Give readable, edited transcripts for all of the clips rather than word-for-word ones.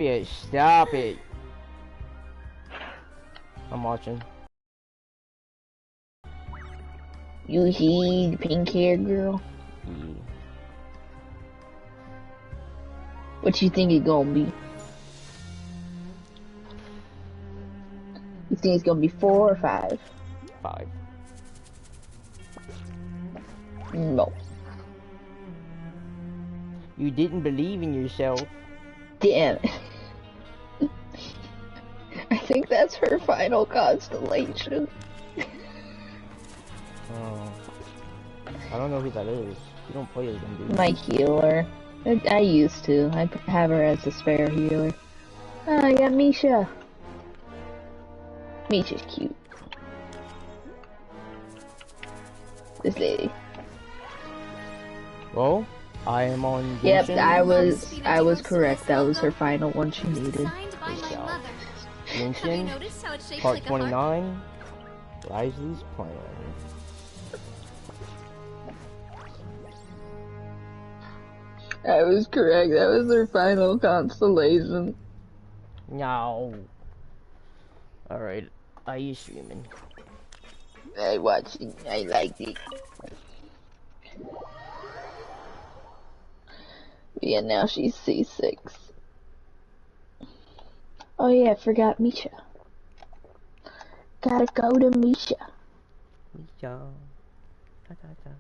Yeah, stop it. I'm watching. You see the pink hair girl? Yeah. What you think it gonna be? You think it's gonna be 4 or 5? 5. No. You didn't believe in yourself. Damn it. I think that's her final constellation. Oh. I don't know who that is. You don't play as them, do you? My healer. I used to. I have her as a spare healer. Oh, I got Misha. Misha's cute. This lady. Well, I am on Yep, Genshin. I was correct. That was her final one she needed. Genshin, part 29, Wriothesley's plan. I was correct. That was her final constellation. No. Alright, are you streaming? I watched it. I liked it. Yeah, now she's C6. Oh yeah, I forgot Misha. Gotta go to Misha. Misha. Da, da, da.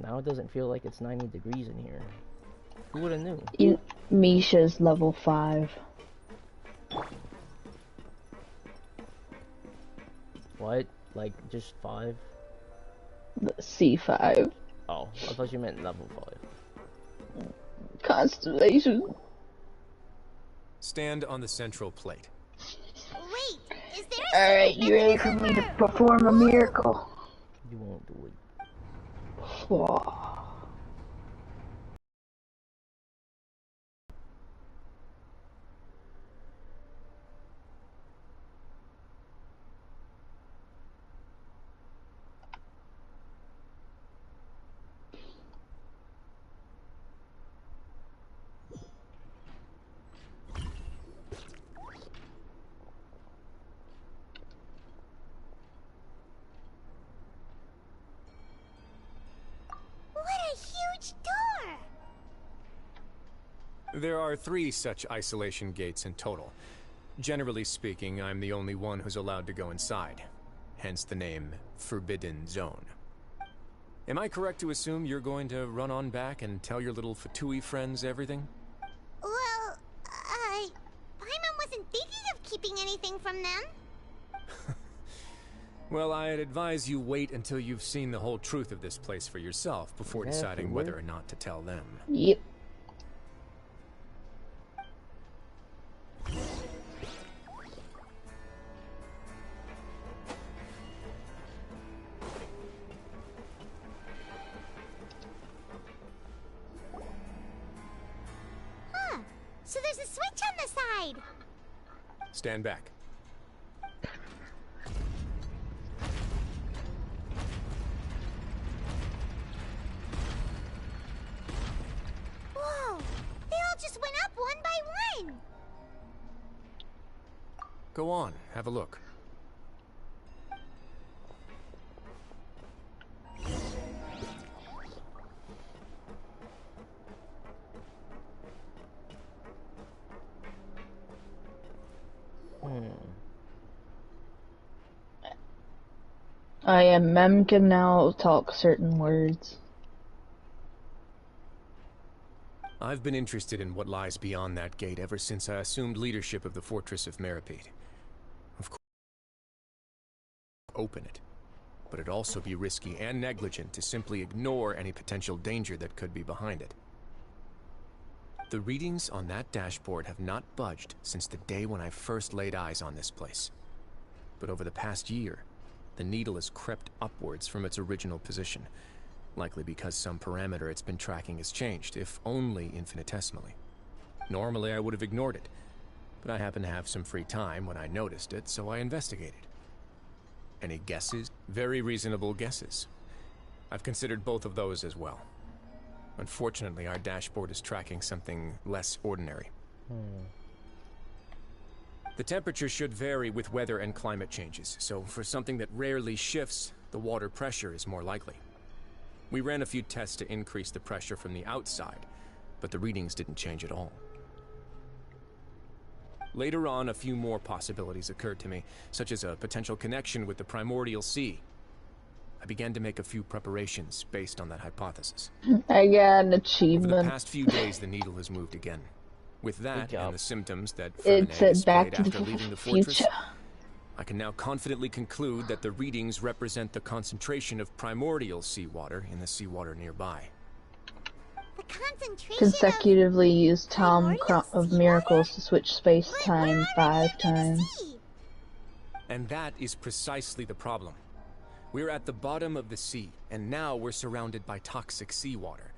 Now it doesn't feel like it's 90 degrees in here. Who would've knew? Misha's level 5. What? Like, just 5? C5. Oh, I thought you meant level 5. Constellation. Stand on the central plate. Wait, is there Alright, you ready for me to perform a miracle? You won't do it. Whoa. What a huge door! There are 3 such isolation gates in total. Generally speaking, I'm the only one who's allowed to go inside. Hence the name Forbidden Zone. Am I correct to assume you're going to run on back and tell your little Fatui friends everything? Well, Paimon wasn't thinking of keeping anything from them. Well, I'd advise you wait until you've seen the whole truth of this place for yourself before deciding whether or not to tell them. Yep. Huh. So there's a switch on the side. Stand back. Whoa. They all just went up one by one. Go on, have a look. Mem can now talk certain words. I've been interested in what lies beyond that gate ever since I assumed leadership of the Fortress of Meripede. Of course, open it, but it'd also be risky and negligent to simply ignore any potential danger that could be behind it. The readings on that dashboard have not budged since the day when I first laid eyes on this place. But over the past year, the needle has crept upwards from its original position, likely because some parameter it's been tracking has changed, if only infinitesimally. Normally I would have ignored it, but I happened to have some free time when I noticed it, so I investigated. Any guesses? Very reasonable guesses. I've considered both of those as well. Unfortunately, our dashboard is tracking something less ordinary. The temperature should vary with weather and climate changes, so for something that rarely shifts, the water pressure is more likely. We ran a few tests to increase the pressure from the outside, but the readings didn't change at all. Later on, a few more possibilities occurred to me, such as a potential connection with the primordial sea. I began to make a few preparations based on that hypothesis. I got an Over the achievement. past few days, the needle has moved again. With that and the symptoms that It Fernet said Back displayed to after the leaving the fortress, Future. I can now confidently conclude that the readings represent the concentration of primordial seawater in the seawater nearby. The concentration Consecutively use Tom of seawater? Miracles to switch But we're space-time already 5 under the times. sea. And that is precisely the problem. We're at the bottom of the sea, and now we're surrounded by toxic seawater.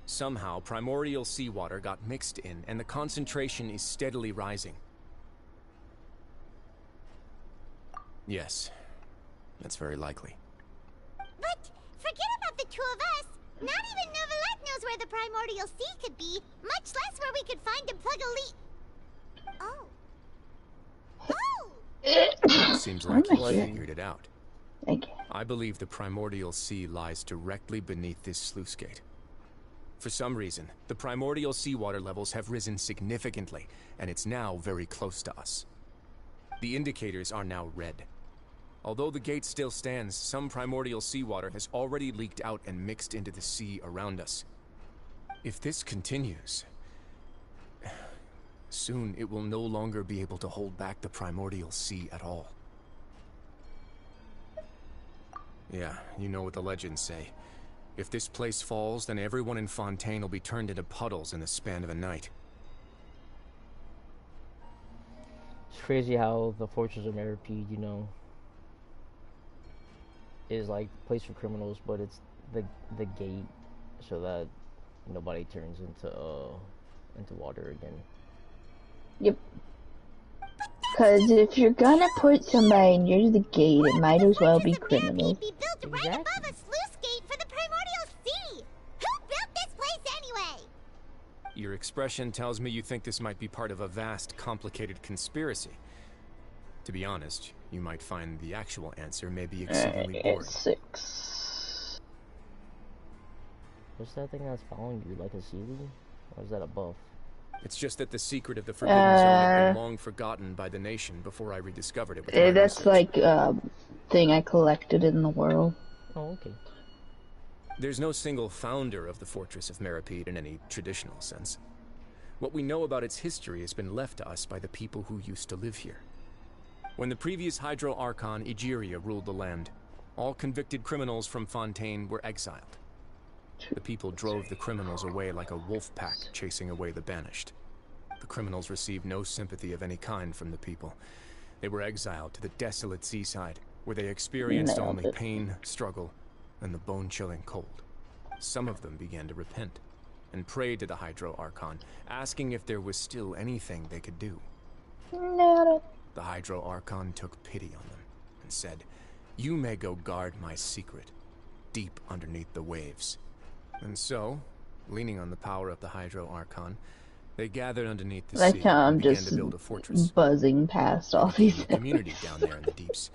Somehow, primordial seawater got mixed in, and the concentration is steadily rising. Yes, that's very likely. But forget about the two of us. Not even Novelette knows where the primordial sea could be, much less where we could find and plug a leak. Oh. Seems like Oh you my God. figured it out. Thank you. I believe the primordial sea lies directly beneath this sluice gate. For some reason, the primordial seawater levels have risen significantly, and it's now very close to us. The indicators are now red. Although the gate still stands, some primordial seawater has already leaked out and mixed into the sea around us. If this continues, soon it will no longer be able to hold back the primordial sea at all. Yeah, you know what the legends say. If this place falls, then everyone in Fontaine will be turned into puddles in the span of a night. It's crazy how the Fortress of Meripede, you know, is like a place for criminals, but it's the gate so that nobody turns into water again. Yep. Because if you're gonna put somebody near the gate, it might as well be criminals. Be built right above a sluice gate for the primordial sea. Who built this place anyway? Your expression tells me you think this might be part of a vast, complicated conspiracy. To be honest, you might find the actual answer may be exceedingly boring. 6. What's that thing that's following you, like a ceiling? Or is that a buff? It's just that the secret of the Forbidden Zone had been long forgotten by the nation before I rediscovered it with my That's research. like a thing I collected in the world. Oh, okay. There's no single founder of the Fortress of Meripede in any traditional sense. What we know about its history has been left to us by the people who used to live here. When the previous Hydro Archon Egeria ruled the land, all convicted criminals from Fontaine were exiled. The people drove the criminals away like a wolf pack chasing away the banished. The criminals received no sympathy of any kind from the people. They were exiled to the desolate seaside, where they experienced only pain, struggle, and the bone-chilling cold. Some of them began to repent, and prayed to the Hydro Archon, asking if there was still anything they could do. The Hydro Archon took pity on them, and said, "You may go guard my secret, deep underneath the waves." And so, leaning on the power of the Hydro Archon, they gathered underneath the sea I'm and began just to build a fortress. buzzing past all these A community down there in the deeps,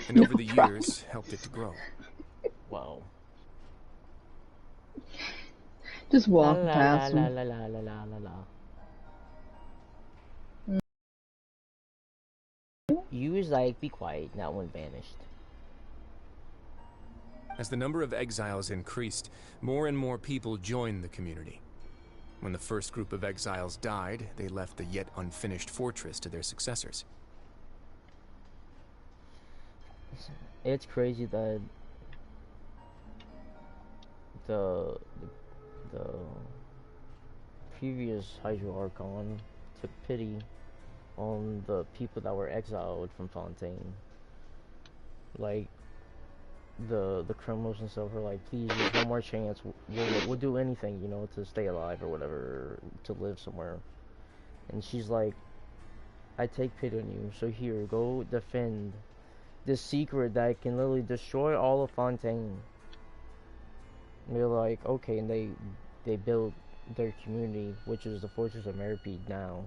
and over the years helped it to grow. Wow. Just walk La, past la, them. la, la, la, la, la, la. You was like, be quiet, that one vanished. As the number of exiles increased, more and more people joined the community. When the first group of exiles died, they left the yet unfinished fortress to their successors. It's crazy that the previous Hydro Archon took pity on the people that were exiled from Fontaine. Like, the criminals and stuff were like, please, just one more chance, we'll do anything, you know, to stay alive or whatever, to live somewhere. And she's like, I take pity on you, so here, go defend this secret that can literally destroy all of Fontaine. And they're like, okay, and they they built their community, which is the Fortress of Meripede now.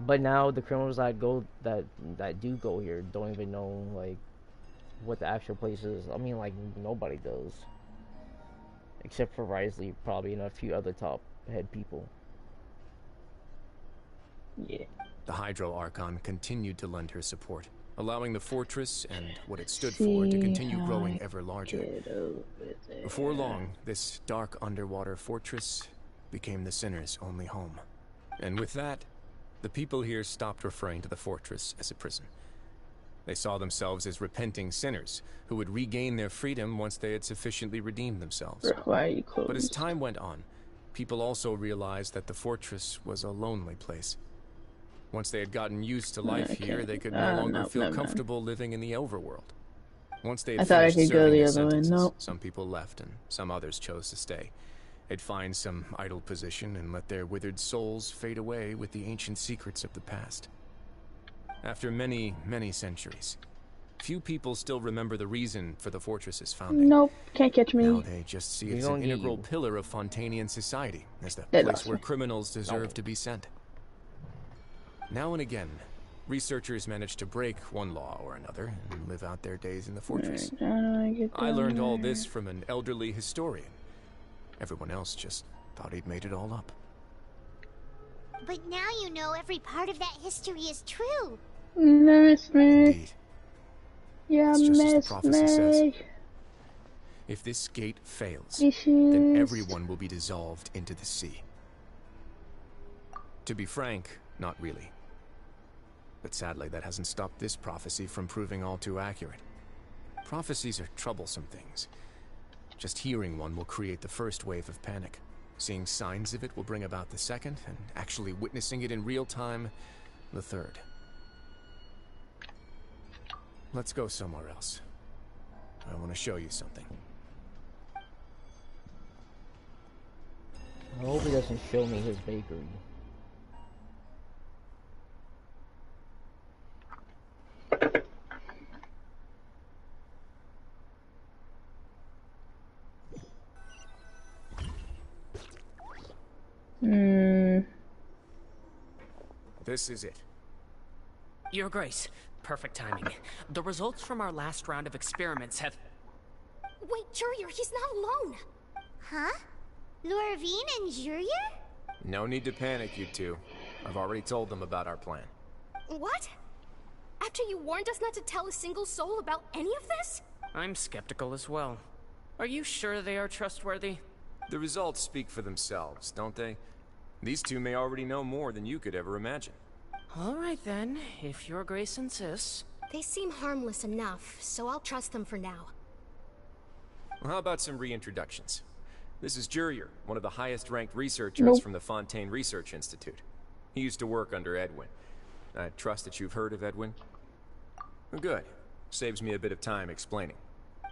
But now the criminals that do go here don't even know like what the actual place is. I mean, like nobody does, except for Wriothesley, probably, and a few other top head people. Yeah. The Hydro Archon continued to lend her support, allowing the fortress and what it stood for to continue growing ever larger. Before long, this dark underwater fortress became the Sinner's only home. And with that, the people here stopped referring to the fortress as a prison. They saw themselves as repenting sinners who would regain their freedom once they had sufficiently redeemed themselves. But as time went on, people also realized that the fortress was a lonely place. Once they had gotten used to life here, they could no longer feel comfortable living in the overworld. Once they had finished serving their sentences, some people left and some others chose to stay. They'd find some idle position and let their withered souls fade away with the ancient secrets of the past. After many, many centuries, few people still remember the reason for the fortress's founding. Nope, can't catch me. Now they just see it as an integral pillar of Fontanian society, as the place where criminals deserve to be sent. Now and again, researchers manage to break one law or another and live out their days in the fortress. I learned all this from an elderly historian. Everyone else just thought he'd made it all up. But now you know every part of that history is true. Miss me. Indeed. Yeah, it's just as the miss prophecy me. says. If this gate fails, then everyone will be dissolved into the sea. To be frank, not really. But sadly, that hasn't stopped this prophecy from proving all too accurate. Prophecies are troublesome things. Just hearing one will create the first wave of panic. Seeing signs of it will bring about the second, and actually witnessing it in real time, the third. Let's go somewhere else. I want to show you something. I hope he doesn't show me his bakery. This is it. Your Grace, perfect timing. The results from our last round of experiments have... Wait, Jurier, he's not alone! Huh? Lorvine and Jurier? No need to panic, you two. I've already told them about our plan. What? After you warned us not to tell a single soul about any of this? I'm skeptical as well. Are you sure they are trustworthy? The results speak for themselves, don't they? These two may already know more than you could ever imagine. All right then, if Your Grace insists. They seem harmless enough, so I'll trust them for now. Well, how about some reintroductions? This is Jurier, one of the highest-ranked researchers from the Fontaine Research Institute. He used to work under Edwin. I trust that you've heard of Edwin? Good. Saves me a bit of time explaining.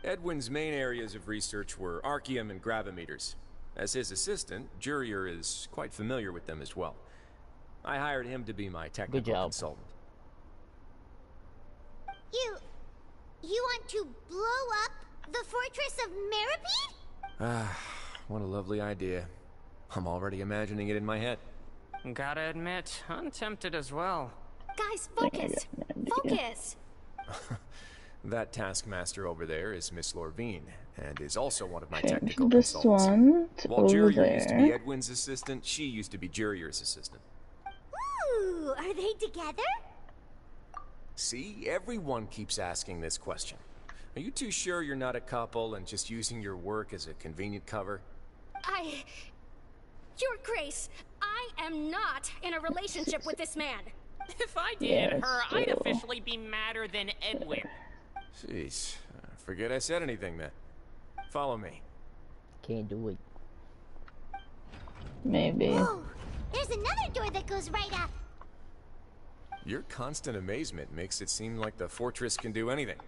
Edwin's main areas of research were archaeum and gravimeters. As his assistant, Jurier is quite familiar with them as well. I hired him to be my technical consultant. You want to blow up the Fortress of Meripede? Ah, what a lovely idea. I'm already imagining it in my head. Gotta admit, I'm tempted as well. Guys, focus! Focus! That taskmaster over there is Miss Lorvine, and is also one of my technical this consultants. one While over Jurier there. used to be Edwin's assistant, she used to be Jurier's assistant. Ooh, are they together? See, everyone keeps asking this question. Are you too sure you're not a couple and just using your work as a convenient cover? Your Grace, I am not in a relationship with this man. If I dated her, I'd officially be madder than Edwin. Jeez, forget I said anything then. Follow me. Can't do it. Maybe. Oh, there's another door that goes right up. Your constant amazement makes it seem like the fortress can do anything.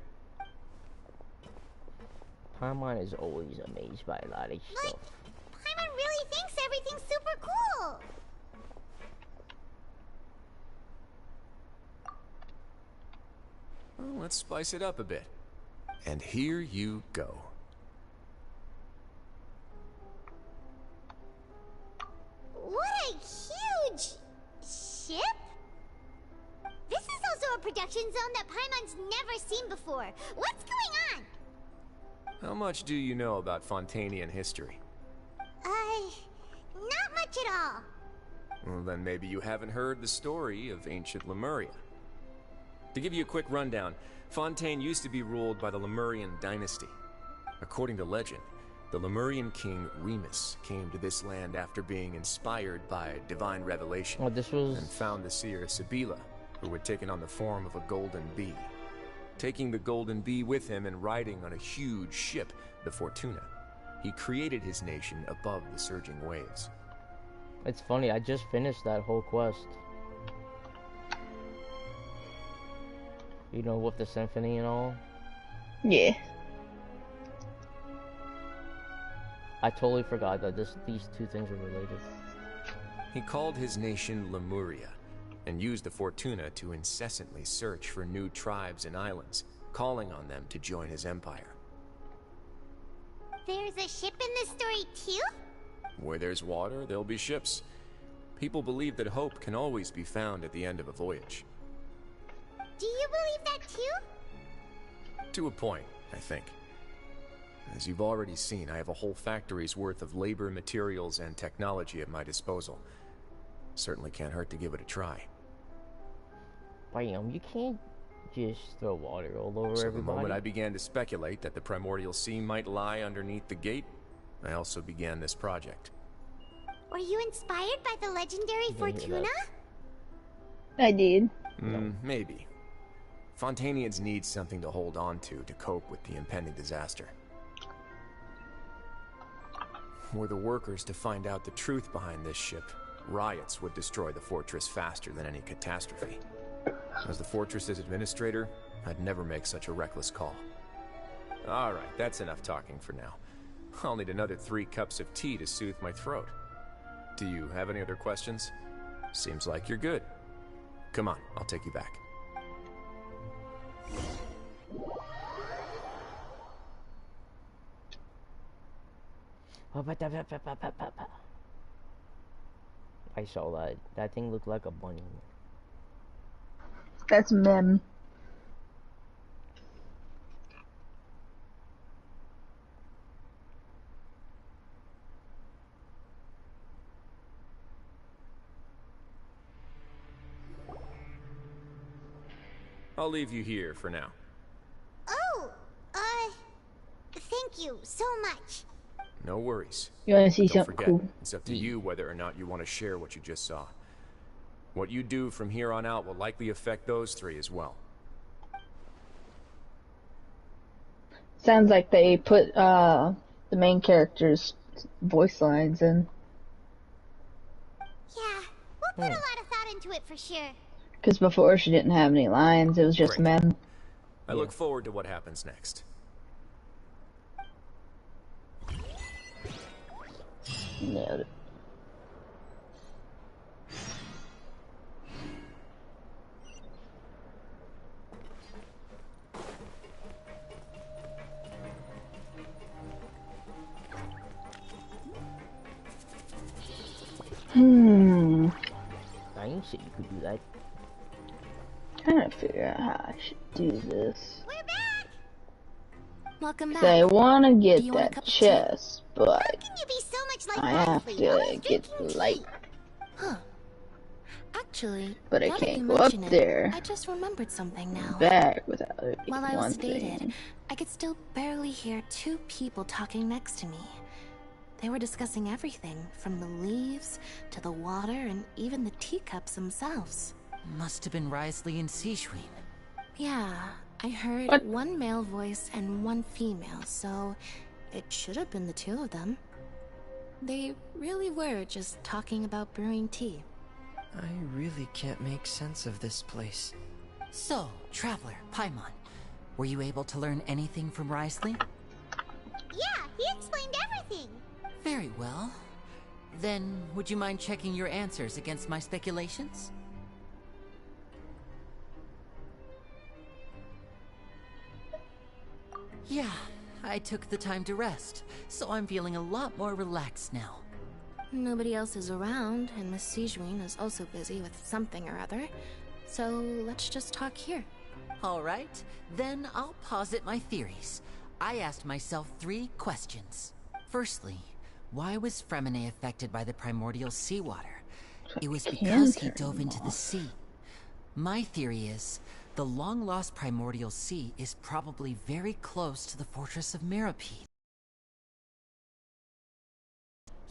Paimon is always amazed by a lot of Like, stuff. Paimon really thinks everything's super cool. Well, let's spice it up a bit. And here you go. production zone that Paimon's never seen before. What's going on? How much do you know about Fontanian history? Not much at all. Well, then maybe you haven't heard the story of ancient Lemuria. To give you a quick rundown, Fontaine used to be ruled by the Lemurian dynasty. According to legend, the Lemurian king Remus came to this land after being inspired by divine revelation and found the seer Sibila, who had taken on the form of a golden bee. Taking the golden bee with him and riding on a huge ship, the Fortuna, he created his nation above the surging waves. It's funny, I just finished that whole quest. You know, with the symphony and all? Yeah. I totally forgot that these two things are related. He called his nation Lemuria, and used the Fortuna to incessantly search for new tribes and islands, calling on them to join his empire. There's a ship in this story too? Where there's water, there'll be ships. People believe that hope can always be found at the end of a voyage. Do you believe that too? To a point, I think. As you've already seen, I have a whole factory's worth of labor, materials, and technology at my disposal. Certainly can't hurt to give it a try. Bam, you can't just throw water all over So everybody. the moment I began to speculate that the primordial sea might lie underneath the gate, I also began this project. Were you inspired by the legendary You didn't hear Fortuna? that. I did. Maybe. Fontanians need something to hold on to cope with the impending disaster. Were the workers to find out the truth behind this ship, riots would destroy the fortress faster than any catastrophe. As the fortress's administrator, I'd never make such a reckless call. Alright, that's enough talking for now. I'll need another 3 cups of tea to soothe my throat. Do you have any other questions? Seems like you're good. Come on, I'll take you back. I saw that. That thing looked like a bunny. That's Mem. I'll leave you here for now. Oh, thank you so much. No worries. You wanna see Don't something forget, cool? it's up to you whether or not you want to share what you just saw. What you do from here on out will likely affect those 3 as well. Sounds like they put the main character's voice lines in. Yeah, we'll put a lot of thought into it for sure. Because before she didn't have any lines, it was just Great. Mem. I look forward to what happens next. Nailed it. I didn't say you could do that. Trying to figure out how I should do this. We're back! Welcome back. They want to Do get you want a that cup of tea? chest, How but can you be so much like I have Wriothesley, to always get drinking the tea? light. Huh. Actually, But I now that can't you go up mention it, there. I just remembered something now. Back without it. While I one was sedated, thing. I could still barely hear 2 people talking next to me. They were discussing everything, from the leaves to the water and even the teacups themselves. Must have been Wriothesley and Seashween. Yeah, I heard What? 1 male voice and 1 female, so it should have been the 2 of them. They really were just talking about brewing tea. I really can't make sense of this place. So, Traveler, Paimon, were you able to learn anything from Wriothesley? Yeah, he explained everything. Very well. Then, would you mind checking your answers against my speculations? Yeah, I took the time to rest, so I'm feeling a lot more relaxed now. Nobody else is around, and Miss Sejuin is also busy with something or other. So let's just talk here. All right, then I'll posit my theories. I asked myself 3 questions. Firstly, why was Fremine affected by the primordial seawater? It was because he dove into the sea. My theory is, the long-lost primordial sea is probably very close to the fortress of Meropide.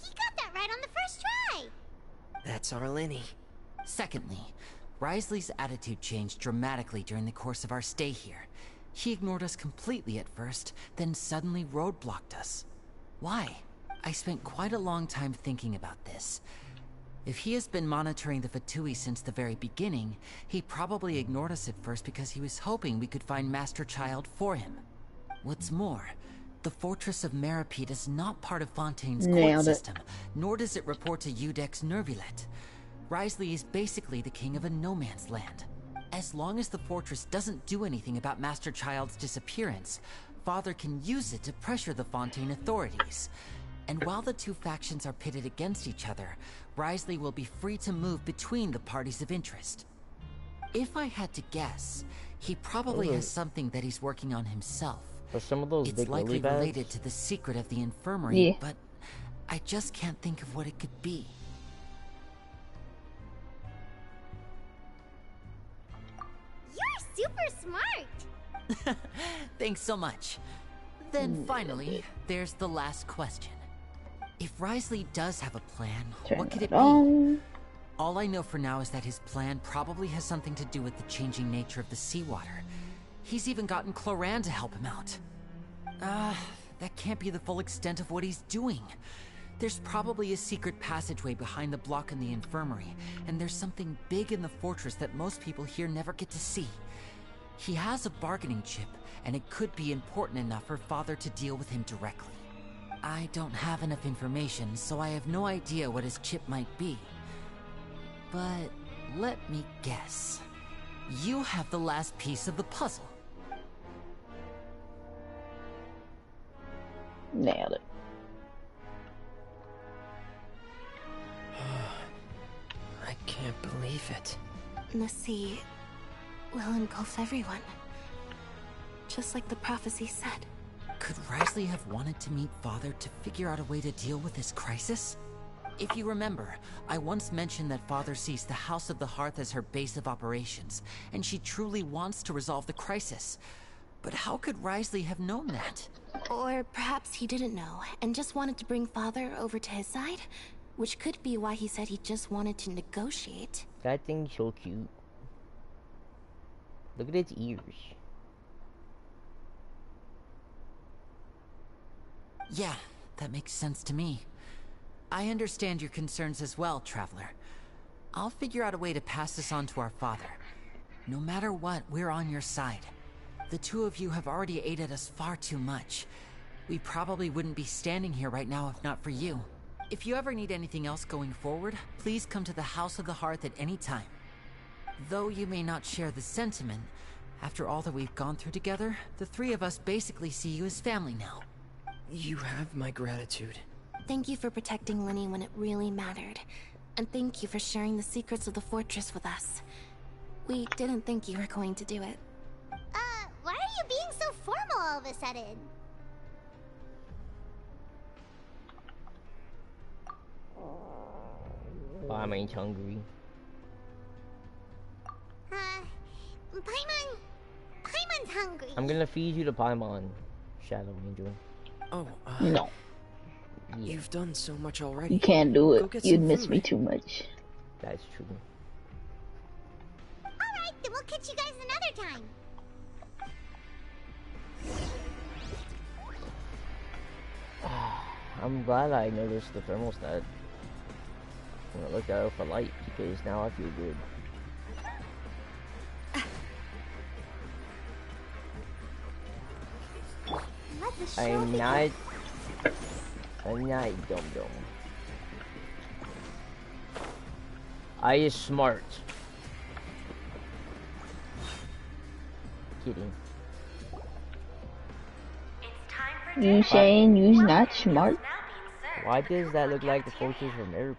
He got that right on the first try! That's our Lenny. Secondly, Wriothesley's attitude changed dramatically during the course of our stay here. He ignored us completely at first, then suddenly roadblocked us. Why? I spent quite a long time thinking about this. If he has been monitoring the Fatui since the very beginning, he probably ignored us at first because he was hoping we could find Master Child for him. What's more, the Fortress of Meropide is not part of Fontaine's court system, nor does it report to Eudex Nervulet. Wriothesley is basically the king of a no-man's land. As long as the fortress doesn't do anything about Master Child's disappearance, Father can use it to pressure the Fontaine authorities. And while the 2 factions are pitted against each other, Wriothesley will be free to move between the parties of interest. If I had to guess, he probably has something that he's working on himself. Are some of those It's big likely lily pads? related to the secret of the infirmary, but I just can't think of what it could be. You're super smart! Thanks so much. Then finally, there's the last question. If Wriothesley does have a plan, what could it be? All I know for now is that his plan probably has something to do with the changing nature of the seawater. He's even gotten Cloran to help him out. That can't be the full extent of what he's doing. There's probably a secret passageway behind the block in the infirmary, and there's something big in the fortress that most people here never get to see. He has a bargaining chip, and it could be important enough for Father to deal with him directly. I don't have enough information, so I have no idea what his chip might be. But let me guess. You have the last piece of the puzzle. Nailed it. I can't believe it. The sea will engulf everyone. Just like the prophecy said. Could Wriothesley have wanted to meet Father to figure out a way to deal with this crisis? If you remember, I once mentioned that Father sees the House of the Hearth as her base of operations, and she truly wants to resolve the crisis. But how could Wriothesley have known that? Or perhaps he didn't know, and just wanted to bring Father over to his side? Which could be why he said he just wanted to negotiate. That thing's so cute. Look at its ears. Yeah, that makes sense to me. I understand your concerns as well, Traveler. I'll figure out a way to pass this on to our father. No matter what, we're on your side. The 2 of you have already aided us far too much. We probably wouldn't be standing here right now if not for you. If you ever need anything else going forward, please come to the House of the Hearth at any time. Though you may not share the sentiment, after all that we've gone through together, the 3 of us basically see you as family now. You have my gratitude. Thank you for protecting Lenny when it really mattered. And thank you for sharing the secrets of the fortress with us. We didn't think you were going to do it. Why are you being so formal all of a sudden? Paimon's hungry. Paimon's hungry. I'm gonna feed you to Paimon, Shadow Angel. Oh, No, yeah. You've done so much already. you can't do Go it. get You'd some miss food. me too much. That's true. Alright, then we'll catch you guys another time. I'm glad I noticed the thermostat. I'm gonna look out for light because now I feel good. I'm not dumb. I is smart. Kidding. You saying you's not smart? Why does that look like the fortress of Meropide?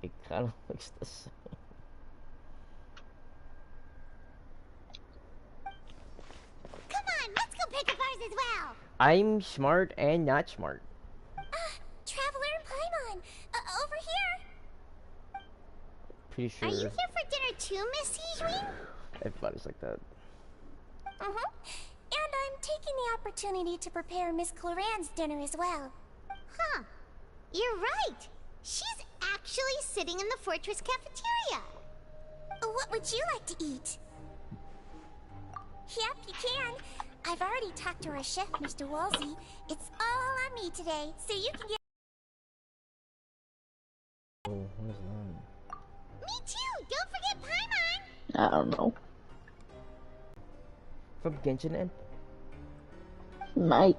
It kind of looks the same. Come on, let's go pick up ours as well. I'm smart and not smart. Traveler and Paimon, over here. Pretty sure Are you here for dinner too, Miss Sijwin? everybody's like that. And I'm taking the opportunity to prepare Miss Cloran's dinner as well. Huh. You're right. She's actually sitting in the fortress cafeteria. What would you like to eat? Yep, you can. I've already talked to our chef, Mr. Wolsey. It's all on me today, so you can get... Oh, what is that? Me too! Don't forget Paimon! I don't know. From Genshin and Might.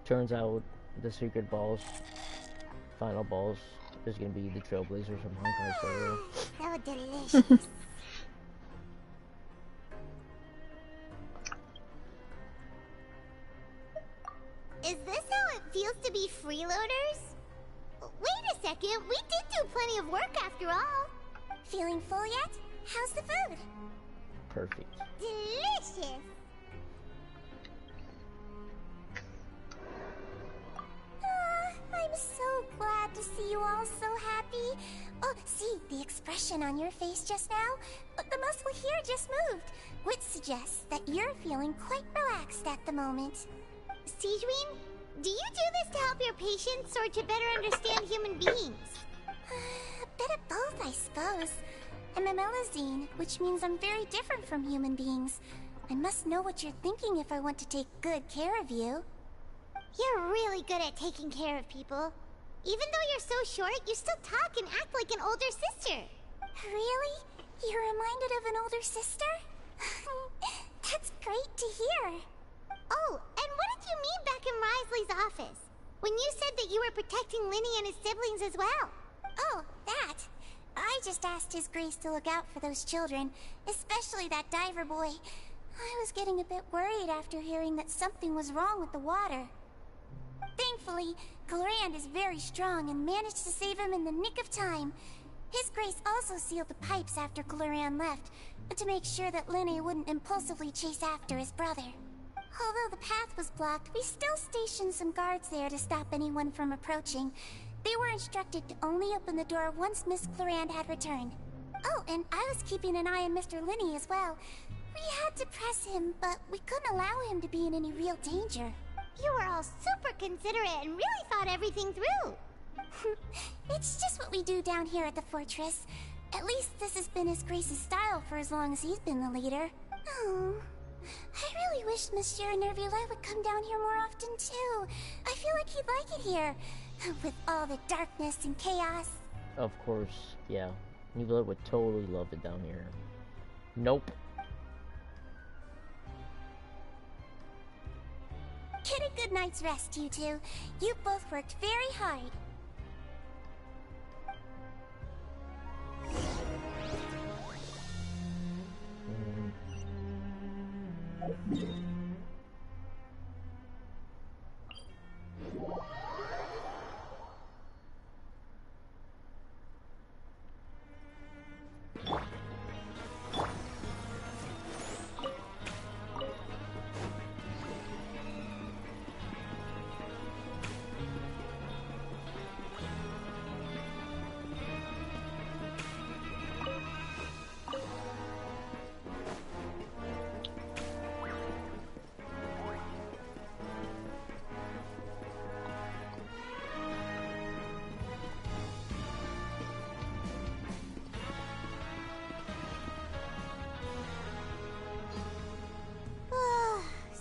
turns out the secret balls, final balls, is gonna be the Trailblazers from Honkai Star Rail. So delicious. Is this how it feels to be freeloaders? Wait a second, we did do plenty of work after all. Feeling full yet? How's the food? Perfect. Delicious. I'm so glad to see you all so happy. Oh, see, the expression on your face just now? The muscle here just moved, which suggests that you're feeling quite relaxed at the moment. Sijwin, do you do this to help your patients or to better understand human beings? A bit of both, I suppose. I'm a Melazine, which means I'm very different from human beings. I must know what you're thinking if I want to take good care of you. You're really good at taking care of people. Even though you're so short, you still talk and act like an older sister. Really? You're reminded of an older sister? That's great to hear. Oh, and what did you mean back in Wriothesley's office? When you said that you were protecting Linny and his siblings as well? Oh, that. I just asked His Grace to look out for those children, especially that diver boy. I was getting a bit worried after hearing that something was wrong with the water. Thankfully, Cloran is very strong and managed to save him in the nick of time. His Grace also sealed the pipes after Cloran left, to make sure that Linny wouldn't impulsively chase after his brother. Although the path was blocked, we still stationed some guards there to stop anyone from approaching. They were instructed to only open the door once Miss Cloran had returned. Oh, and I was keeping an eye on Mr. Linny as well. We had to press him, but we couldn't allow him to be in any real danger. You were all super considerate and really thought everything through. It's just what we do down here at the fortress. At least this has been His Grace's style for as long as he's been the leader. Oh, I really wish Monsieur Nervula would come down here more often too. I feel like he'd like it here, with all the darkness and chaos. Of course, yeah. Nebula would totally love it down here. Nope. Get a good night's rest, you two. You both worked very hard.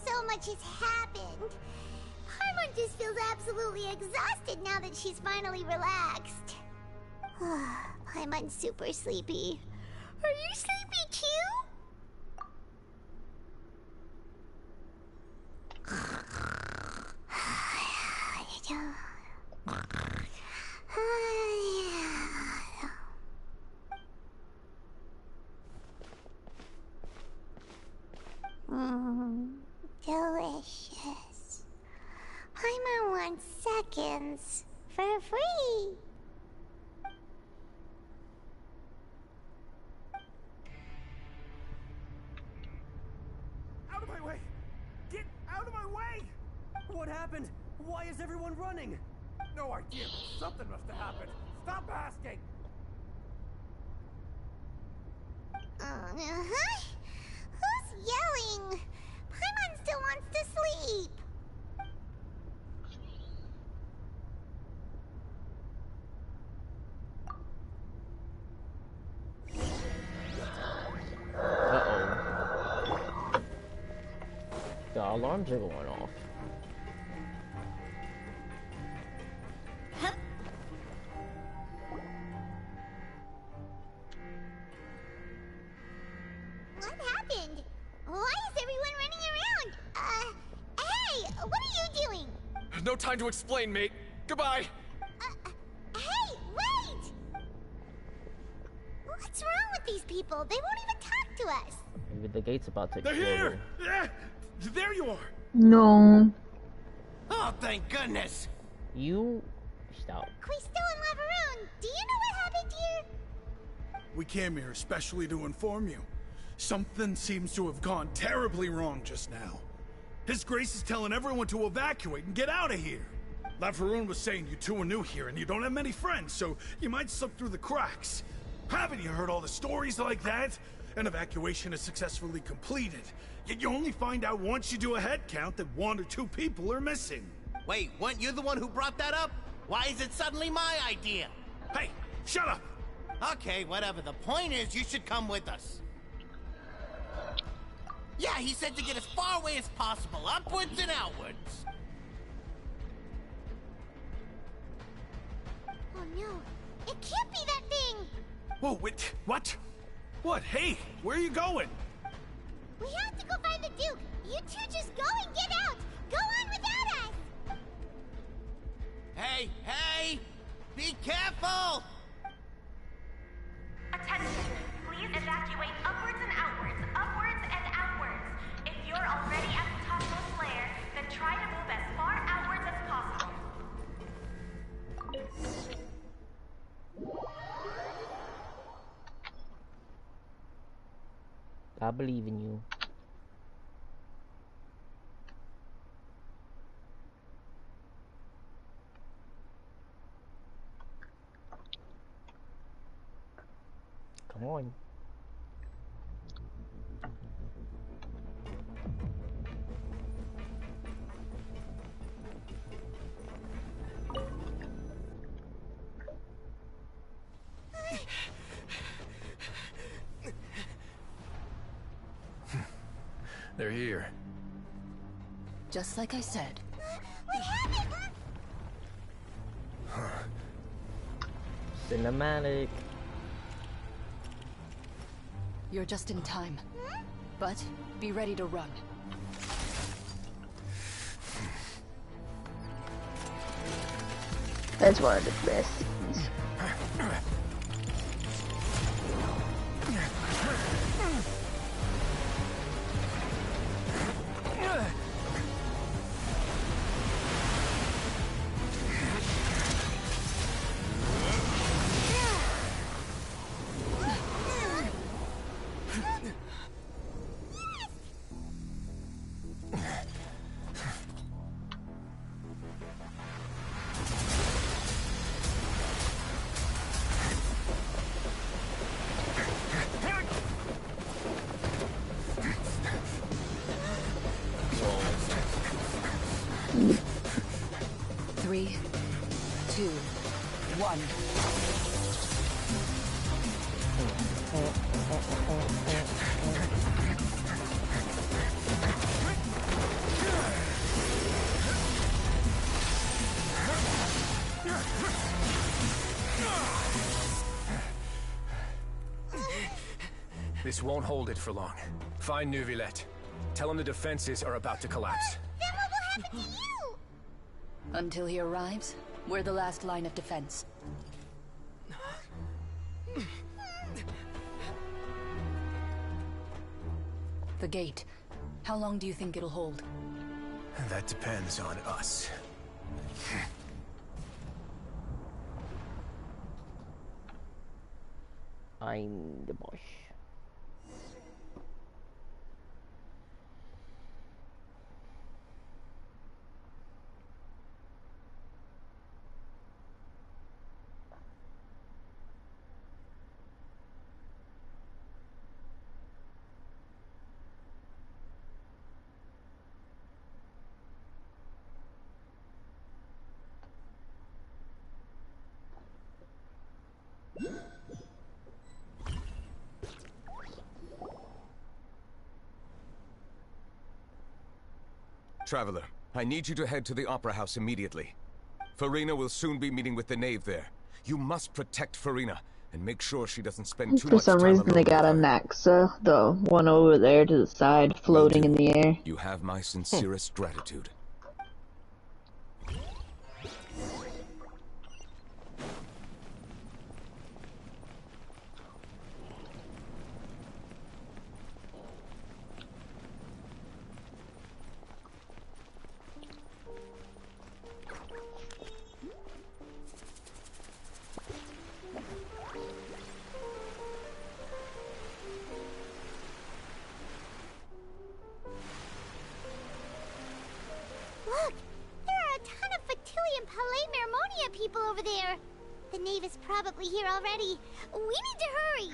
So much has happened. Paimon just feels absolutely exhausted now that she's finally relaxed. Paimon's super sleepy. Are you sleepy too? Delicious. want seconds for free. Out of my way! Get out of my way! What happened? Why is everyone running? No idea, but something must have happened. Stop asking! Uh-huh. Who's yelling? Paimon still wants to sleep. Uh-oh. The alarms are going off. What happened? Why is everyone running around? Hey, what are you doing? No time to explain, mate. Goodbye. Hey, wait! What's wrong with these people? They won't even talk to us. Maybe the gate's about to They're explode. here! Yeah, there you are! No. Oh, thank goodness! You... Stop. Quisto and Lavaroon, do you know what happened here? We came here especially to inform you. Something seems to have gone terribly wrong just now. His Grace is telling everyone to evacuate and get out of here. Lavaroon was saying you two are new here and you don't have many friends, so you might slip through the cracks. Haven't you heard all the stories like that? An evacuation is successfully completed, yet you only find out once you do a head count that 1 or 2 people are missing. Wait, weren't you the one who brought that up? Why is it suddenly my idea? Hey, shut up! Okay, whatever. The point is, you should come with us. Yeah, he said to get as far away as possible, upwards and outwards. Oh no, it can't be that thing! Whoa, wait, what? What? Hey, where are you going? We have to go find the Duke! You two just go and get out! Go on without us! Hey, hey! Be careful! Attention! Please evacuate upwards and outwards, upwards and outwards. If you're already at the topmost layer, then try to move as far outwards as possible. I believe in you. Come on. They're here. Just like I said. What happened? Cinematic. You're just in time. But be ready to run. That's one of the best scenes. Three, two, one. This won't hold it for long. Find Neuvillette. Tell him the defenses are about to collapse. Then what will happen to you? Until he arrives, we're the last line of defense. The gate. How long do you think it'll hold? That depends on us. I'm the boss. Traveler, I need you to head to the Opera House immediately. Farina will soon be meeting with the knave there. You must protect Farina and make sure she doesn't spend too For much some time reason, they alone got a with her. Naxa, the one over there to the side, floating in the air. You have my sincerest gratitude. Look! There are a ton of Fatui and Palais Mermonia people over there! The knave is probably here already. We need to hurry!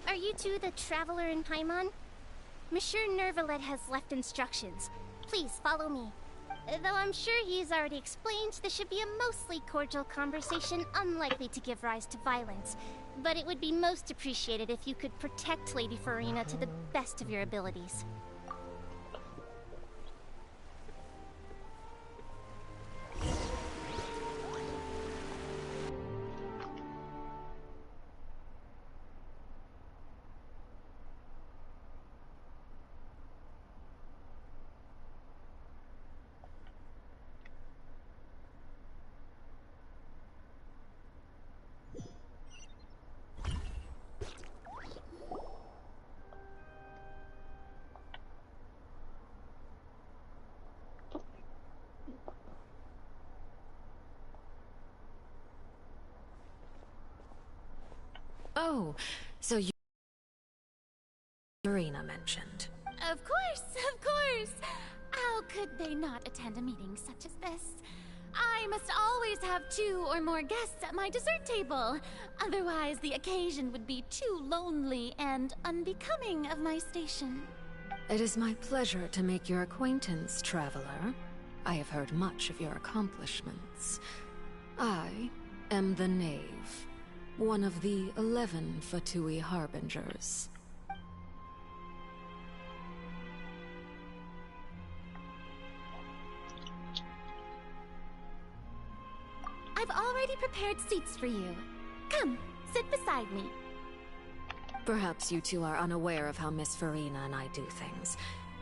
Are you two the Traveler and Paimon? Monsieur Nervalet has left instructions. Please follow me. Though I'm sure he's already explained, this should be a mostly cordial conversation, unlikely to give rise to violence. But it would be most appreciated if you could protect Lady Farina to the best of your abilities. Oh, so you... Farina mentioned. Of course, of course! How could they not attend a meeting such as this? I must always have 2 or more guests at my dessert table. Otherwise, the occasion would be too lonely and unbecoming of my station. It is my pleasure to make your acquaintance, Traveler. I have heard much of your accomplishments. I am the Knave, one of the 11 Fatui Harbingers. I've already prepared seats for you. Come, sit beside me. Perhaps you two are unaware of how Miss Farina and I do things.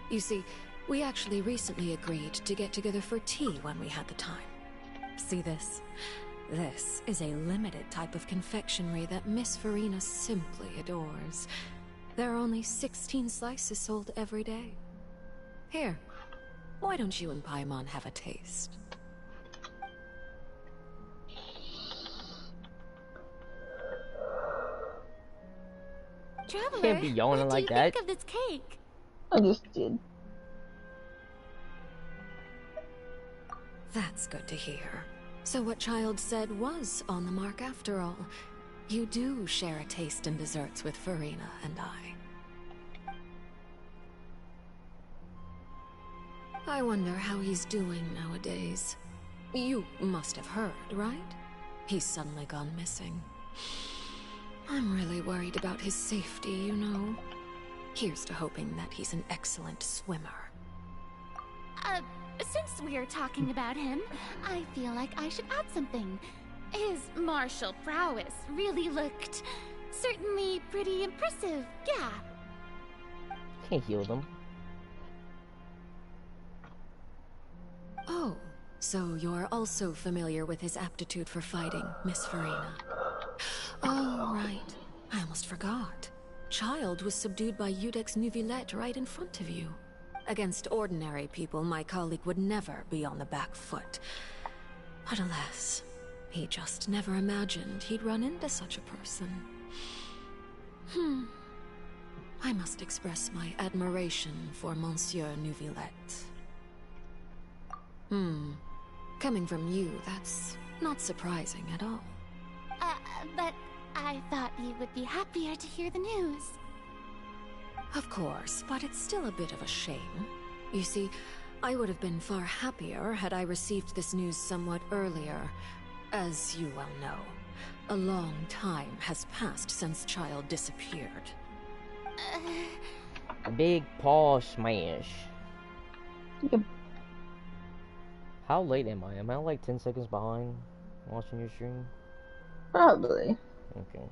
You see, we actually recently agreed to get together for tea when we had the time. See this? This is a limited type of confectionery that Miss Farina simply adores. There are only 16 slices sold every day. Here, why don't you and Paimon have a taste? Traveler, Can't be yawning what like do you that. think of this cake? I just did. That's good to hear. So what Child said was on the mark after all. You do share a taste in desserts with Farina and I. I wonder how he's doing nowadays. You must have heard, right? He's suddenly gone missing. I'm really worried about his safety, you know. Here's to hoping that he's an excellent swimmer. Since we're talking about him, I feel like I should add something. His martial prowess really looked certainly pretty impressive, yeah. Can't heal them. Oh, so you're also familiar with his aptitude for fighting, Miss Farina. Oh, right. I almost forgot. Child was subdued by Udex Nuvillette right in front of you. Against ordinary people, my colleague would never be on the back foot. But alas, he just never imagined he'd run into such a person. I must express my admiration for Monsieur Neuvillette. Coming from you, that's not surprising at all. But I thought you would be happier to hear the news. Of course, but it's still a bit of a shame. You see, I would have been far happier had I received this news somewhat earlier. As you well know, a long time has passed since Child disappeared. Big paw smash. Yep. How late am I? Am I like 10 seconds behind watching your stream? Probably. Okay.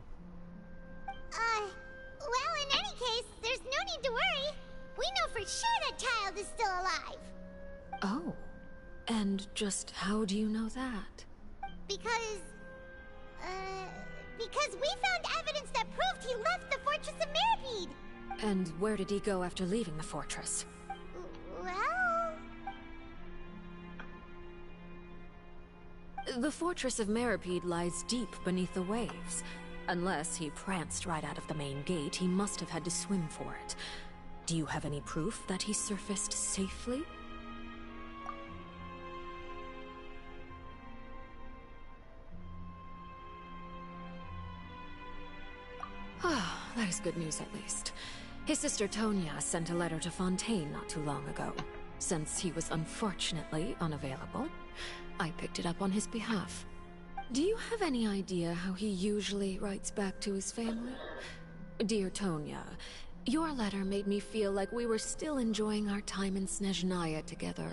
Well, in any case, there's no need to worry. We know for sure that Child is still alive. Oh. And just how do you know that? Because we found evidence that proved he left the Fortress of Meripede. And where did he go after leaving the fortress? Well... The Fortress of Meripede lies deep beneath the waves. Unless he pranced right out of the main gate, he must have had to swim for it. Do you have any proof that he surfaced safely? Ah, that is good news at least. His sister Tonya sent a letter to Fontaine not too long ago. Since he was unfortunately unavailable, I picked it up on his behalf. Do you have any idea how he usually writes back to his family? Dear Tonya, your letter made me feel like we were still enjoying our time in Snezhnaya together.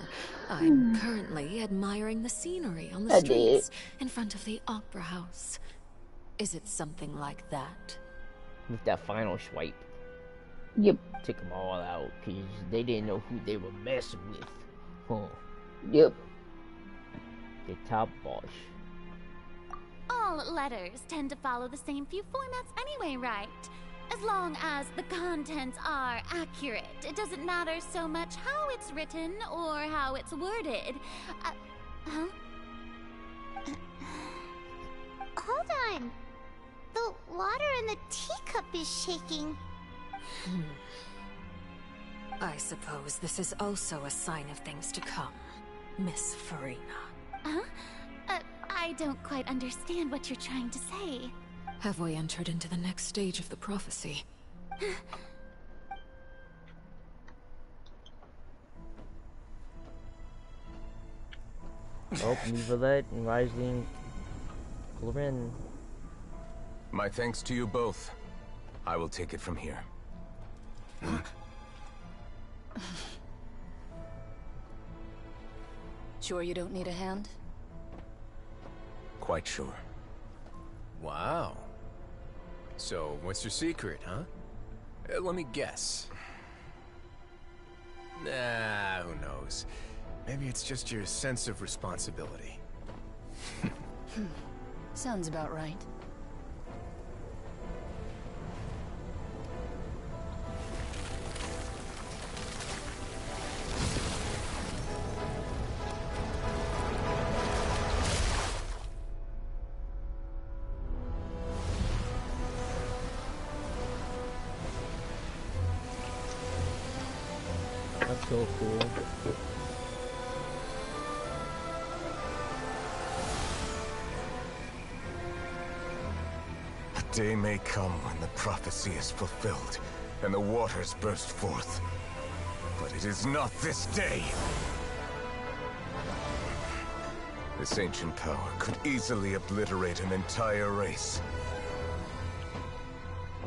I'm currently admiring the scenery on the streets in front of the Opera House. Is it something like that? With that final swipe. Yep. Took them all out because they didn't know who they were messing with. Huh. Yep. The top boss. All letters tend to follow the same few formats anyway, right? As long as the contents are accurate, it doesn't matter so much how it's written or how it's worded. Hold on. The water in the teacup is shaking. I suppose this is also a sign of things to come, Miss Farina. Huh? I don't quite understand what you're trying to say. Have we entered into the next stage of the prophecy? Oh, Neuvillette and Wriothesley and Clorin. My thanks to you both. I will take it from here. Sure you don't need a hand? Quite sure. Wow. So, what's your secret, huh? Let me guess. Nah, who knows? Maybe it's just your sense of responsibility. Sounds about right. That's so cool. A day may come when the prophecy is fulfilled, and the waters burst forth. But it is not this day! This ancient power could easily obliterate an entire race.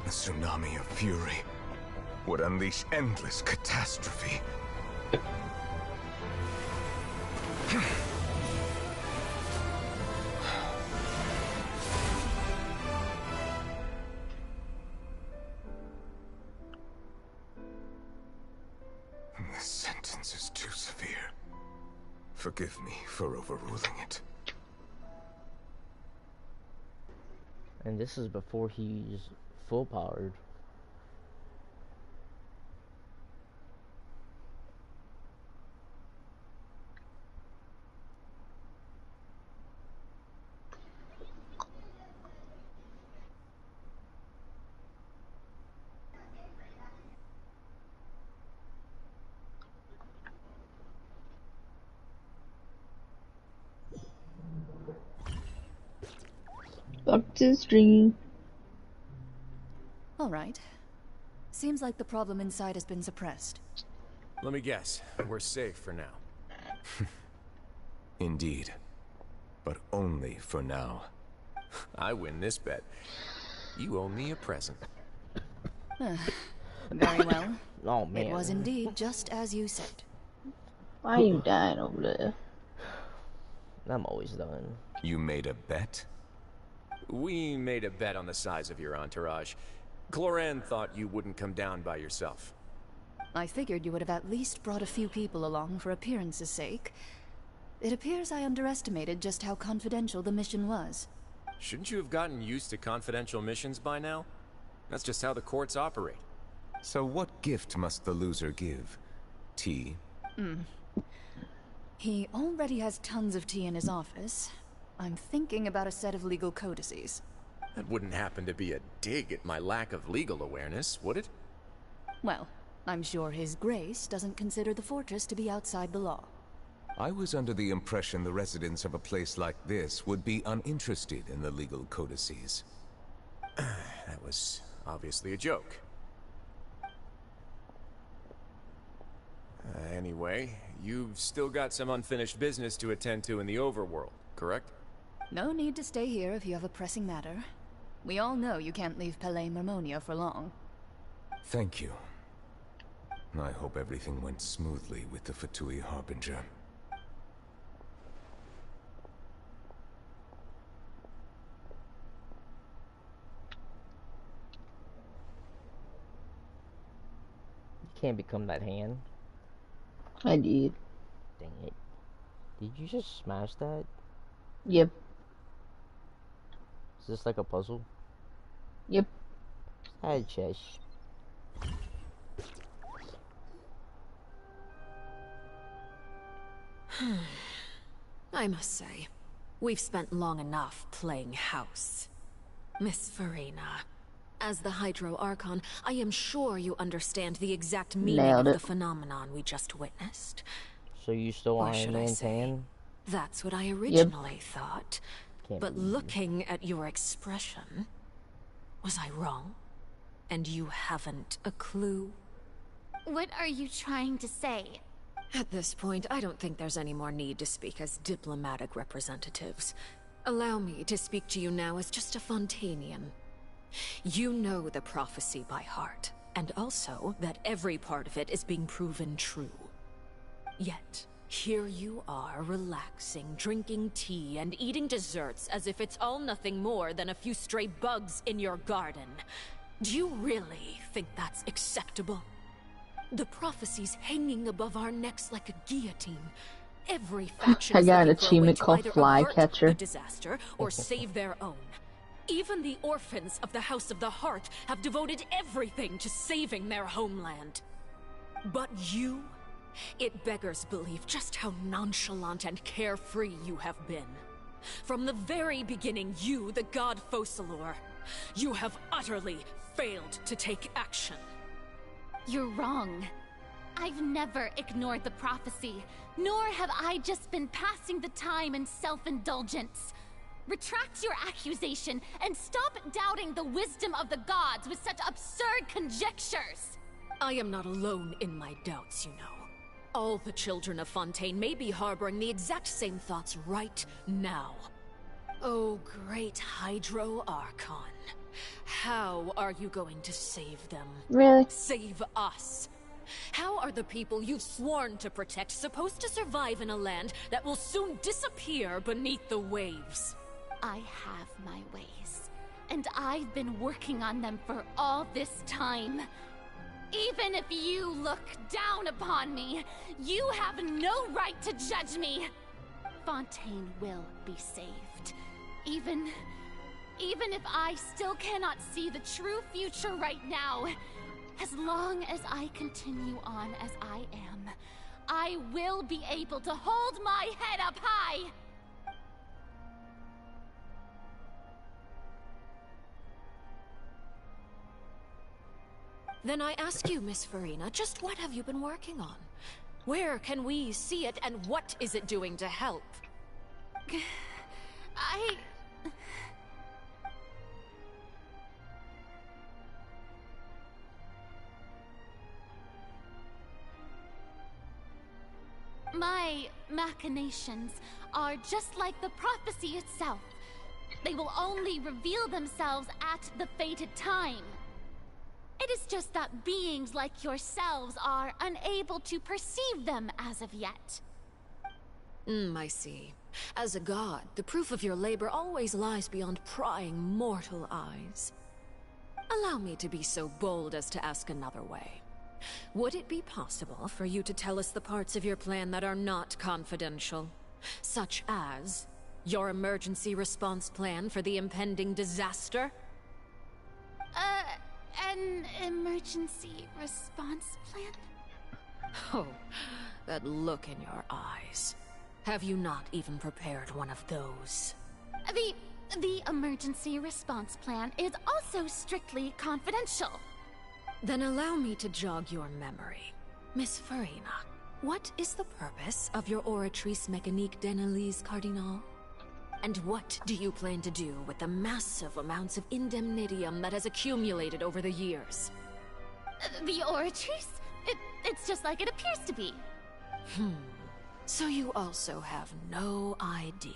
A tsunami of fury would unleash endless catastrophe. This sentence is too severe. Forgive me for overruling it. And this is before he's full powered. to stream. Alright. Seems like the problem inside has been suppressed. Let me guess. We're safe for now. Indeed. But only for now. I win this bet. You owe me a present. Very well. Oh, man. It was indeed just as you said. Why are you dying over there? I'm always done. You made a bet? We made a bet on the size of your entourage. Cloran thought you wouldn't come down by yourself. I figured you would have at least brought a few people along for appearance's sake. It appears I underestimated just how confidential the mission was. Shouldn't you have gotten used to confidential missions by now? That's just how the courts operate. So what gift must the loser give? Tea? He already has tons of tea in his office. I'm thinking about a set of legal codices. That wouldn't happen to be a dig at my lack of legal awareness, would it? Well, I'm sure His Grace doesn't consider the fortress to be outside the law. I was under the impression the residents of a place like this would be uninterested in the legal codices. That was obviously a joke. Anyway, you've still got some unfinished business to attend to in the overworld, correct? No need to stay here if you have a pressing matter. We all know you can't leave Palais Marmonia for long. Thank you. I hope everything went smoothly with the Fatui Harbinger. You can't become that hand. I did. Dang it. Did you just smash that? Yep. Is this like a puzzle? Yep. Hi, Chesh. I must say, we've spent long enough playing house. Miss Farina, as the Hydro Archon, I am sure you understand the exact meaning of the phenomenon we just witnessed. So you still Or Iron should I Man say, tan? That's what I originally thought. Can't But believe you. looking at your expression, was I wrong? And you haven't a clue? What are you trying to say? At this point, I don't think there's any more need to speak as diplomatic representatives. Allow me to speak to you now as just a Fontanian. You know the prophecy by heart, and also that every part of it is being proven true. Yet, here you are, relaxing, drinking tea, and eating desserts as if it's all nothing more than a few stray bugs in your garden. Do you really think that's acceptable? The prophecy's hanging above our necks like a guillotine. Every faction I is got an looking for a way achievement to called either Fly avert Catcher. the disaster or save their own. Even the orphans of the House of the Heart have devoted everything to saving their homeland. But you? It beggars belief just how nonchalant and carefree you have been. From the very beginning, you, the god Focalor, you have utterly failed to take action. You're wrong. I've never ignored the prophecy, nor have I just been passing the time in self-indulgence. Retract your accusation and stop doubting the wisdom of the gods with such absurd conjectures. I am not alone in my doubts, you know. All the children of Fontaine may be harboring the exact same thoughts right now. Oh, great Hydro Archon. How are you going to save them? Really? Save us? How are the people you've sworn to protect supposed to survive in a land that will soon disappear beneath the waves? I have my ways, and I've been working on them for all this time. Even if you look down upon me, you have no right to judge me. Fontaine will be saved. Even if I still cannot see the true future right now, as long as I continue on as I am, I will be able to hold my head up high. Then I ask you, Miss Farina, just what have you been working on? Where can we see it, and what is it My machinations are just like the prophecy itself. They will only reveal themselves at the fated time. It is just that beings like yourselves are unable to perceive them as of yet. I see. As a god, the proof of your labor always lies beyond prying mortal eyes. Allow me to be so bold as to ask another way. Would it be possible for you to tell us the parts of your plan that are not confidential? Such as your emergency response plan for the impending disaster? An emergency response plan? Oh, that look in your eyes. Have you not even prepared one of those? The emergency response plan is also strictly confidential. Then allow me to jog your memory. Miss Farina, what is the purpose of your Oratrice Mécanique d'Analyse Cardinal? And what do you plan to do with the massive amounts of indemnitium that has accumulated over the years? The Oratrice? It's just like it appears to be. So you also have no idea.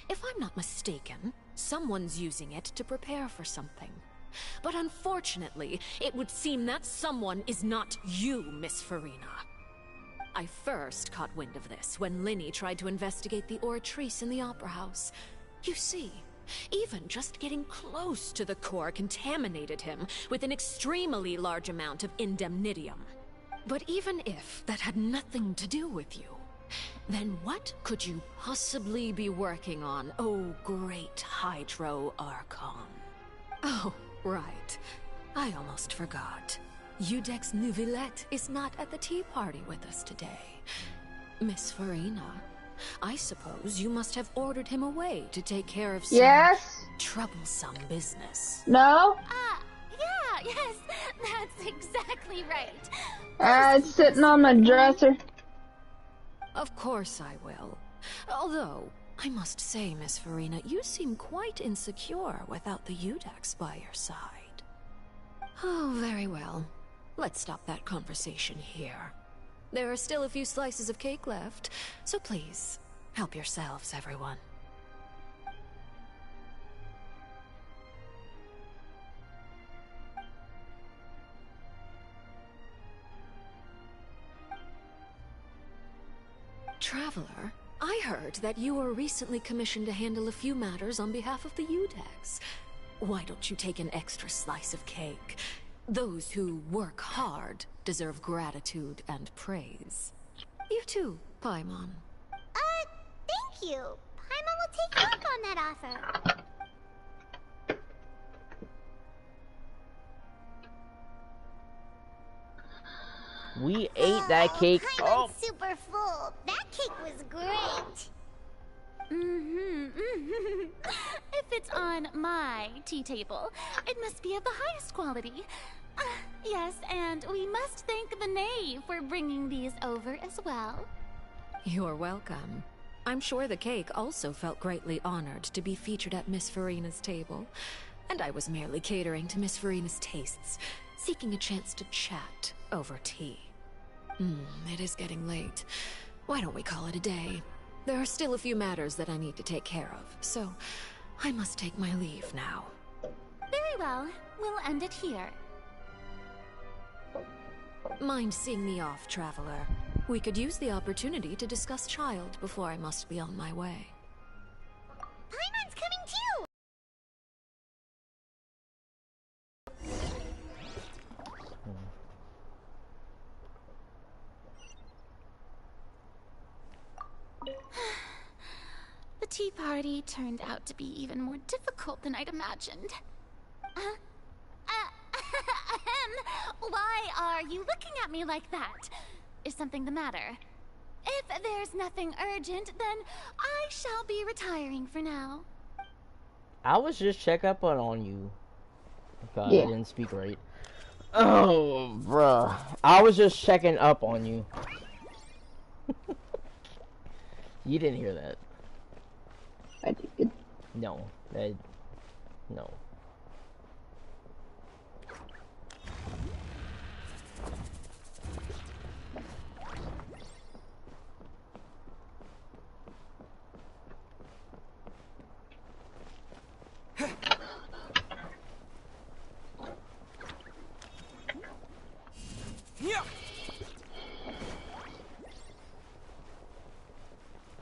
If I'm not mistaken, someone's using it to prepare for something. But unfortunately, it would seem that someone is not you, Miss Farina. I first caught wind of this when Linny tried to investigate the Oratrice in the Opera House. You see, even just getting close to the core contaminated him with an extremely large amount of indemnitium. But even if that had nothing to do with you, then what could you possibly be working on, oh great Hydro Archon? Oh, right. I almost forgot. Udex Neuvillette is not at the tea party with us today. Miss Farina, I suppose you must have ordered him away to take care of some troublesome business. No? Yes, that's exactly right. It's sitting on my dresser. Of course I will. Although, I must say, Miss Farina, you seem quite insecure without the Udex by your side. Oh, very well. Let's stop that conversation here. There are still a few slices of cake left, so please, help yourselves, everyone. Traveler, I heard that you were recently commissioned to handle a few matters on behalf of the Udex. Why don't you take an extra slice of cake? Those who work hard deserve gratitude and praise. You too, Paimon. Thank you. Paimon will take you up on that offer. We ate that cake. Paimon's super full. That cake was great. If it's on my tea table, it must be of the highest quality. Yes, and we must thank the knave for bringing these over as well. You're welcome. I'm sure the cake also felt greatly honored to be featured at Miss Farina's table. And I was merely catering to Miss Farina's tastes, seeking a chance to chat over tea. It is getting late. Why don't we call it a day? There are still a few matters that I need to take care of, so I must take my leave now. Very well. We'll end it here. Mind seeing me off, Traveler? We could use the opportunity to discuss Child before I must be on my way. Paimon's coming too! The tea party turned out to be even more difficult than I'd imagined. Why are you looking at me like that? Is something the matter? If there's nothing urgent, then I shall be retiring for now. I was just checking up on you. God, Yeah. I didn't speak right. Oh, bruh. I was just checking up on you. You didn't hear that. I did. No. No.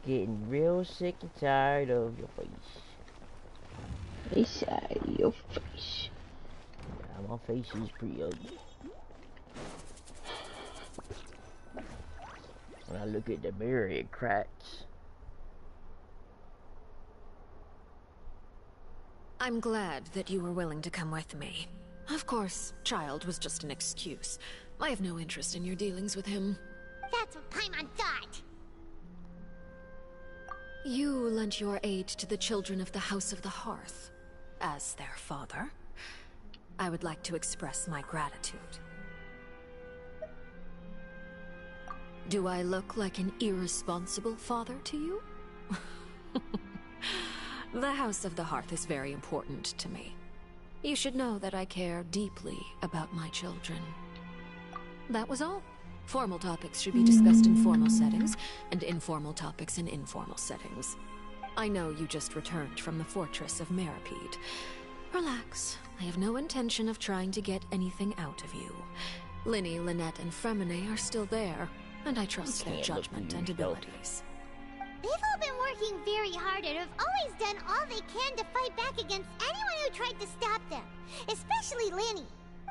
Getting real sick and tired of your face. Your face. Yeah, my face is pretty ugly. When I look at the mirror, it cracks. I'm glad that you were willing to come with me. Of course, child was just an excuse. I have no interest in your dealings with him. That's what Paimon thought. You lent your aid to the children of the House of the Hearth. As their father, I would like to express my gratitude. Do I look like an irresponsible father to you? The House of the Hearth is very important to me. You should know that I care deeply about my children. That was all. Formal topics should be discussed in formal settings, and informal topics in informal settings. I know you just returned from the fortress of Meripede. Relax. I have no intention of trying to get anything out of you. Linny, Lynette, and Fremine are still there, and I trust their judgment and abilities. They've all been working very hard and have always done all they can to fight back against anyone who tried to stop them. Especially Linny.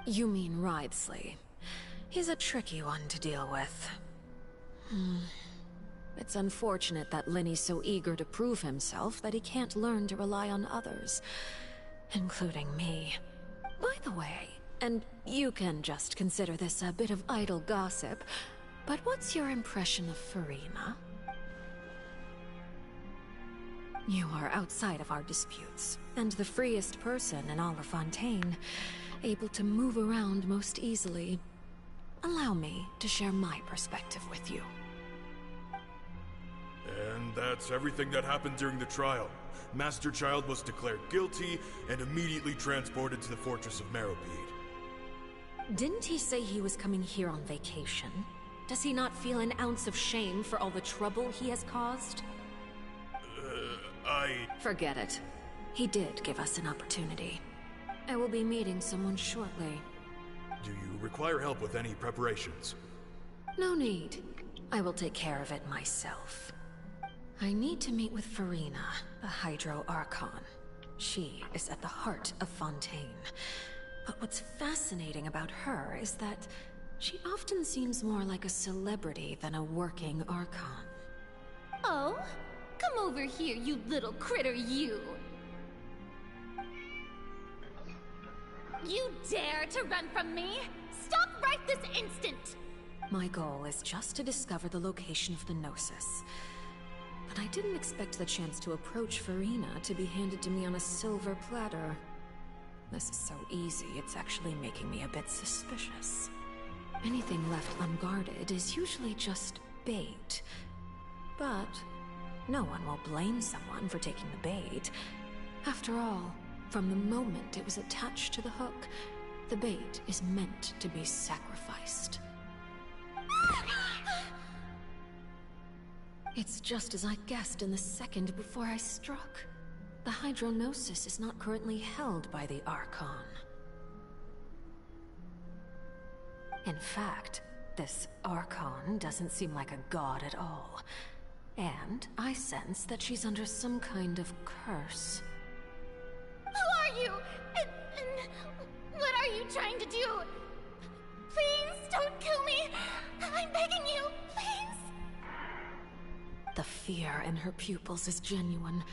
You mean Wriothesley. He's a tricky one to deal with. It's unfortunate that Linny's so eager to prove himself that he can't learn to rely on others, including me. By the way, and you can just consider this a bit of idle gossip, but what's your impression of Furina? You are outside of our disputes, and the freest person in all of Fontaine, able to move around most easily. Allow me to share my perspective with you. And that's everything that happened during the trial. Master Child was declared guilty and immediately transported to the Fortress of Meripede. Didn't he say he was coming here on vacation? Does he not feel an ounce of shame for all the trouble he has caused? Forget it. He did give us an opportunity. I will be meeting someone shortly. Do you require help with any preparations? No need. I will take care of it myself. I need to meet with Furina, the Hydro Archon. She is at the heart of Fontaine. But what's fascinating about her is that she often seems more like a celebrity than a working Archon. Oh? Come over here, you little critter, you! You dare to run from me? Stop right this instant! My goal is just to discover the location of the Gnosis. But I didn't expect the chance to approach Furina to be handed to me on a silver platter. This is so easy, it's actually making me a bit suspicious. Anything left unguarded is usually just bait. But no one will blame someone for taking the bait. After all, from the moment it was attached to the hook, the bait is meant to be sacrificed. It's just as I guessed in the second before I struck. The Hydronosis is not currently held by the Archon. In fact, this Archon doesn't seem like a god at all. And I sense that she's under some kind of curse. Who are you? And what are you trying to do? Please don't kill me! I'm begging you, please! The fear in her pupils is genuine,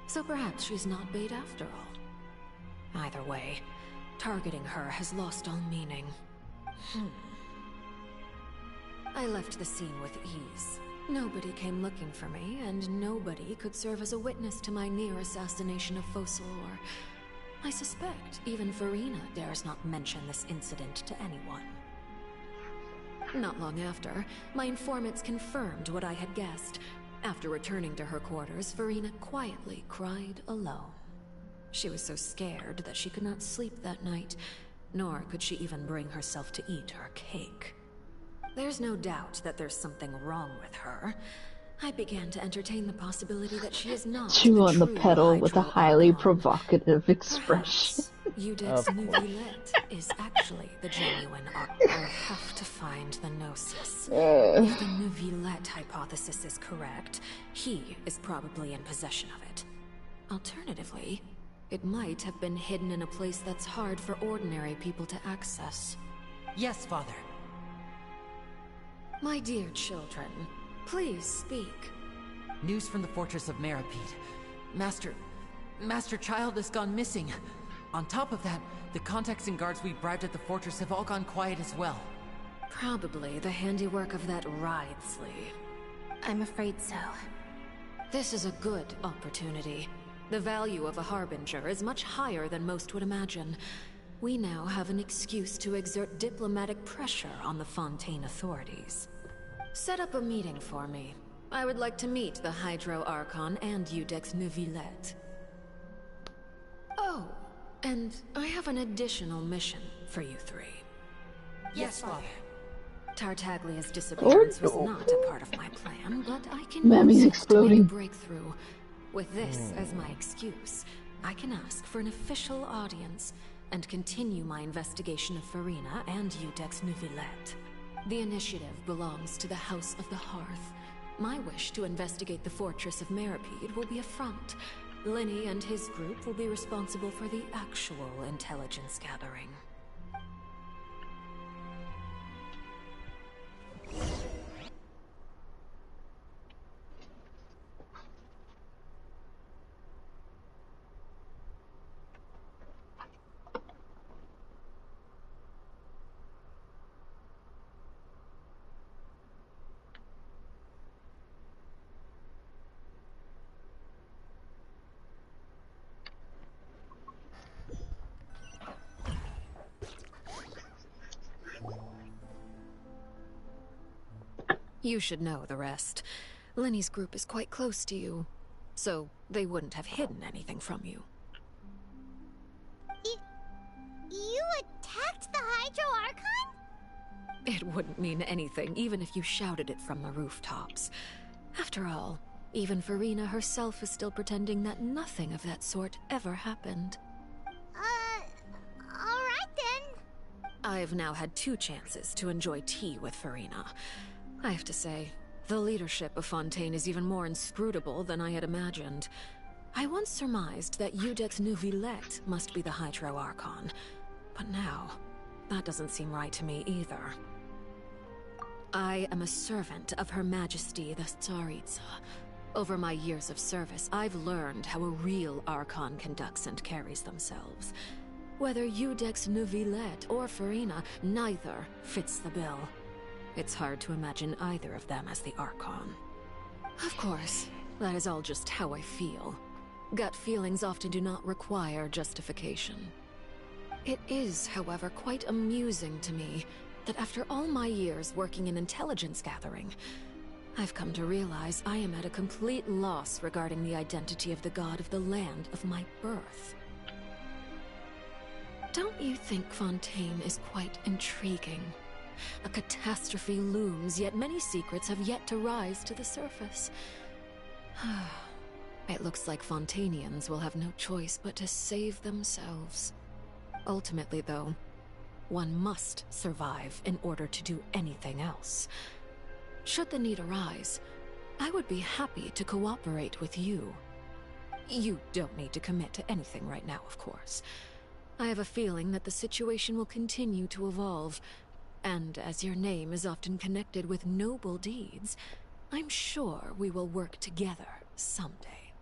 so perhaps she's not bait after all. Either way, targeting her has lost all meaning. I left the scene with ease. Nobody came looking for me, and nobody could serve as a witness to my near assassination of Focalor. I suspect even Furina dares not mention this incident to anyone. Not long after, my informants confirmed what I had guessed. After returning to her quarters, Furina quietly cried alone. She was so scared that she could not sleep that night, nor could she even bring herself to eat her cake. There's no doubt that there's something wrong with her, I began to entertain the possibility that she is not Chew the on the true pedal with a Hydro highly Archon. provocative expression. Perhaps Eudex Nuvillette is actually the genuine I have to find the Gnosis. If the Nuvillette hypothesis is correct, he is probably in possession of it. Alternatively, it might have been hidden in a place that's hard for ordinary people to access. Yes, Father. My dear children, please speak. News from the fortress of Meripede. Master Child has gone missing. On top of that, the contacts and guards we bribed at the fortress have all gone quiet as well. Probably the handiwork of that Wriothesley. I'm afraid so. This is a good opportunity. The value of a Harbinger is much higher than most would imagine. We now have an excuse to exert diplomatic pressure on the Fontaine authorities. Set up a meeting for me. I would like to meet the Hydro Archon and Eudex Nuvillette. Oh, and I have an additional mission for you three. Yes, Father. Tartaglia's disappearance was not a part of my plan, but I can Mammy's use it exploding. to make a breakthrough. With this as my excuse, I can ask for an official audience and continue my investigation of Farina and Eudex Nuvillette. The initiative belongs to the House of the Hearth. My wish to investigate the fortress of Meripede will be a front. Lenny and his group will be responsible for the actual intelligence gathering. You should know the rest. Lenny's group is quite close to you, so they wouldn't have hidden anything from you. You attacked the Hydro Archon? It wouldn't mean anything, even if you shouted it from the rooftops. After all, even Farina herself is still pretending that nothing of that sort ever happened. Alright then. I've now had 2 chances to enjoy tea with Farina. I have to say, the leadership of Fontaine is even more inscrutable than I had imagined. I once surmised that Eudex Nuvillette must be the Hydro Archon, but now, that doesn't seem right to me either. I am a servant of Her Majesty the Tsaritsa. Over my years of service, I've learned how a real Archon conducts and carries themselves. Whether Eudex Nuvillette or Farina, neither fits the bill. It's hard to imagine either of them as the Archon. Of course, that is all just how I feel. Gut feelings often do not require justification. It is, however, quite amusing to me that after all my years working in intelligence gathering, I've come to realize I am at a complete loss regarding the identity of the god of the land of my birth. Don't you think Fontaine is quite intriguing? A catastrophe looms, yet many secrets have yet to rise to the surface. It looks like Fontainians will have no choice but to save themselves. Ultimately, though, one must survive in order to do anything else. Should the need arise, I would be happy to cooperate with you. You don't need to commit to anything right now, of course. I have a feeling that the situation will continue to evolve, and as your name is often connected with noble deeds, I'm sure we will work together someday.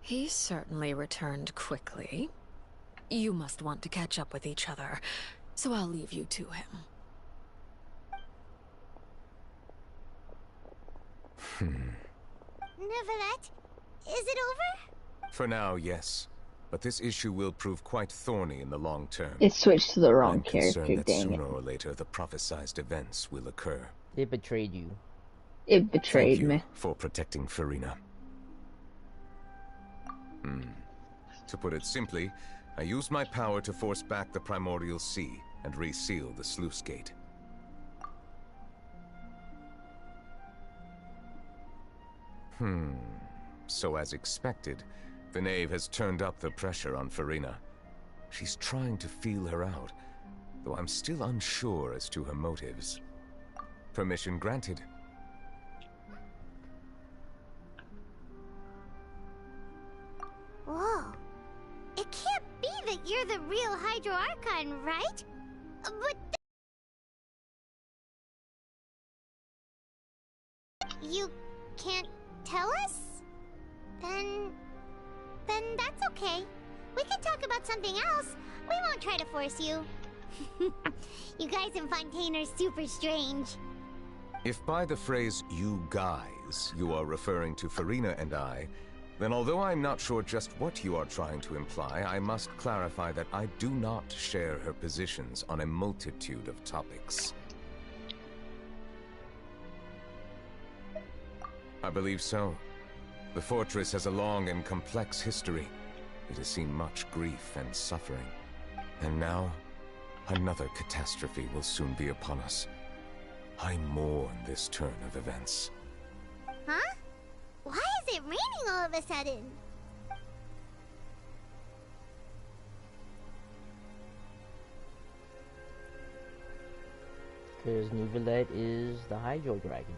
He certainly returned quickly. You must want to catch up with each other, so I'll leave you to him. Neuvillette, is it over? For now, yes. But this issue will prove quite thorny in the long term. It switched to the wrong I'm character, concerned that dang sooner it. or later the prophesized events will occur. It betrayed you. It betrayed Thank you me. for protecting Farina. To put it simply, I used my power to force back the Primordial Sea and reseal the sluice gate. So as expected, the knave has turned up the pressure on Furina. She's trying to feel her out, though I'm still unsure as to her motives. Permission granted. Whoa. It can't be that you're the real Hydro Archon, right? But you can't tell us? Then that's okay. We can talk about something else. We won't try to force you. You guys in Fontaine are super strange. If by the phrase, you guys, you are referring to Furina and I, then although I'm not sure just what you are trying to imply, I must clarify that I do not share her positions on a multitude of topics. I believe so. The fortress has a long and complex history. It has seen much grief and suffering. And now, another catastrophe will soon be upon us. I mourn this turn of events. Huh? Why is it raining all of a sudden? Because Neuvillette is the Hydro Dragon.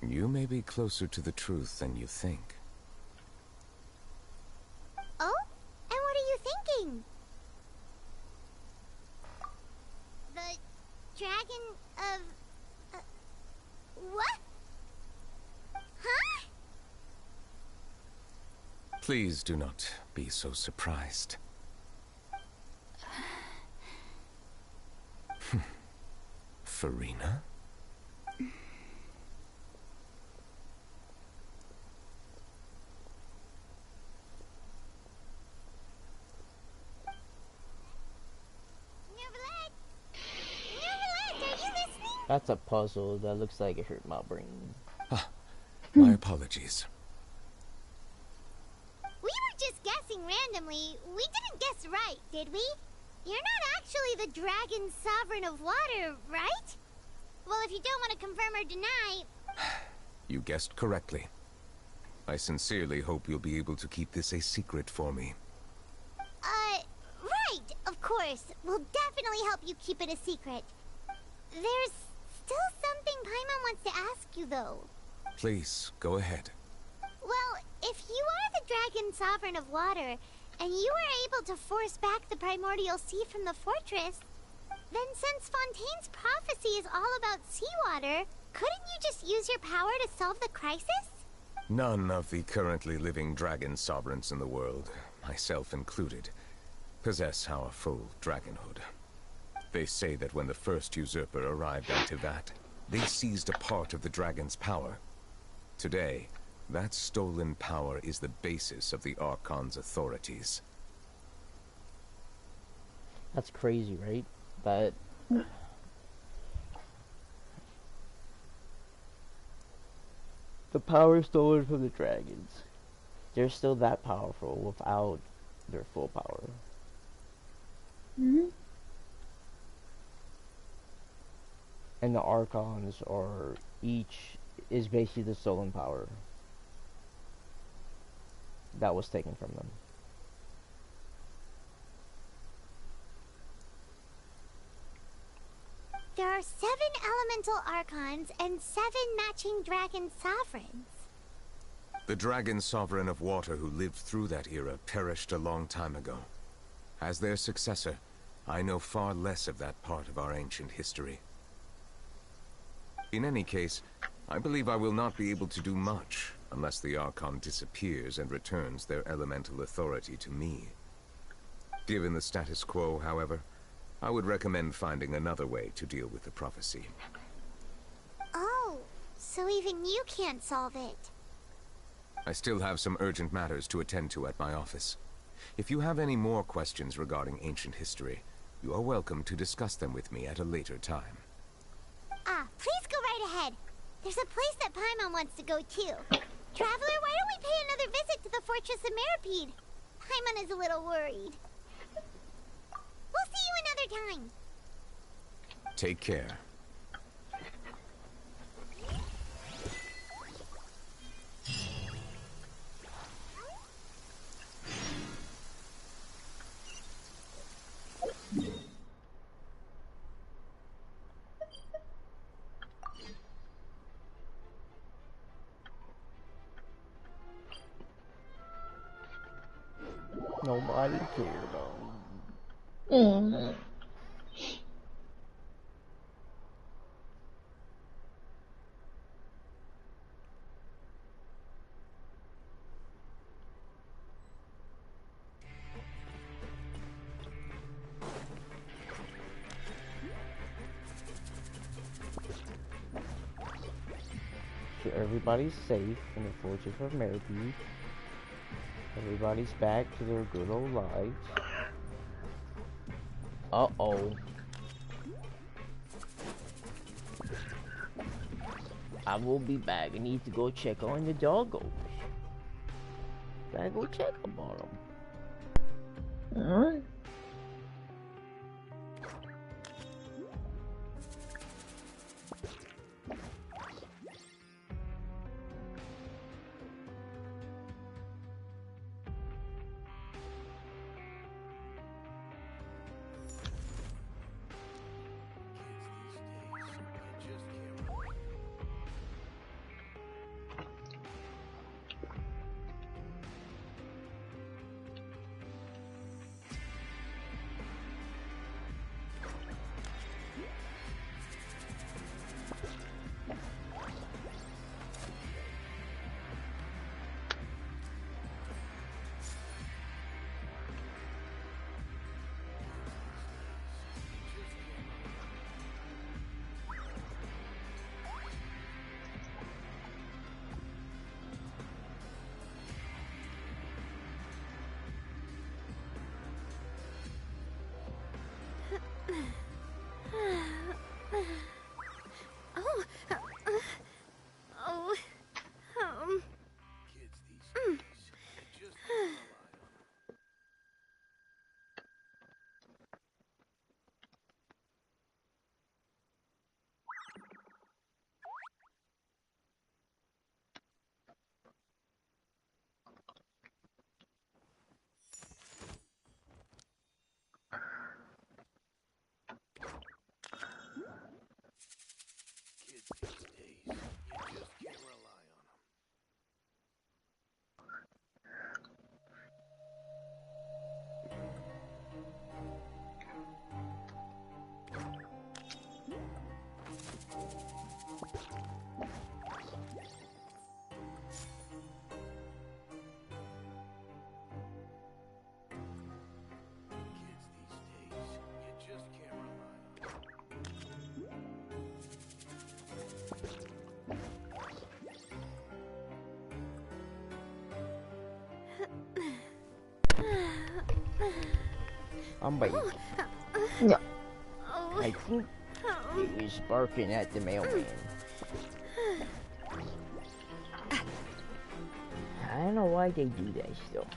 You may be closer to the truth than you think. Oh? And what are you thinking? The dragon of... what? Huh? Please do not be so surprised. Furina? That's a puzzle that looks like it hurt my brain. My apologies. We were just guessing randomly. We didn't guess right, did we? You're not actually the dragon sovereign of water, right? Well, if you don't want to confirm or deny... You guessed correctly. I sincerely hope you'll be able to keep this a secret for me. Right, of course. We'll definitely help you keep it a secret. There's still something Paimon wants to ask you, though. Please, go ahead. Well, if you are the dragon sovereign of water, and you were able to force back the primordial sea from the fortress, then since Fontaine's prophecy is all about seawater, couldn't you just use your power to solve the crisis? None of the currently living dragon sovereigns in the world, myself included, possess our full dragonhood. They say that when the first usurper arrived on Tivat, they seized a part of the dragon's power. Today, that stolen power is the basis of the Archon's authorities. That's crazy, right? That... the power stolen from the dragons. They're still that powerful without their full power. And the Archons are is basically the stolen power that was taken from them. There are 7 elemental Archons and 7 matching dragon sovereigns. The dragon sovereign of water who lived through that era perished a long time ago. As their successor, I know far less of that part of our ancient history. In any case, I believe I will not be able to do much unless the Archon disappears and returns their elemental authority to me. Given the status quo, however, I would recommend finding another way to deal with the prophecy. Oh, so even you can't solve it. I still have some urgent matters to attend to at my office. If you have any more questions regarding ancient history, you are welcome to discuss them with me at a later time. Please go right ahead. There's a place that Paimon wants to go too. Traveler, why don't we pay another visit to the Fortress of Meripede? Paimon is a little worried. We'll see you another time. Take care. Nobody cared though. So everybody's safe in the Fortress of Meripede. Everybody's back to their good old lives. Uh-oh. I will be back. I need to go check on the doggos. Gotta go check up on them. Alright. I'm waiting. Yeah. I think he was barking at the mailman. I don't know why they do that stuff.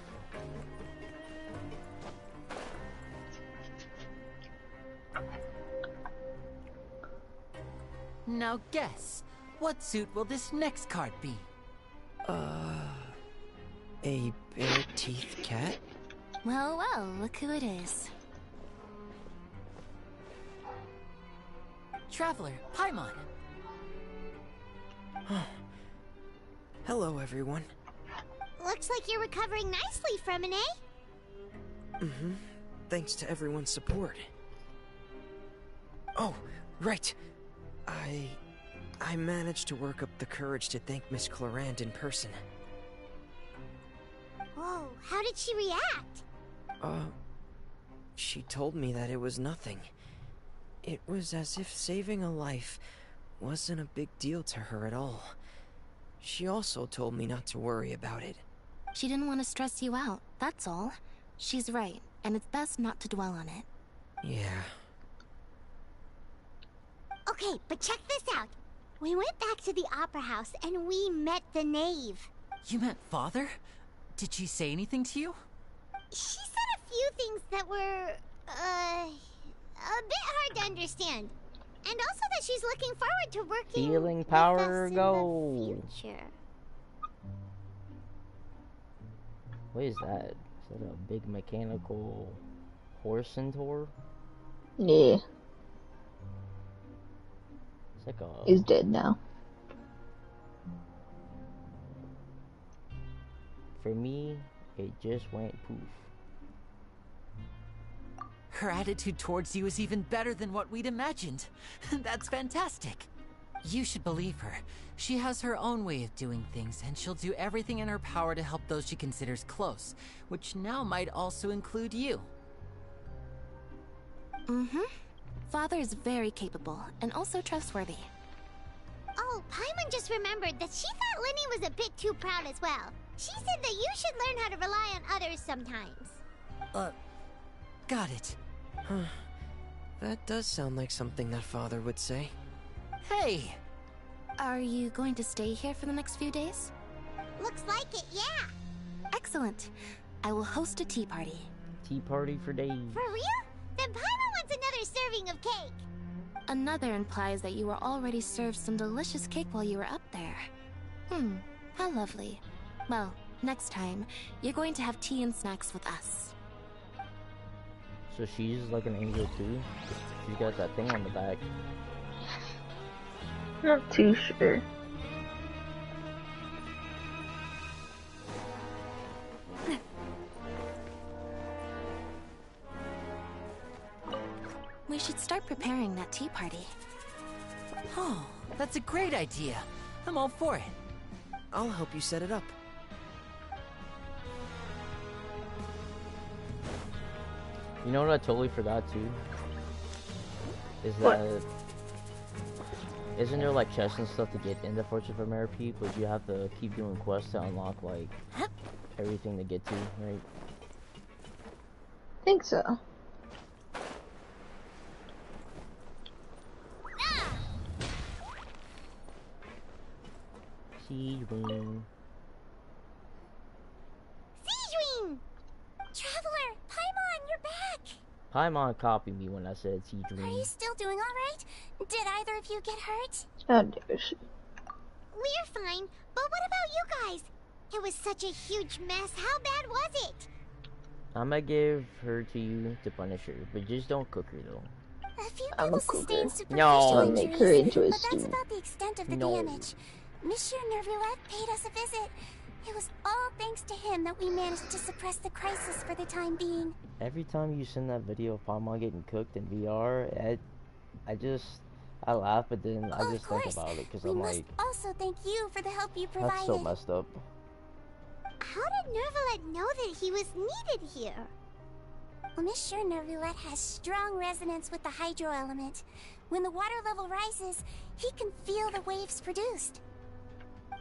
Now guess, what suit will this next card be? A bare-teethed cat? Well, well, look who it is. Traveler, Paimon. Hello, everyone. Looks like you're recovering nicely from an A. Mm-hmm. Thanks to everyone's support. Oh, right. I managed to work up the courage to thank Miss Clorand in person. Whoa, how did she react? She told me that it was nothing. It was as if saving a life wasn't a big deal to her at all. She also told me not to worry about it. She didn't want to stress you out, that's all. She's right, and it's best not to dwell on it. Yeah. Okay, but check this out. We went back to the opera house and we met the knave. You met Father? Did she say anything to you? She said a few things that were, a bit hard to understand. And also that she's looking forward to working Healing power, with us go. in the future. What is that? Is that a big mechanical horse centaur? Yeah. It's like a... He's dead now. For me, it just went poof. Her attitude towards you is even better than what we'd imagined. That's fantastic. You should believe her. She has her own way of doing things, and she'll do everything in her power to help those she considers close, which now might also include you. Mm-hmm. Father is very capable, and also trustworthy. Oh, Paimon just remembered that she thought Lenny was a bit too proud as well. She said that you should learn how to rely on others sometimes. Got it. Huh. That does sound like something that Father would say. Hey! Are you going to stay here for the next few days? Looks like it, yeah. Excellent. I will host a tea party. Tea party for days. For real? Then Paimon wants another serving of cake. Another implies that you were already served some delicious cake while you were up there. How lovely. Well, next time, you're going to have tea and snacks with us. So she's like an angel too? She's got that thing on the back. Not too sure. We should start preparing that tea party. Oh, that's a great idea. I'm all for it. I'll help you set it up. You know what I totally forgot too? Is What? that... Isn't there like chests and stuff to get into Fortune for Merapi, but you have to keep doing quests to unlock like everything to get to, right? Think so. Siege Wing. Siege Wing! Traveler, Paimon, you're back! Paimon copied me when I said Siege Are Wing. you still doing alright? Did either of you get hurt? How dare she? We're fine, but what about you guys? It was such a huge mess. How bad was it? I'ma give her to you to punish her, but just don't cook her though. A few I'm people a cooker. sustained superficial No. I'll make her into a but that's stew. about the extent of the No. damage. Monsieur Nervoulet paid us a visit. It was all thanks to him that we managed to suppress the crisis for the time being. Every time you send that video of Paimon getting cooked in VR, I laugh, but then I just think about it because We I'm must like, also thank you for the help you provided. that's so messed up. How did Nervoulet know that he was needed here? Well, Monsieur Nervoulet has strong resonance with the hydro element. When the water level rises, he can feel the waves produced.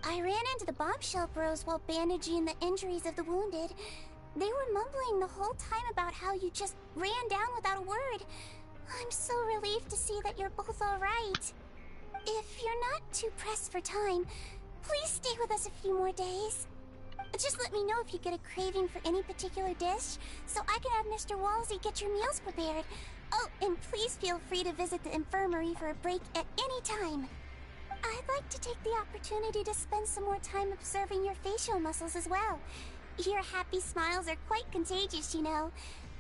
I ran into the bombshell bros while bandaging the injuries of the wounded. They were mumbling the whole time about how you just ran down without a word. I'm so relieved to see that you're both alright. If you're not too pressed for time, please stay with us a few more days. Just let me know if you get a craving for any particular dish, so I can have Mr. Walsey get your meals prepared. Oh, and please feel free to visit the infirmary for a break at any time. I'd like to take the opportunity to spend some more time observing your facial muscles as well. Your happy smiles are quite contagious, you know.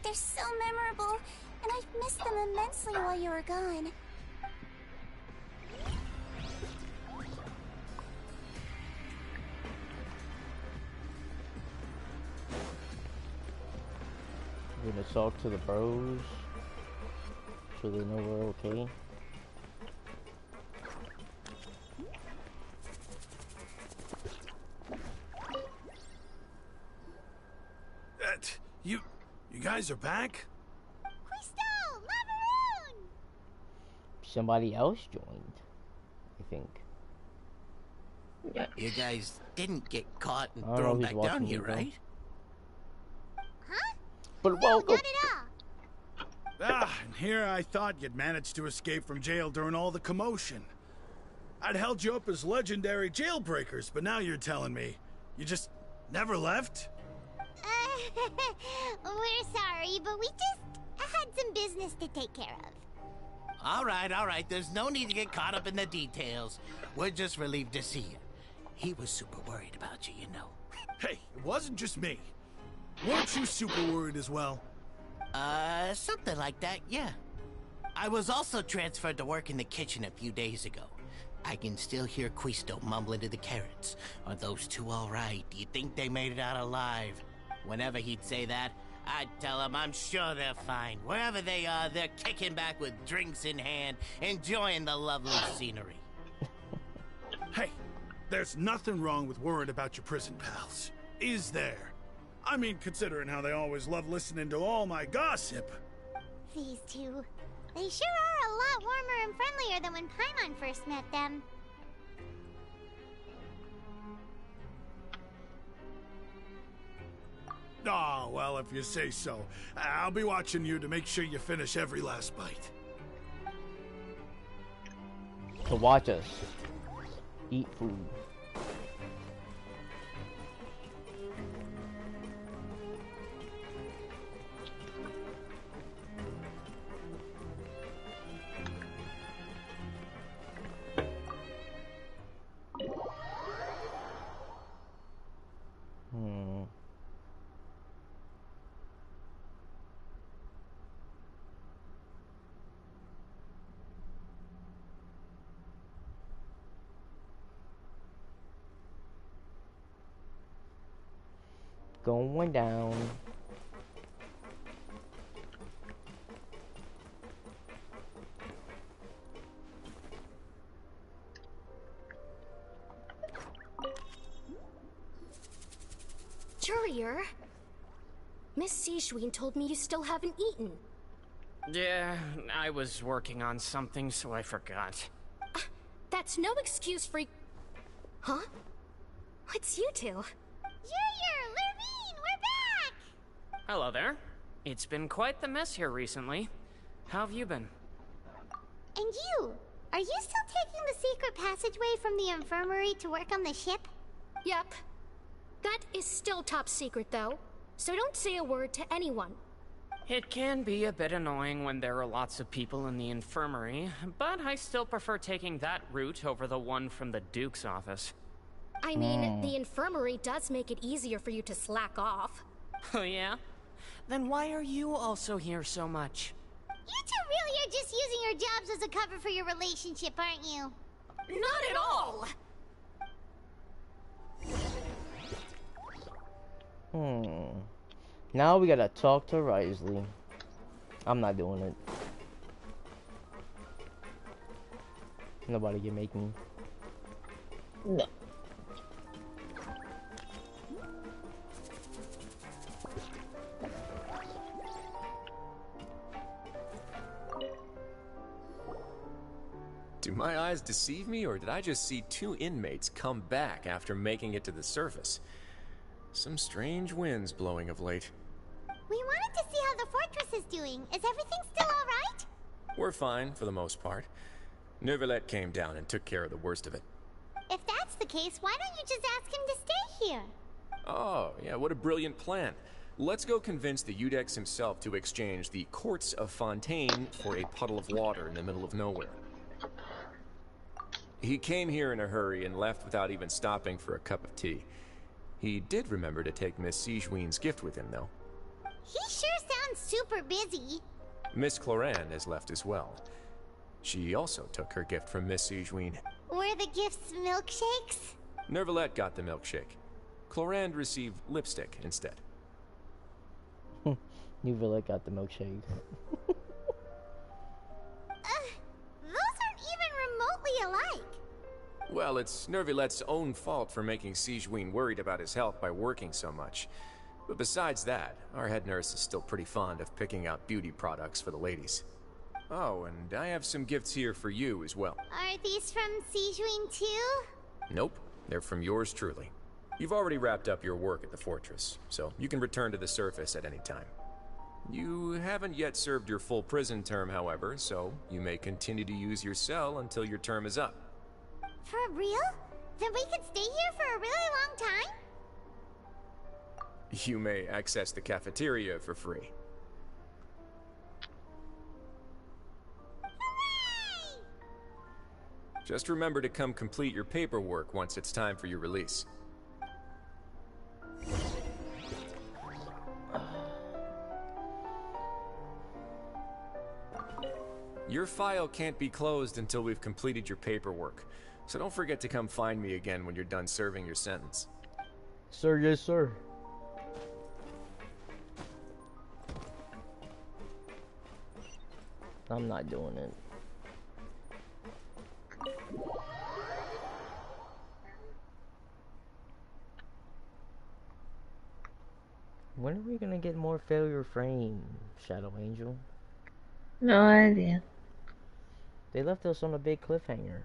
They're so memorable, and I've missed them immensely while you were gone. We're gonna talk to the bros so they know we're okay. You guys are back? Crystal! Lavaroon! Somebody else joined, I think. You guys didn't get caught and I don't know thrown who's back watching down here, you, though. right? Huh? But No, welcome. not at all. And here I thought you'd managed to escape from jail during all the commotion. I'd held you up as legendary jailbreakers, but now you're telling me you just never left? We're sorry, but we just had some business to take care of. All right. There's no need to get caught up in the details. We're just relieved to see you. He was super worried about you, you know. Hey, it wasn't just me. Weren't you super worried as well? Something like that, yeah. I was also transferred to work in the kitchen a few days ago. I can still hear Quisto mumbling to the carrots. Are those two all right? Do you think they made it out alive? Whenever he'd say that, I'd tell him I'm sure they're fine. Wherever they are, they're kicking back with drinks in hand, enjoying the lovely scenery. Hey, there's nothing wrong with worrying about your prison pals. Is there? I mean, considering how they always love listening to all my gossip. These two. They sure are a lot warmer and friendlier than when Paimon first met them. Oh, well, if you say so. I'll be watching you to make sure you finish every last bite. To watch us eat food. Going down. Courier, Miss Sishween told me you still haven't eaten. Yeah, I was working on something, so I forgot. That's no excuse for... Huh? It's you two. Junior! Lurvine! We're back! Hello there. It's been quite the mess here recently. How have you been? And you? Are you still taking the secret passageway from the infirmary to work on the ship? Yep. That is still top secret, though. So don't say a word to anyone. It can be a bit annoying when there are lots of people in the infirmary, but I still prefer taking that route over the one from the Duke's office. I mean, the infirmary does make it easier for you to slack off. Oh yeah? Then why are you also here so much? You two really are just using your jobs as a cover for your relationship, aren't you? Not at all! Now we gotta talk to Wriothesley. I'm not doing it. Nobody can make me. No. Do my eyes deceive me, or did I just see two inmates come back after making it to the surface? Some strange winds blowing of late. We wanted to see how the fortress is doing. Is everything still alright? We're fine, for the most part. Neuvillette came down and took care of the worst of it. If that's the case, why don't you just ask him to stay here? Oh, yeah, what a brilliant plan. Let's go convince the Eudex himself to exchange the Courts of Fontaine for a puddle of water in the middle of nowhere. He came here in a hurry and left without even stopping for a cup of tea. He did remember to take Miss Sishween's gift with him, though. He sure sounds super busy. Miss Cloran has left as well. She also took her gift from Miss Sishween. Were the gifts milkshakes? Neuvillette got the milkshake. Cloran received lipstick instead. Neuvillette got the milkshake. Those aren't even remotely alike. Well, it's Neuvillette's own fault for making Sishween worried about his health by working so much. But besides that, our head nurse is still pretty fond of picking out beauty products for the ladies. Oh, and I have some gifts here for you as well. Are these from Sishween too? Nope, they're from yours truly. You've already wrapped up your work at the fortress, so you can return to the surface at any time. You haven't yet served your full prison term, however, so you may continue to use your cell until your term is up. For real? Then we could stay here for a really long time? You may access the cafeteria for free. Hooray! Just remember to come complete your paperwork once it's time for your release. Your file can't be closed until we've completed your paperwork, so don't forget to come find me again when you're done serving your sentence. Sir, yes, sir. I'm not doing it. When are we gonna get more failure frame, Shadow Angel? No idea. They left us on a big cliffhanger.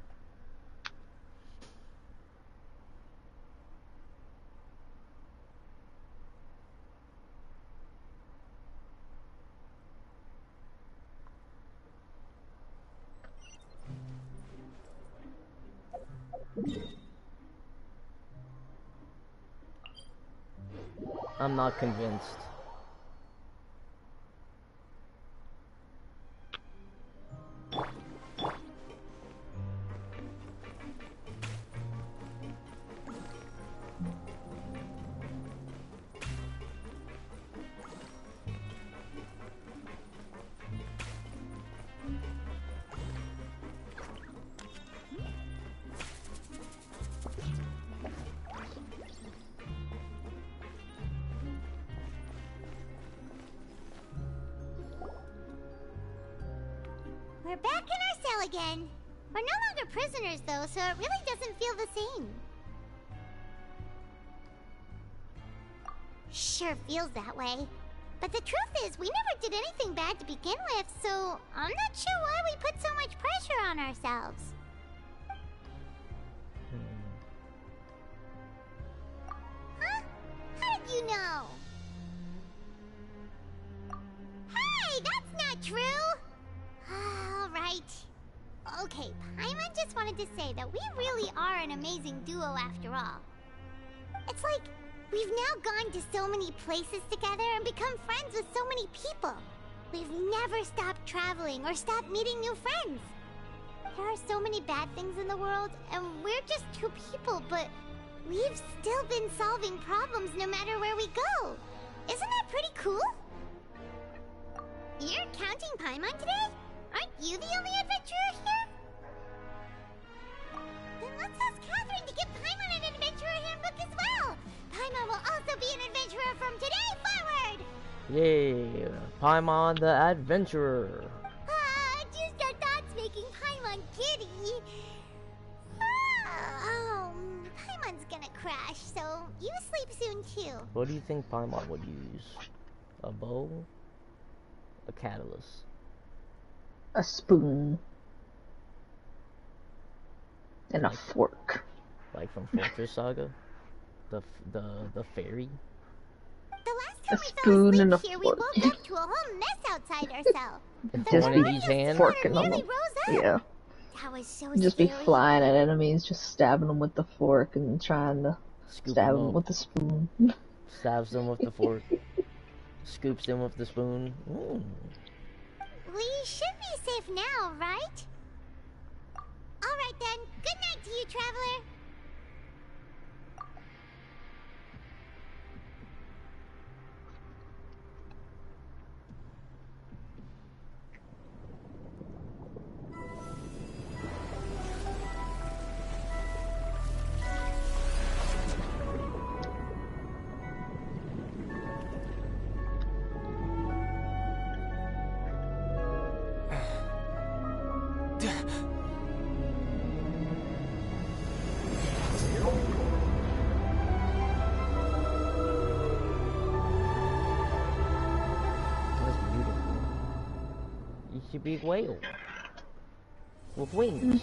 I'm not convinced. We're back in our cell again. We're no longer prisoners, though, so it really doesn't feel the same. Sure feels that way. But the truth is, we never did anything bad to begin with, so I'm not sure why we put so much pressure on ourselves. Huh? How did you know? Hey, that's not true! Alright. Okay, Paimon just wanted to say that we really are an amazing duo after all. It's like, we've now gone to so many places together and become friends with so many people. We've never stopped traveling or stopped meeting new friends. There are so many bad things in the world, and we're just two people, but we've still been solving problems no matter where we go. Isn't that pretty cool? You're counting Paimon today? Aren't you the only adventurer here? Then let's ask Catherine to give Paimon an adventurer handbook as well. Paimon will also be an adventurer from today forward. Yay! Paimon the Adventurer. Just our thoughts making Paimon giddy. Paimon's gonna crash, so you sleep soon too. What do you think Paimon would use? A bow? A catalyst? A spoon. And a fork. Like from Fortress Saga? The fairy? The last time A spoon and a here, fork. we woke up to a whole mess outside our cell. Just one be in each hand? forking them. Nearly rose up. Yeah. That was so Just be scary. flying at enemies, just stabbing them with the fork and trying to Scoop stab them them up. with the spoon. Stabs them with the fork. Scoops them with the spoon. We should be safe now, right? Alright then, good night to you, traveler. It's a big whale with wings.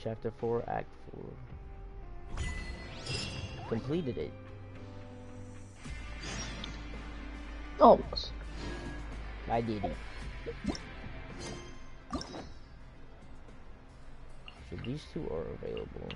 Chapter 4, Act 4. Completed it. Almost. I did it. these two are available.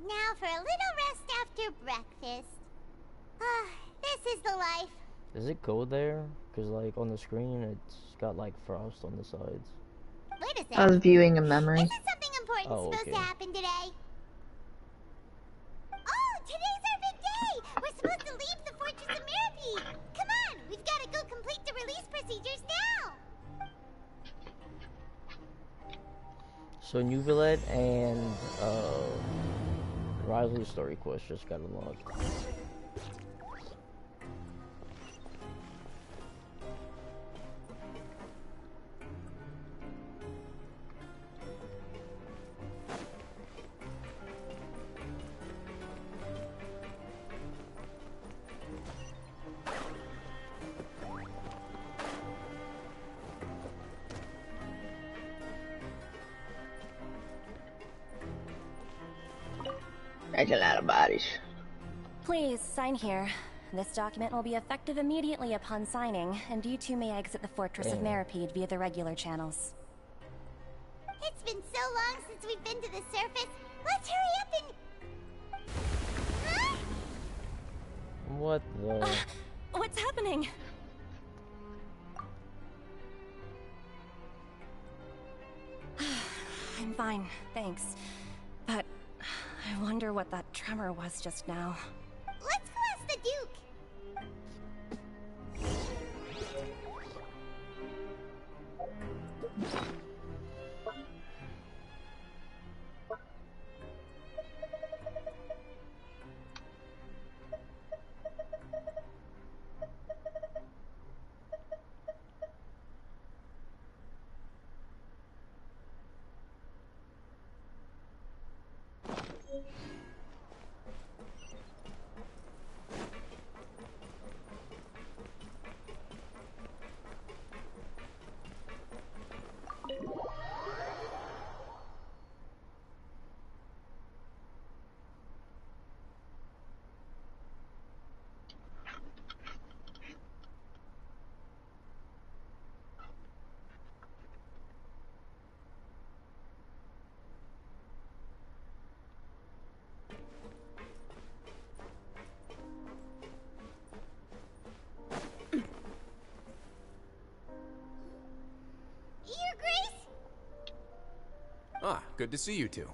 Now for a little rest after breakfast. This is the life. Does it go there? Because, like, on the screen, it's got, like, frost on the sides. Wait a second. I was viewing a memory. Isn't something important supposed to happen today? Oh, today's our big day! We're supposed to leave the Fortress of Mirapede! Come on, we've got to go complete the release procedures now! So, New Villette and, Wriothesley story quest just got unlocked. There's a lot of bodies. Please, sign here. This document will be effective immediately upon signing, and you two may exit the Fortress of Mirapede via the regular channels. It's been so long since we've been to the surface. Let's hurry up and... Huh? What the... What's happening? I'm fine, thanks. But I wonder what that tremor was just now. Let's go ask the Duke. Ah, good to see you two.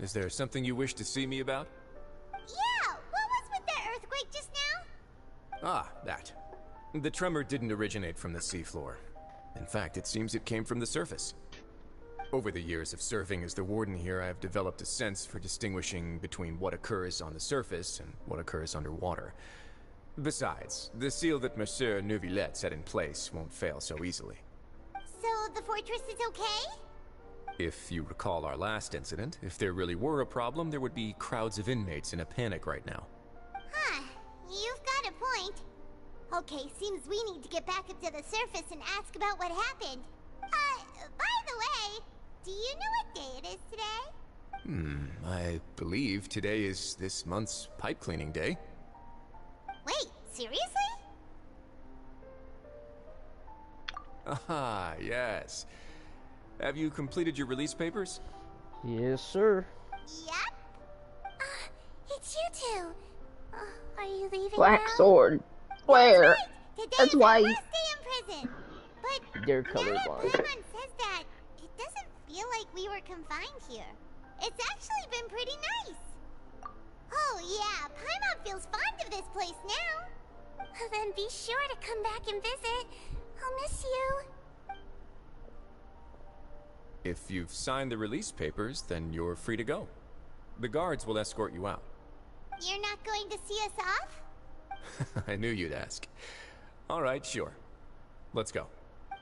Is there something you wish to see me about? Yeah, what was with that earthquake just now? Ah, that. The tremor didn't originate from the seafloor. In fact, it seems it came from the surface. Over the years of serving as the warden here, I have developed a sense for distinguishing between what occurs on the surface and what occurs underwater. Besides, the seal that Monsieur Neuvillette set in place won't fail so easily. So the fortress is okay? If you recall our last incident, if there really were a problem, there would be crowds of inmates in a panic right now. Huh, you've got a point. Okay, seems we need to get back up to the surface and ask about what happened. By the way, do you know what day it is today? I believe today is this month's pipe cleaning day. Wait, seriously? Aha, yes. Have you completed your release papers? Yes, sir. Yep. It's you two. Are you leaving Black now? sword. Where? Right. That's why. Last day in prison. But They're now that colorblind. Paimon says that, it doesn't feel like we were confined here. It's actually been pretty nice. Oh yeah, Paimon feels fond of this place now. Then be sure to come back and visit. I'll miss you. If you've signed the release papers, then you're free to go. The guards will escort you out. You're not going to see us off? I knew you'd ask. All right, sure. Let's go.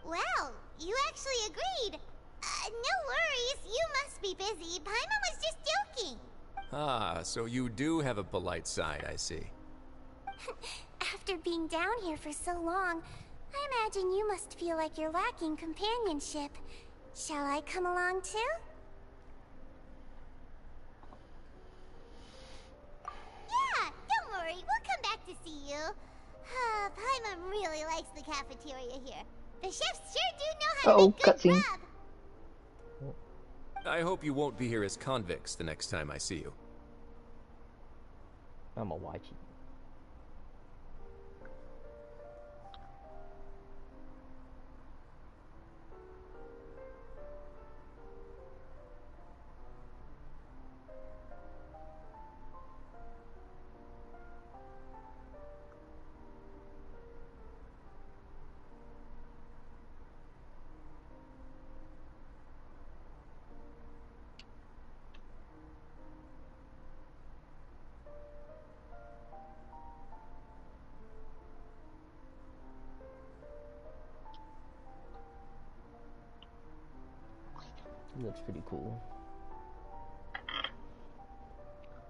Well, you actually agreed. No worries, you must be busy. Paimon was just joking. Ah, so you do have a polite side, I see. After being down here for so long, I imagine you must feel like you're lacking companionship. Shall I come along too? Yeah, don't worry, we'll come back to see you. Paimon really likes the cafeteria here. The chefs sure do know how to make good cutscene. grub. I hope you won't be here as convicts the next time I see you. I'ma watch it. Looks pretty cool.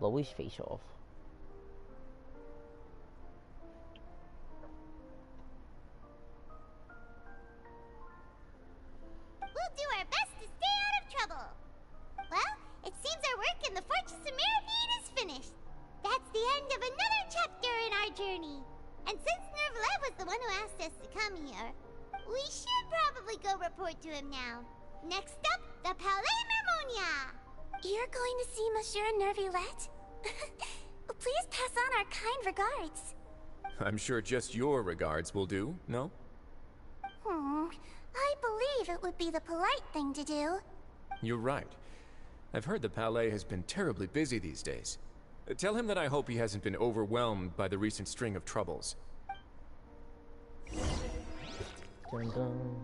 Lois face off. We'll do our best to stay out of trouble. Well, it seems our work in the Fortress of Meripede is finished. That's the end of another chapter in our journey. And since Nervlev was the one who asked us to come here, we should probably go report to him now. Next up, the Palais Mermonia. You're going to see Monsieur Nervillette? Please pass on our kind regards. I'm sure just your regards will do, no? I believe it would be the polite thing to do. You're right. I've heard the Palais has been terribly busy these days. Tell him that I hope he hasn't been overwhelmed by the recent string of troubles. Dun dun.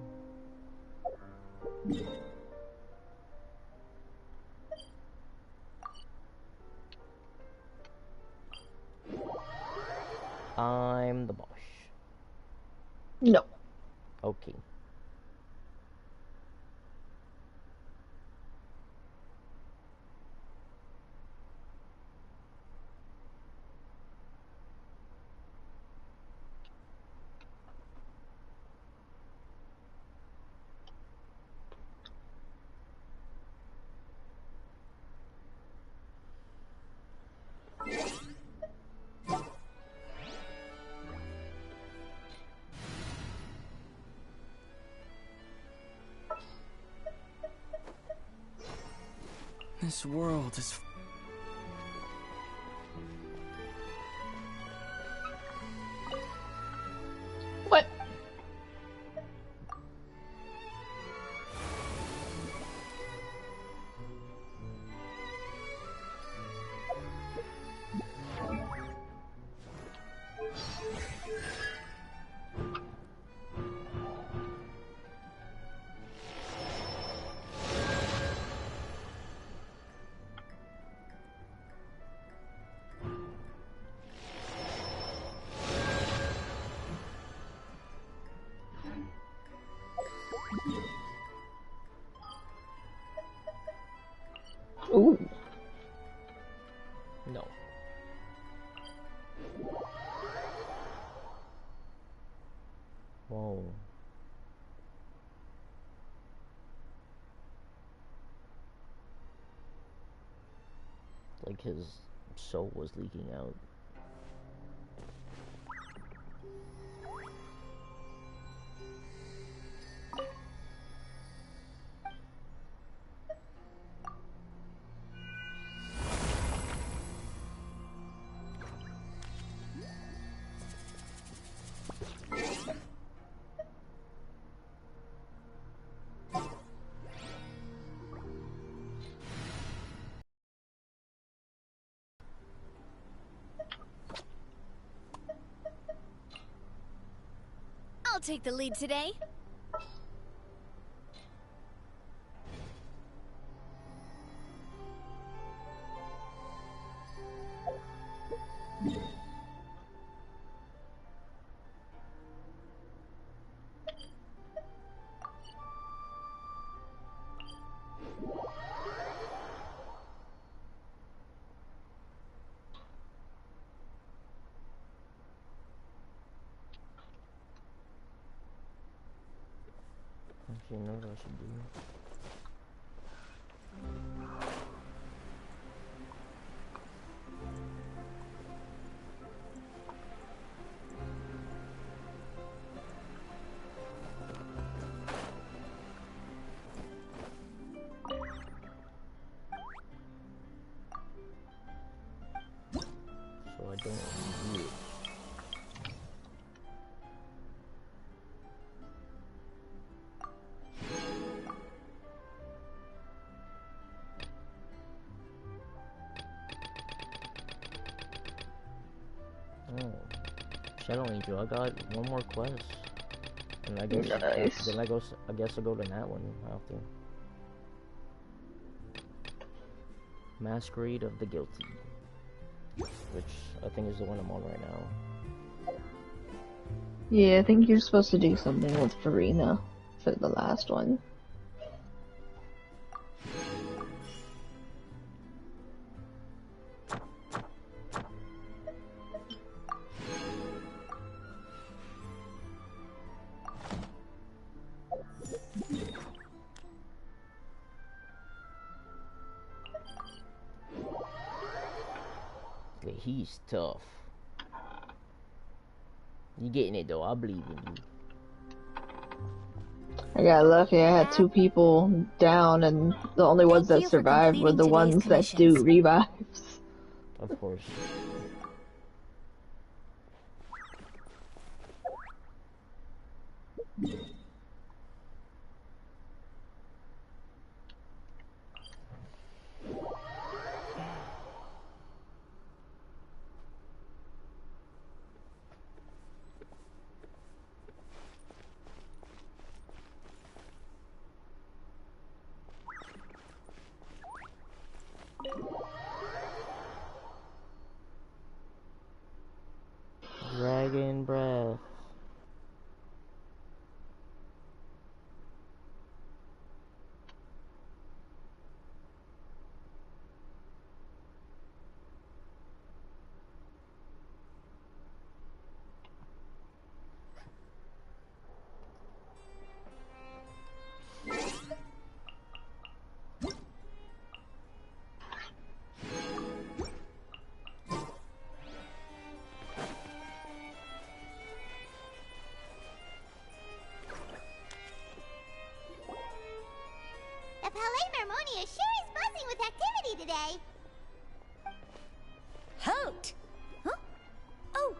I'm the boss. No. Okay. This world is... What? Ooh. No. Whoa. Like his soul was leaking out. I'll take the lead today. You know what I should do? So I don't need it. Oh, Shadow Angel, I got one more quest, and I guess nice. then I guess I go to that one after. Masquerade of the Guilty, which I think is the one I'm on right now. Yeah, I think you're supposed to do something with Farina for the last one. Okay, he's tough. You getting it though? I believe in you. I got lucky. I had 2 people down, and the only ones that survived were the ones that do revives. Of course. Dragon breath. The Palais Mermonia sure is buzzing with activity today. Halt! Huh? Oh,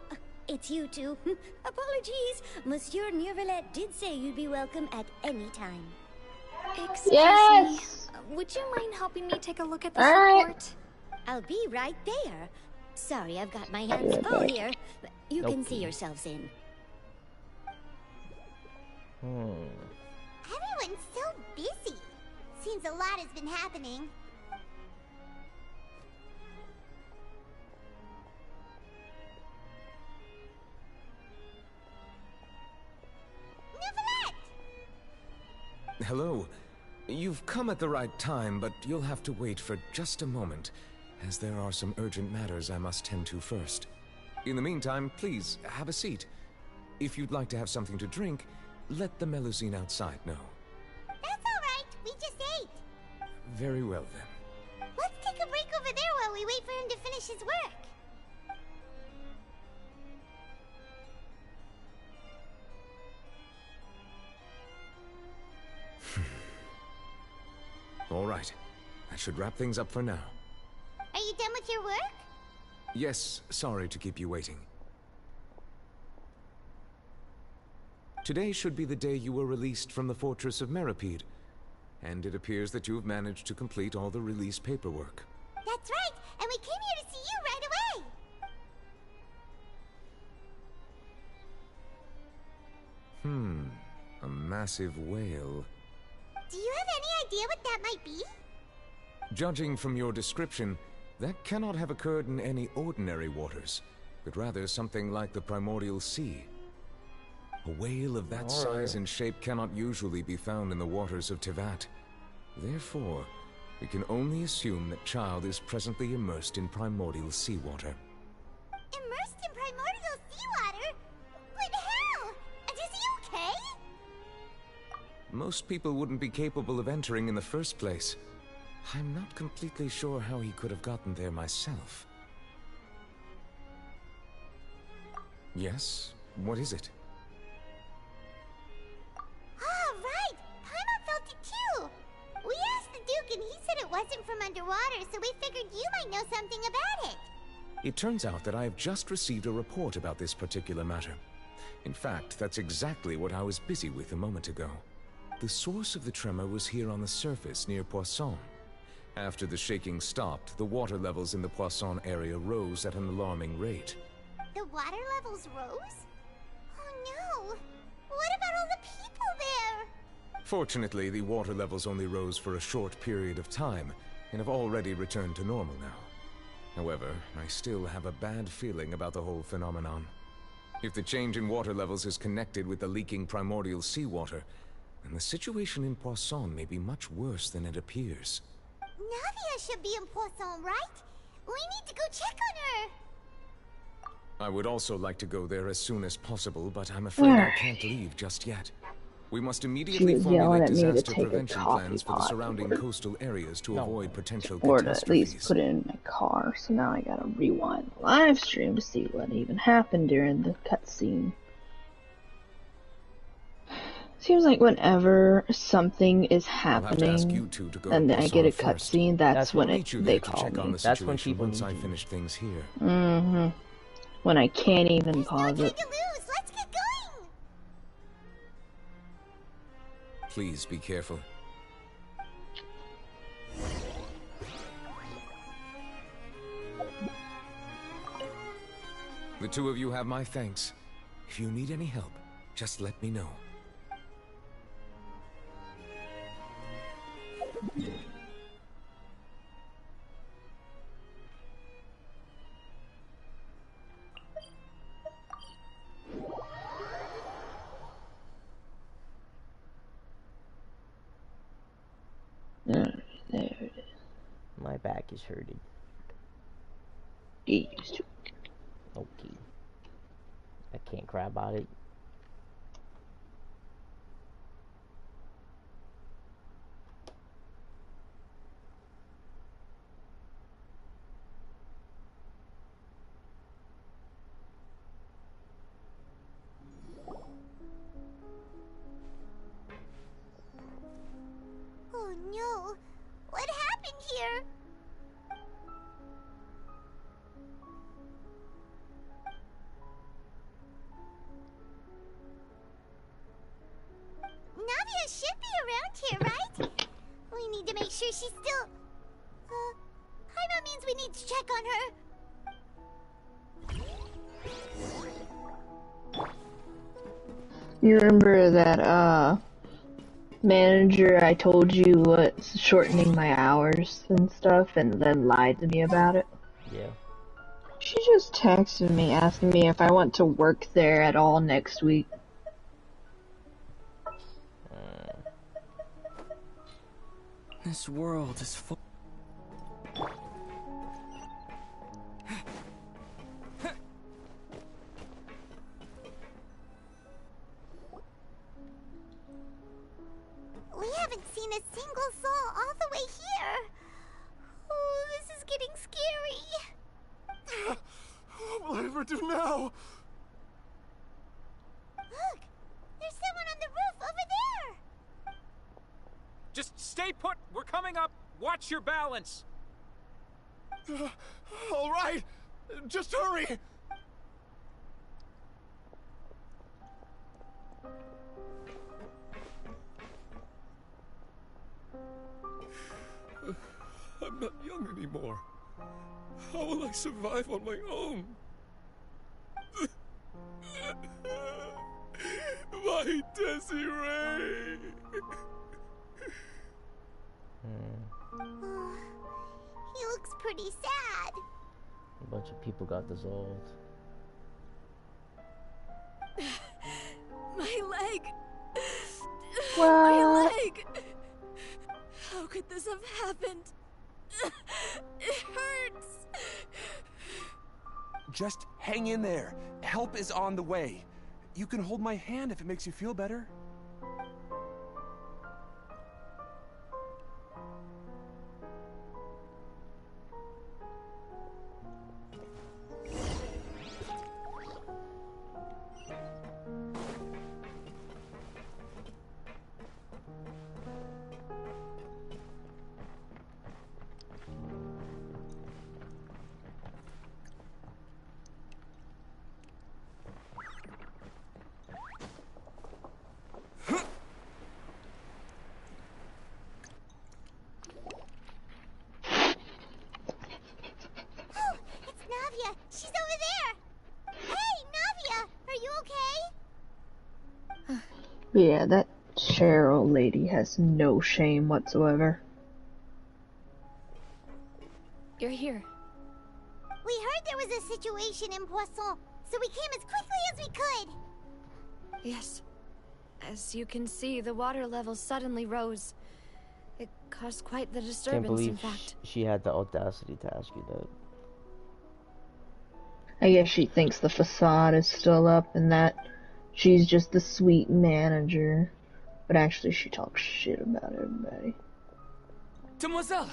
it's you two. Apologies. Monsieur Neuvillette did say you'd be welcome at any time. Excuse Yes! me. Would you mind helping me take a look at this Alright. report? I'll be right there. Sorry, I've got my hands full here, but you can see yourselves in. Everyone's so busy. Seems a lot has been happening. Neuvillette! Hello. You've come at the right time, but you'll have to wait for just a moment, as there are some urgent matters I must tend to first. In the meantime, please, have a seat. If you'd like to have something to drink, let the Melusine outside know. That's alright, we just ate. Very well, then. Let's take a break over there while we wait for him to finish his work. All right. That should wrap things up for now. Are you done with your work? Yes, sorry to keep you waiting. Today should be the day you were released from the fortress of Meripede, and it appears that you have managed to complete all the release paperwork. That's right, and we came here to see you right away. A massive whale. Do you have any idea what that might be? Judging from your description, that cannot have occurred in any ordinary waters, but rather something like the primordial sea. A whale of that size and shape cannot usually be found in the waters of Tevat. Therefore, we can only assume that Child is presently immersed in primordial seawater. Immersed in primordial seawater? What the hell? Is he okay? Most people wouldn't be capable of entering in the first place. I'm not completely sure how he could have gotten there myself. Yes? What is it? Ah, right! Paimon felt it too! We asked the Duke and he said it wasn't from underwater, so we figured you might know something about it. It turns out that I have just received a report about this particular matter. In fact, that's exactly what I was busy with a moment ago. The source of the tremor was here on the surface near Poisson. After the shaking stopped, the water levels in the Poisson area rose at an alarming rate. The water levels rose? Oh no! What about all the people there? Fortunately, the water levels only rose for a short period of time, and have already returned to normal now. However, I still have a bad feeling about the whole phenomenon. If the change in water levels is connected with the leaking primordial seawater, then the situation in Poisson may be much worse than it appears. Navia should be in Poisson, right? We need to go check on her! I would also like to go there as soon as possible, but I'm afraid I can't leave just yet. We must immediately formulate disaster prevention plans for the surrounding coastal areas to avoid potential Or to catastrophes. at least put it in my car. So now I gotta rewind the live stream to see what even happened during the cutscene. Seems like whenever something is happening and I get a cutscene, that's when they call me. That's when people once I finish things here. Mm-hmm. When I can't even pause it. Let's get going! Please be careful. The two of you have my thanks. If you need any help, just let me know. There it is. My back is hurting. Get used to it. Okay. I can't cry about it. Oh no! What happened here? Navia should be around here, right? We need to make sure she's still... Paimon means we need to check on her. You remember that, manager I told you was shortening my hours and stuff and then lied to me about it? Yeah. She just texted me asking me if I want to work there at all next week. This world is full. We haven't seen a single soul all the way here. Oh, this is getting scary. What will I ever do now? Look, there's someone on the roof over there. Just stay put. We're coming up. Watch your balance. All right, just hurry. I'm not young anymore. How will I survive on my own? My Desiree! He looks pretty sad. A bunch of people got dissolved. My leg! What? My leg! How could this have happened? It hurts! Just hang in there. Help is on the way. You can hold my hand if it makes you feel better. Yeah, that Cheryl lady has no shame whatsoever. You're here. We heard there was a situation in Poisson, so we came as quickly as we could. Yes. As you can see, the water level suddenly rose. It caused quite the Can't disturbance, believe in fact. she had the audacity to ask you that. I guess she thinks the facade is still up and that she's just the sweet manager. But actually she talks shit about everybody. Demoiselle,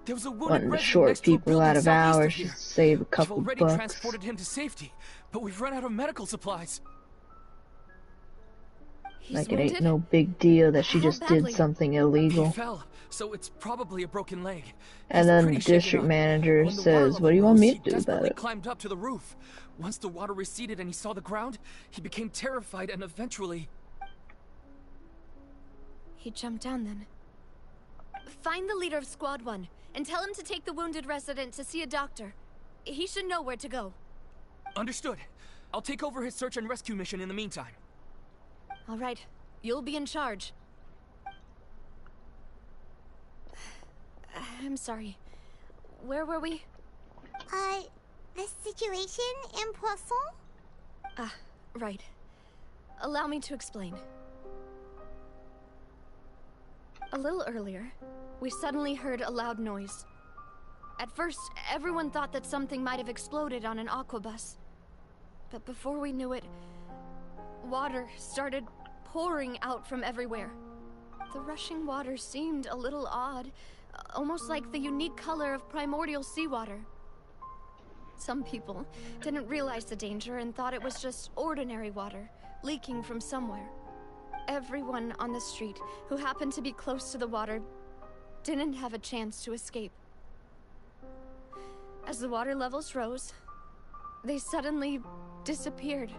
there was a wounded Wanting to resident short next to a people building out of southeast hours here. just to save a We've couple already bucks. transported him to safety, but we've run out of medical supplies. Like it ain't no big deal that she just did something illegal. He fell, so it's probably a broken leg. And He's then the pretty shaken district up. manager When the water says, level what do you want rose, me he to do about desperately it? climbed up to the roof. Once the water receded and he saw the ground, he became terrified and eventually... He jumped down then. Find the leader of Squad 1 and tell him to take the wounded resident to see a doctor. He should know where to go. Understood. I'll take over his search and rescue mission in the meantime. All right. You'll be in charge. I'm sorry. Where were we? The situation in Poisson? Ah, right. Allow me to explain. A little earlier, we suddenly heard a loud noise. At first, everyone thought that something might have exploded on an aquabus. But before we knew it, water started pouring out from everywhere. The rushing water seemed a little odd, almost like the unique color of primordial seawater. Some people didn't realize the danger and thought it was just ordinary water, leaking from somewhere. Everyone on the street who happened to be close to the water didn't have a chance to escape. As the water levels rose, they suddenly disappeared.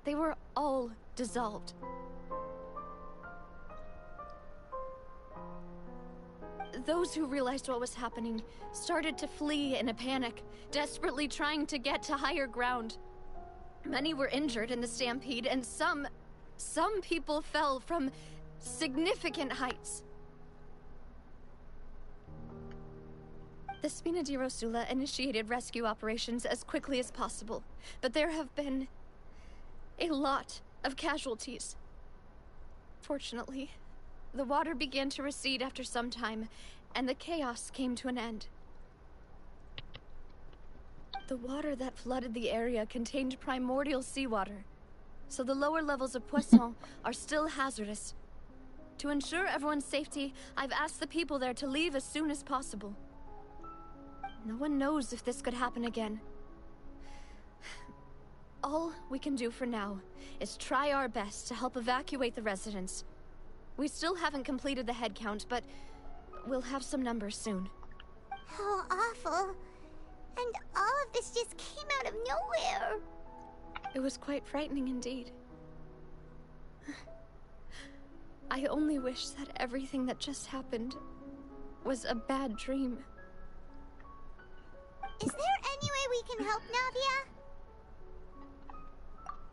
They were all dissolved. Those who realized what was happening started to flee in a panic, desperately trying to get to higher ground. Many were injured in the stampede, and some people fell from significant heights. The Spina di Rosula initiated rescue operations as quickly as possible, but there have been a lot of casualties. Fortunately, the water began to recede after some time, and the chaos came to an end. The water that flooded the area contained primordial seawater, so the lower levels of Poisson are still hazardous. To ensure everyone's safety, I've asked the people there to leave as soon as possible. No one knows if this could happen again. All we can do for now is try our best to help evacuate the residents. We still haven't completed the head count, but we'll have some numbers soon. How awful. And all of this just came out of nowhere. It was quite frightening indeed. I only wish that everything that just happened was a bad dream. Is there any way we can help, Navia?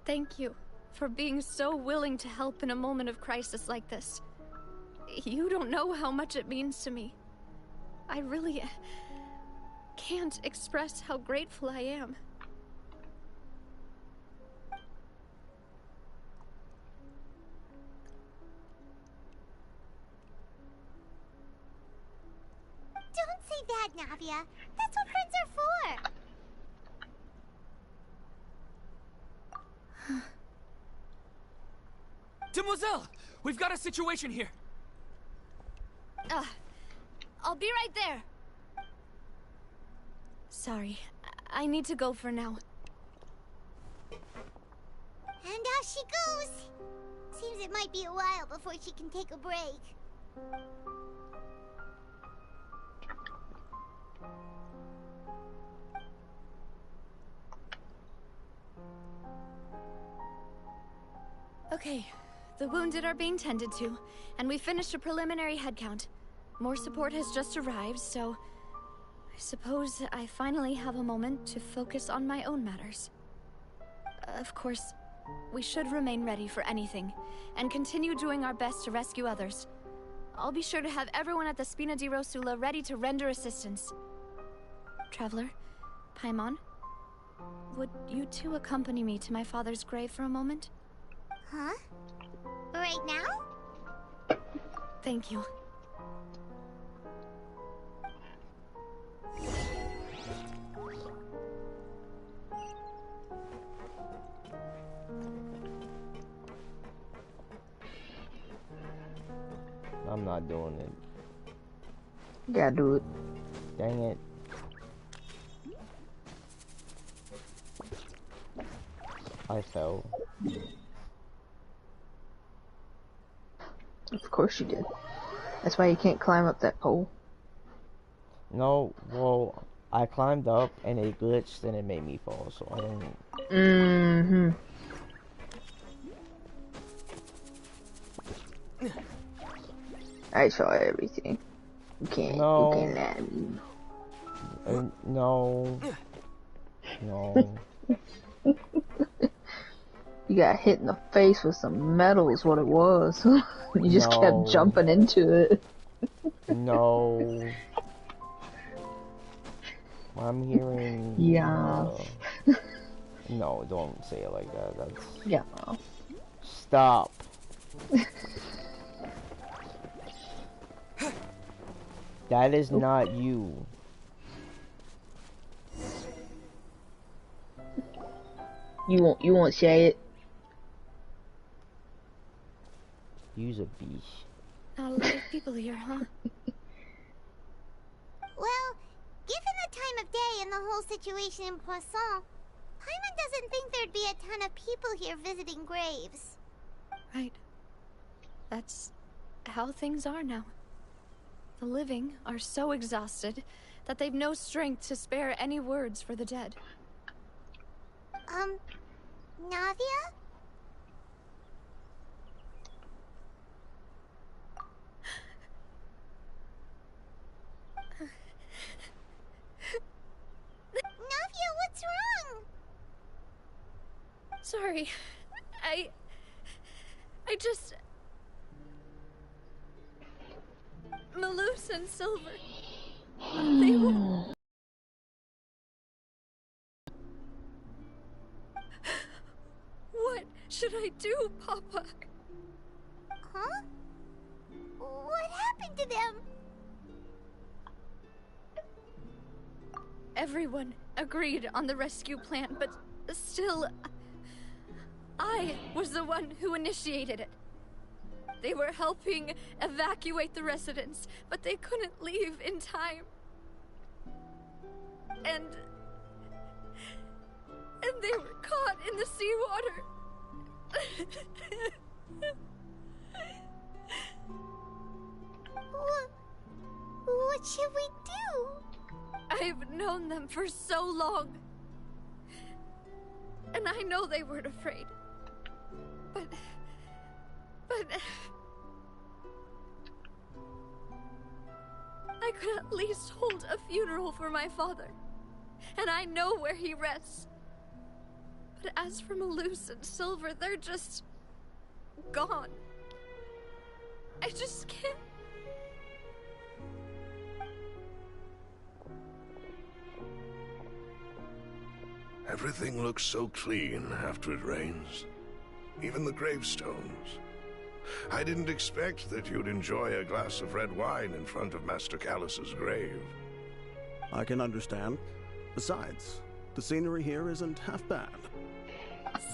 Thank you for being so willing to help in a moment of crisis like this. You don't know how much it means to me. I really can't express how grateful I am. Don't say that, Navia. That's what friends are for. Demoiselle, we've got a situation here. I'll be right there. Sorry, I need to go for now. And off she goes. Seems it might be a while before she can take a break. Okay, the wounded are being tended to, and we finished a preliminary head count. More support has just arrived, so I suppose I finally have a moment to focus on my own matters. Of course, We should remain ready for anything, and continue doing our best to rescue others. I'll be sure to have everyone at the Spina di Rosula ready to render assistance. Traveler, Paimon, would you two accompany me to my father's grave for a moment? Huh? Right now? Thank you. I'm not doing it. Gotta do it. Dang it. I fell. Of course you did. That's why you can't climb up that pole. No, well, I climbed up and it glitched and it made me fall, so I didn't. Mm-hmm. I saw everything. You can't. No. You can't lie me. No. No. You got hit in the face with some metal is what it was. You just No. kept jumping into it. No. I'm hearing. Yeah. No, don't say it like that. That's. Yeah. Stop. That is not you. You won't say it. Use a beach. Not a lot of people here, huh? Well, given the time of day and the whole situation in Poisson, Paimon doesn't think there'd be a ton of people here visiting graves. Right. That's how things are now. The living are so exhausted that they've no strength to spare any words for the dead. Navia? Navia, what's wrong? Sorry. I just... Malus and Silver. They were... What should I do, Papa? Huh? What happened to them? Everyone agreed on the rescue plan, but still... I was the one who initiated it. They were helping evacuate the residents, but they couldn't leave in time. And they were caught in the seawater. What should we do? I've known them for so long. And I know they weren't afraid. But... I could at least hold a funeral for my father. And I know where he rests. But as for Malus and Silver, they're just... gone. I just can't... Everything looks so clean after it rains. Even the gravestones. I didn't expect that you'd enjoy a glass of red wine in front of Master Callus's grave. I can understand. Besides, the scenery here isn't half bad.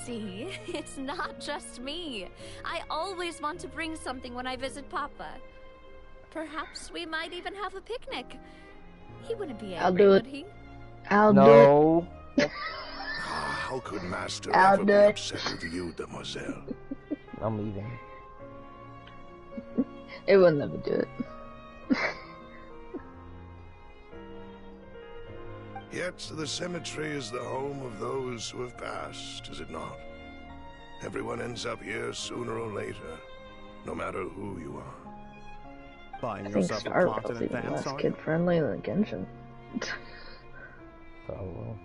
See, it's not just me. I always want to bring something when I visit Papa. Perhaps we might even have a picnic. He wouldn't be angry, would he? I'll do it. How could Master I'll ever do be it. upset with you, Demoiselle? I'm leaving. It will never do it. Yet the cemetery is the home of those who have passed, is it not? Everyone ends up here sooner or later, no matter who you are. Buying I think yourself a Star plot in Wars even advance, less are you? kid-friendly than Genshin. Probably.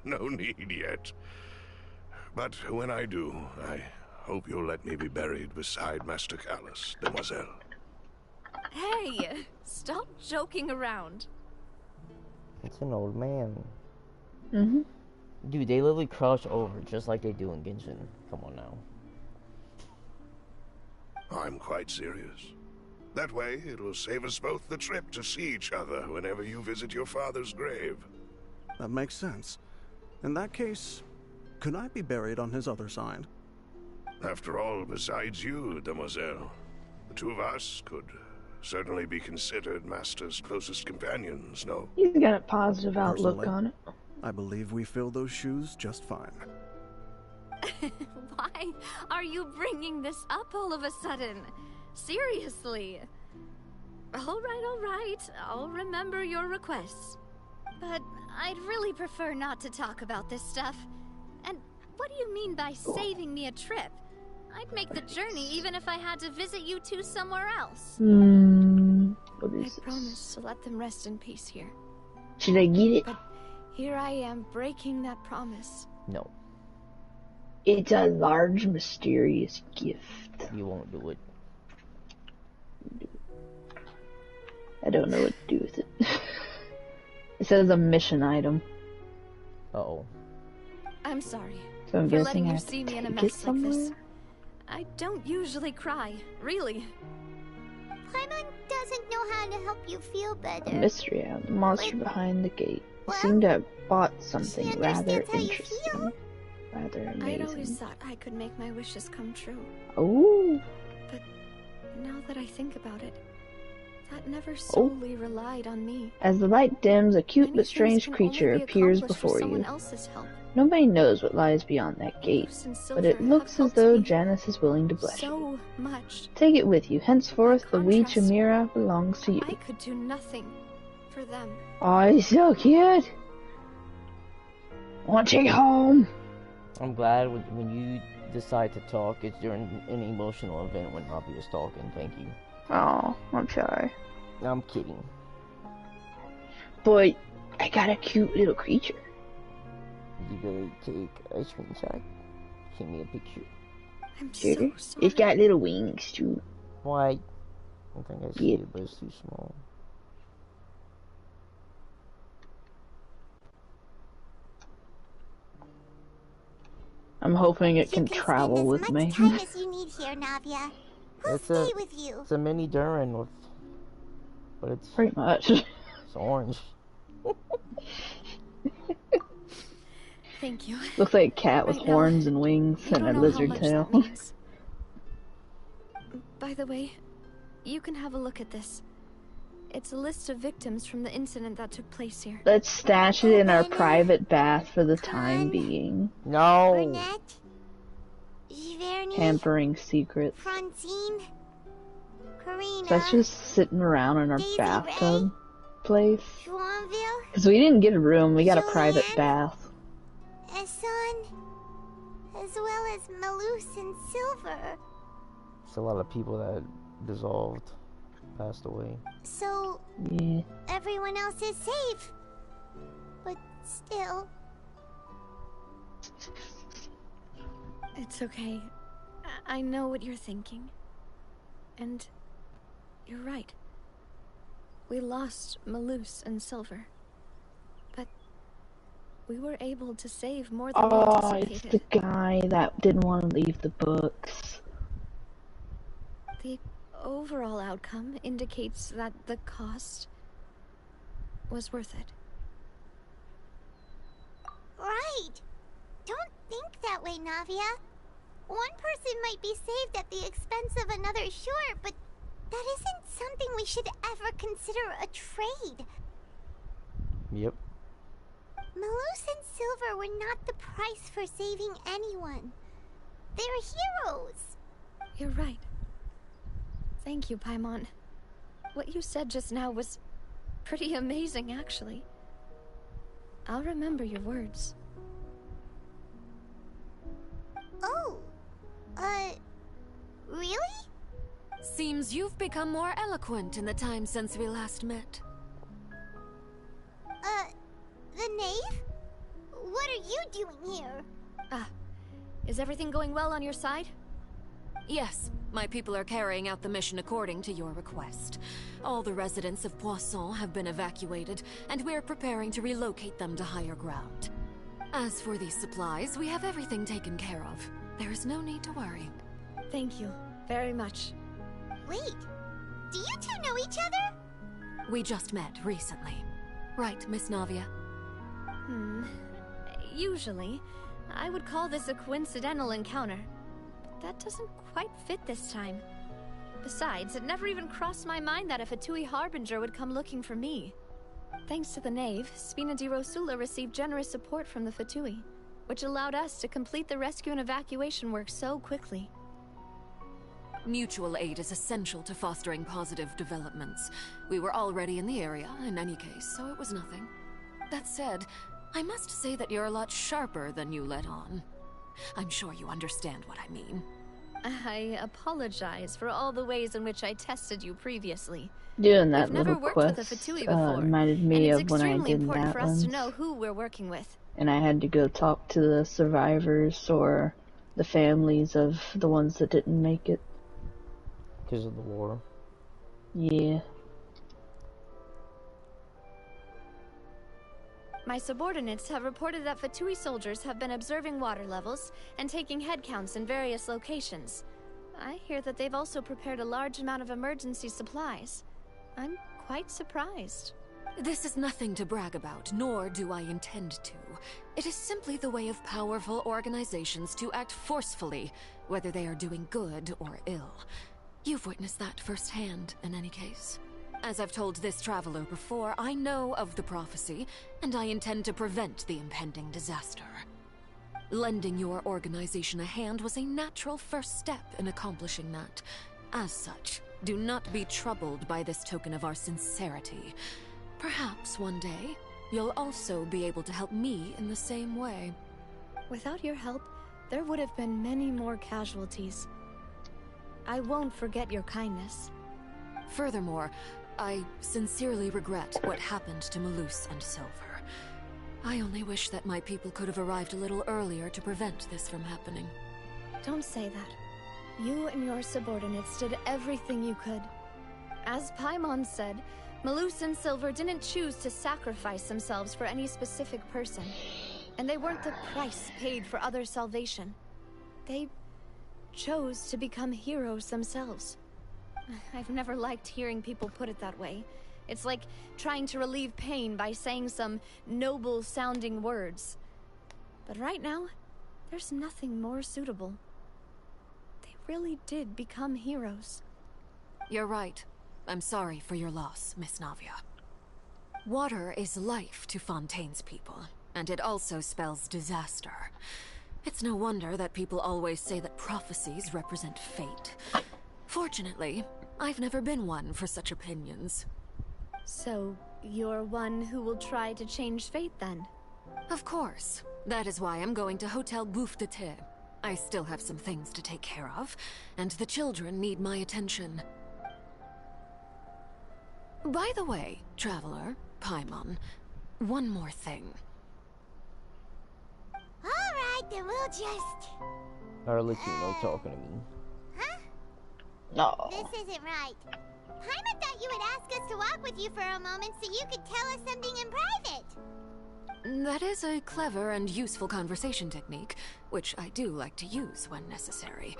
No need yet. But when I do, I hope you'll let me be buried beside Master Callus, demoiselle. Hey, stop joking around. It's an old man. Mm-hmm. Dude, they literally crouch over just like they do in Genshin. Come on now. I'm quite serious. That way, it'll save us both the trip to see each other whenever you visit your father's grave. That makes sense. In that case, could I be buried on his other side? After all, besides you, demoiselle, the two of us could certainly be considered Master's closest companions, no? He's got a positive outlook Personally, on it. I believe we fill those shoes just fine. Why are you bringing this up all of a sudden? Seriously. All right. I'll remember your requests. But I'd really prefer not to talk about this stuff. And what do you mean by saving me a trip? I'd make the journey even if I had to visit you two somewhere else. What is I this? promised to let them rest in peace here. Should I get it? But here I am breaking that promise. No. It's a large, mysterious gift. You won't do it. I don't know what to do with it. It says a mission item. Uh-oh. I'm sorry So I'm for guessing letting I you have to see me in a take it mess like this. somewhere? I don't usually cry, really. Paimon doesn't know how to help you feel A better. mystery out. The monster behind the gate. You seem to have bought something she rather understands how you interesting. feel. Rather I'd always amazing. thought I could make my wishes come true. Oh. But now that I think about it, that never solely relied on me. As the light dims, a cute Many but strange things can creature only be appears accomplished before with someone you. else's help. Nobody knows what lies beyond that gate, Luce and but it Silver looks have as though helped me Janice is willing to bless you. so much. Take it with you. Henceforth, the wee contrast, Chimera belongs to you. I could do nothing for them. Oh, he's so cute. I want to take it home. I'm glad when you decide to talk, it's during an emotional event when Navi is talking. Thank you. Oh, I'm sorry. I'm kidding. But I got a cute little creature. You gonna take a screenshot? Send me a picture. I'm Sure. so sorry. It's got little wings too. Why? I think I see it, but it's too small. I'm hoping it can You can travel spend with as me. much time as you need here, Navia. We'll stay with you. It's a mini Durin with, but it's pretty much. It's orange. Thank you. Looks like a cat with Right now, horns and wings you and don't a know lizard how much tail. that means. By the way, you can have a look at this. It's a list of victims from the incident that took place here. Let's stash it in our private bath for the time being. No. Burnett, Giverny, Hampering secrets. Francine, Karina, That's just sitting around in our Daisy bathtub place. Joinville, Because we didn't get a room, we got a private bath. Esson, as well as Malus and Silver. It's a lot of people that dissolved, passed away. So, Yeah. everyone else is safe. But still, It's okay. I know what you're thinking. And you're right. We lost Malus and Silver. But we were able to save more than we Oh, it's anticipated. the guy that didn't want to leave the books. The overall outcome indicates that the cost was worth it. right. Don't think that way, Navia. One person might be saved at the expense of another, sure, but that isn't something we should ever consider a trade. Yep. Malus and Silver were not the price for saving anyone. They're heroes. You're right. Thank you, Paimon. What you said just now was pretty amazing, actually. I'll remember your words. Oh, really? Seems you've become more eloquent in the time since we last met. The knave? Is everything going well on your side? Yes, my people are carrying out the mission according to your request. All the residents of Poisson have been evacuated, and we're preparing to relocate them to higher ground. As for these supplies, we have everything taken care of. There is no need to worry. Thank you very much. Wait, do you two know each other? We just met recently. Right, Miss Navia? Usually, I would call this a coincidental encounter. But that doesn't quite fit this time. Besides, it never even crossed my mind that a Fatui Harbinger would come looking for me. Thanks to the Knave, Spina di Rosula received generous support from the Fatui, which allowed us to complete the rescue and evacuation work so quickly. Mutual aid is essential to fostering positive developments. We were already in the area, in any case, so it was nothing. That said, I must say that you're a lot sharper than you let on. I'm sure you understand what I mean. I apologize for all the ways in which I tested you previously. Doing that We've never little worked quest with a Fatui before, reminded me and of when I it's extremely did important for us Natlands, to know who we're working with. and I had to go talk to the survivors or the families of the ones that didn't make it. Because of the war. Yeah. My subordinates have reported that Fatui soldiers have been observing water levels and taking head counts in various locations. I hear that they've also prepared a large amount of emergency supplies. I'm quite surprised. This is nothing to brag about, nor do I intend to. It is simply the way of powerful organizations to act forcefully, whether they are doing good or ill. You've witnessed that firsthand, in any case. As I've told this traveler before, I know of the prophecy, and I intend to prevent the impending disaster. Lending your organization a hand was a natural first step in accomplishing that. As such, do not be troubled by this token of our sincerity. Perhaps one day, you'll also be able to help me in the same way. Without your help, there would have been many more casualties. I won't forget your kindness. Furthermore, I sincerely regret what happened to Malus and Silver. I only wish that my people could have arrived a little earlier to prevent this from happening. Don't say that. You and your subordinates did everything you could. As Paimon said, Malus and Silver didn't choose to sacrifice themselves for any specific person. And they weren't the price paid for others' salvation. They chose to become heroes themselves. I've never liked hearing people put it that way. It's like trying to relieve pain by saying some noble-sounding words. But right now, there's nothing more suitable. They really did become heroes. You're right. I'm sorry for your loss, Miss Navia. Water is life to Fontaine's people, and it also spells disaster. It's no wonder that people always say that prophecies represent fate. Fortunately, I've never been one for such opinions. So, you're one who will try to change fate, then? Of course. That is why I'm going to Hotel Bouffe de Thé. I still have some things to take care of, and the children need my attention. By the way, Traveler, Paimon, one more thing. Alright, then we'll just... Arlecchino talking to me. Huh? No. This isn't right. Paimon thought you would ask us to walk with you for a moment so you could tell us something in private. That is a clever and useful conversation technique, which I do like to use when necessary.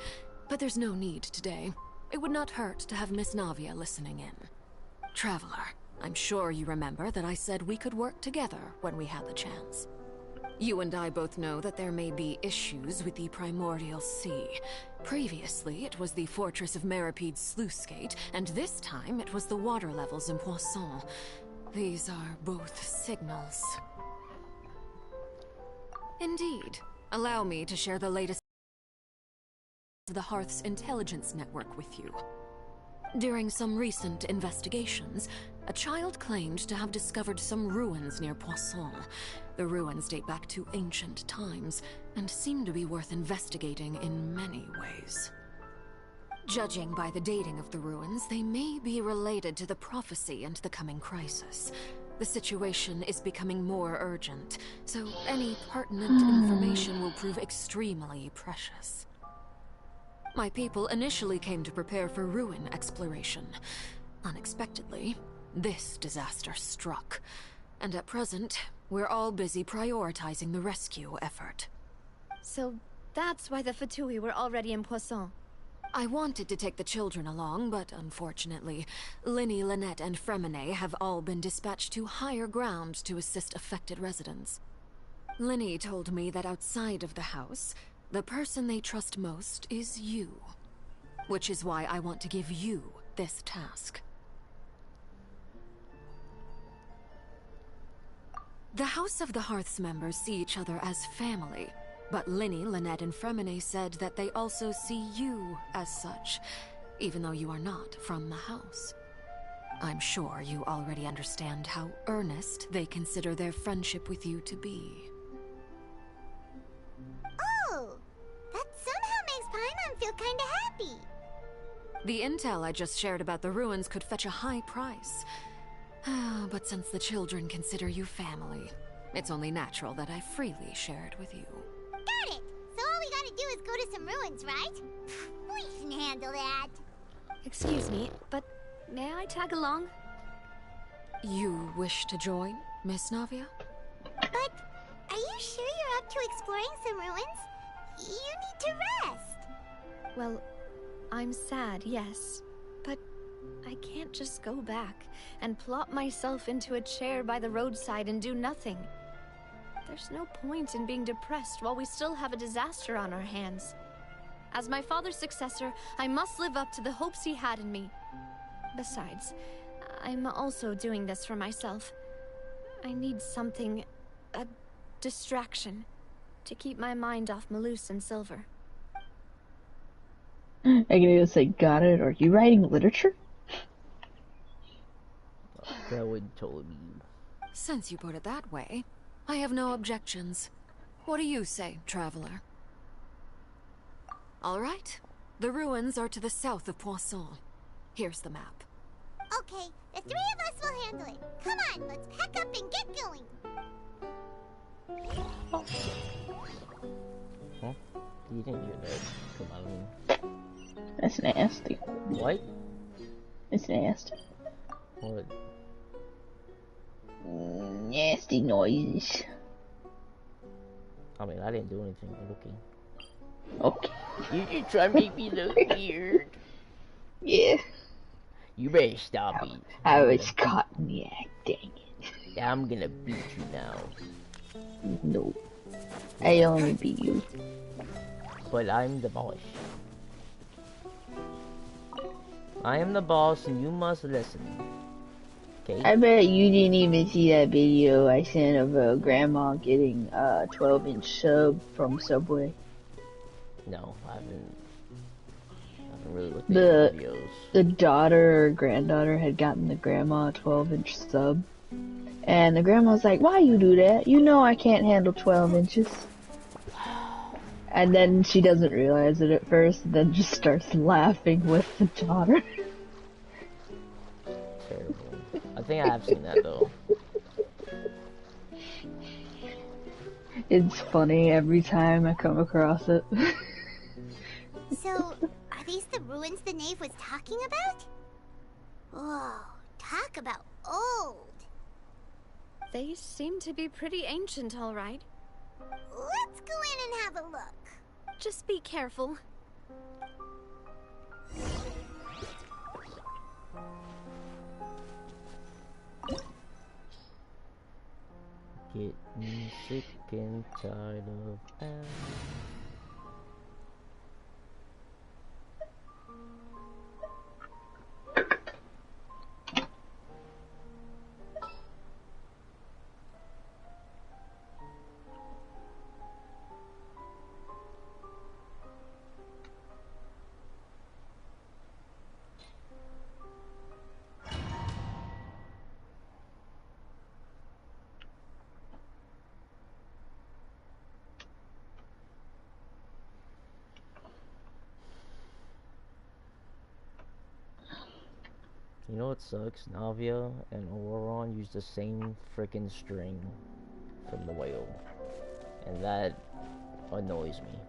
But there's no need today. It would not hurt to have Miss Navia listening in. Traveler, I'm sure you remember that I said we could work together when we had the chance. You and I both know that there may be issues with the Primordial Sea. Previously, it was the Fortress of Meripede's sluice gate, and this time it was the water levels in Poisson. These are both signals. Indeed. Allow me to share the latest of the Hearth's intelligence network with you. During some recent investigations, a child claimed to have discovered some ruins near Poisson. The ruins date back to ancient times, and seem to be worth investigating in many ways. Judging by the dating of the ruins, they may be related to the prophecy and the coming crisis. The situation is becoming more urgent, so any pertinent information will prove extremely precious. My people initially came to prepare for ruin exploration. Unexpectedly, this disaster struck, and at present, we're all busy prioritizing the rescue effort. So that's why the Fatui were already in Poisson. I wanted to take the children along, but unfortunately, Linny, Lynette, and Fremine have all been dispatched to higher ground to assist affected residents. Linny told me that outside of the house, the person they trust most is you. Which is why I want to give you this task. The House of the Hearth's members see each other as family, but Linny, Lynette, and Fremine said that they also see you as such, even though you are not from the house. I'm sure you already understand how earnest they consider their friendship with you to be. Oh, that somehow makes Paimon feel kinda happy. The intel I just shared about the ruins could fetch a high price. But since the children consider you family, it's only natural that I freely share it with you. Got it! So all we gotta do is go to some ruins, right? We can handle that. Excuse me, but may I tag along? You wish to join, Miss Navia? But are you sure you're up to exploring some ruins? You need to rest. Well, I'm sad, yes. But I can't just go back and plop myself into a chair by the roadside and do nothing. There's no point in being depressed while we still have a disaster on our hands. As my father's successor, I must live up to the hopes he had in me. Besides, I'm also doing this for myself. I need something, a distraction, to keep my mind off Malus and Silver. I can either say, got it, or are you writing literature? That would totally be you. Since you put it that way, I have no objections. What do you say, traveler? All right. The ruins are to the south of Poisson. Here's the map. Okay, the three of us will handle it. Come on, let's pack up and get going. Huh? You didn't hear that. Come on. That's nasty. What? It's nasty. What? Nasty noises. I mean, I didn't do anything. Okay. Okay. You just try to make me look weird. Yeah. You better stop it. I was caught in the act, dang it. I'm gonna beat you now. No. I only beat you. But I'm the boss. I am the boss and you must listen. Okay? I bet you didn't even see that video I sent of a grandma getting a 12-inch sub from Subway. No, I haven't really looked at the videos. The daughter or granddaughter had gotten the grandma a 12-inch sub. And the grandma's like, why you do that? You know I can't handle 12 inches. And then she doesn't realize it at first, and then just starts laughing with the daughter. Terrible. I think I have seen that though. It's funny every time I come across it. So, are these the ruins the knave was talking about? Whoa, talk about old. They seem to be pretty ancient, all right. Let's go in and have a look. Just be careful. Getting sick and tired of that. You know what sucks? Navia and Auron use the same freaking string from the whale. And that annoys me.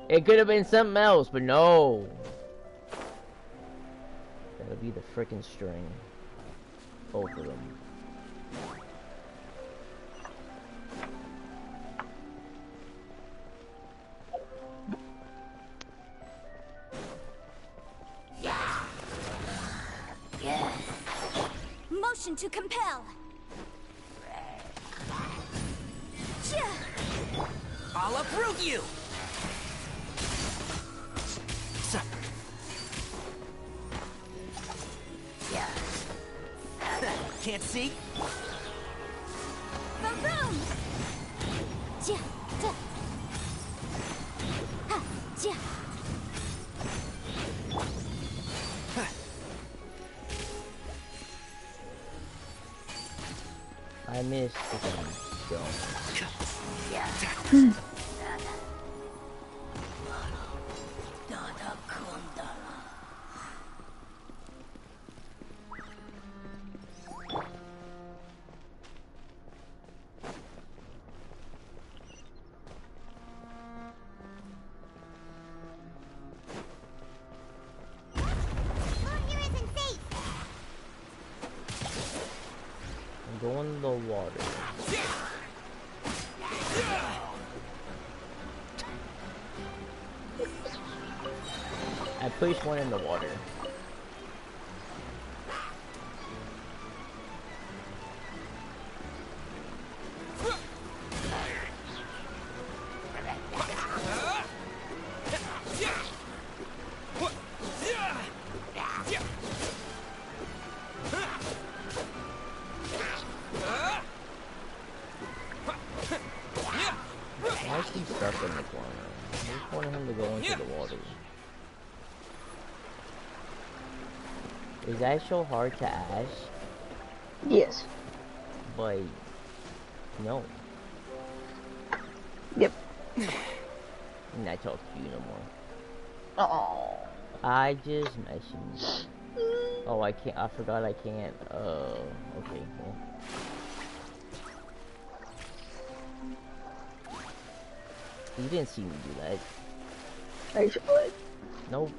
It could have been something else, but no. That'll be the freaking string. Both of them. Motion to compel. I'll uproot you! Can't see? Boom boom! Ja, ja. Ha, ja. I missed the jump. Go in the water. I pushed one in the water. Why is he stuck in the corner? I just wanted him to go into the water. Is that so hard to ask? Yes. But no. Yep. I'm not talking to you no more. Oh. I just messaged. Oh, I can't. I forgot I can't. Okay. Well. You didn't see me do that. I should. Nope.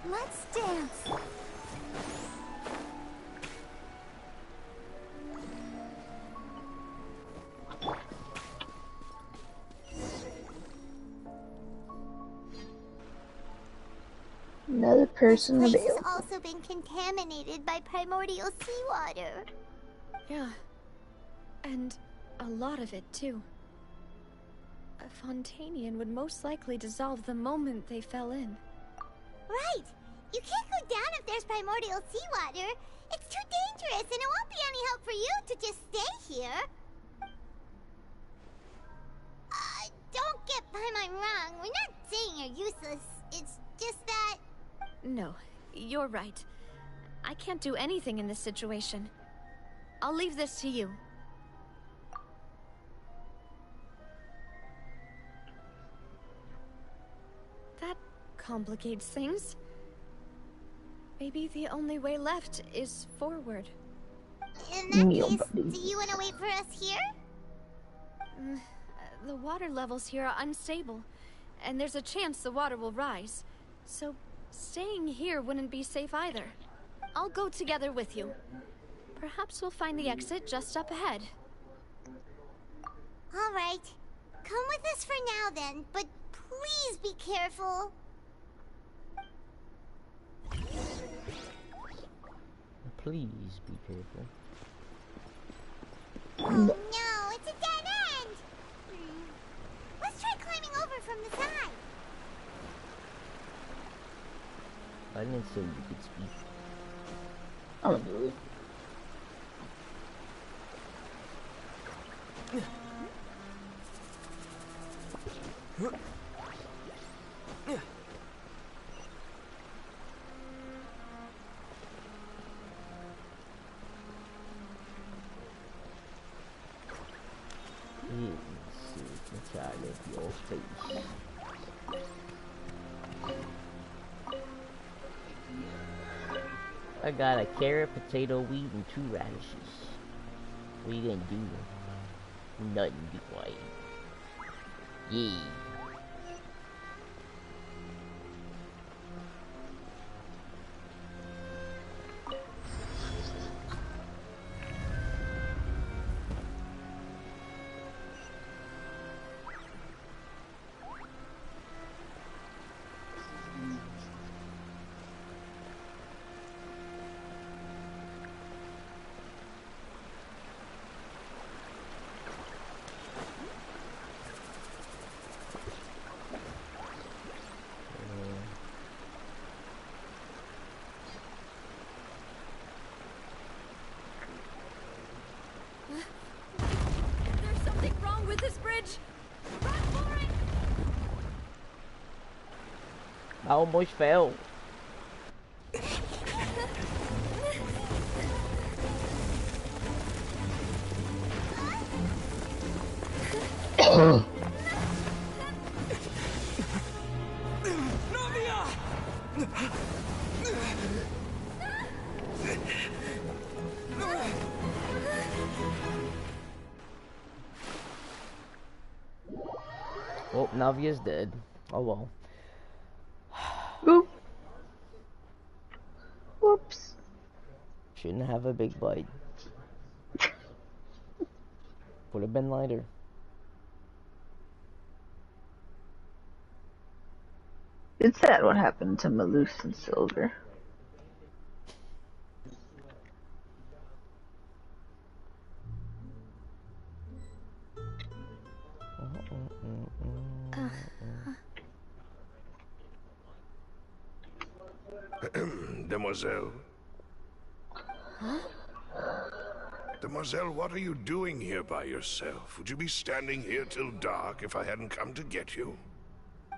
Let's dance. Another person This place available. has also been contaminated by primordial seawater. Yeah. And a lot of it, too. A Fontanian would most likely dissolve the moment they fell in. Right. You can't go down if there's primordial seawater. It's too dangerous, and it won't be any help for you to just stay here. Don't get by my wrong. We're not saying you're useless. It's just that... No, you're right. I can't do anything in this situation. I'll leave this to you. That complicates things. Maybe the only way left is forward. In that case, do you want to wait for us here? The water levels here are unstable, and there's a chance the water will rise. So, staying here wouldn't be safe either. I'll go together with you. Perhaps we'll find the exit just up ahead. All right. Come with us for now then, but please be careful. Please be careful. Oh no, it's a dead end! Let's try climbing over from the side. I didn't say you could speak. I'm gonna do it. your face. I got a carrot, potato, wheat, and 2 radishes. What you gonna do? Nothing, be quiet. Yeah. There's something wrong with this bridge. Run for it! I almost fell. Well, Navia's dead. Oh well. Oop. Whoops. Shouldn't have a big bite. Would have been lighter. It's sad what happened to Malus and Silver. Demoiselle. Huh? Demoiselle, what are you doing here by yourself? Would you be standing here till dark if I hadn't come to get you?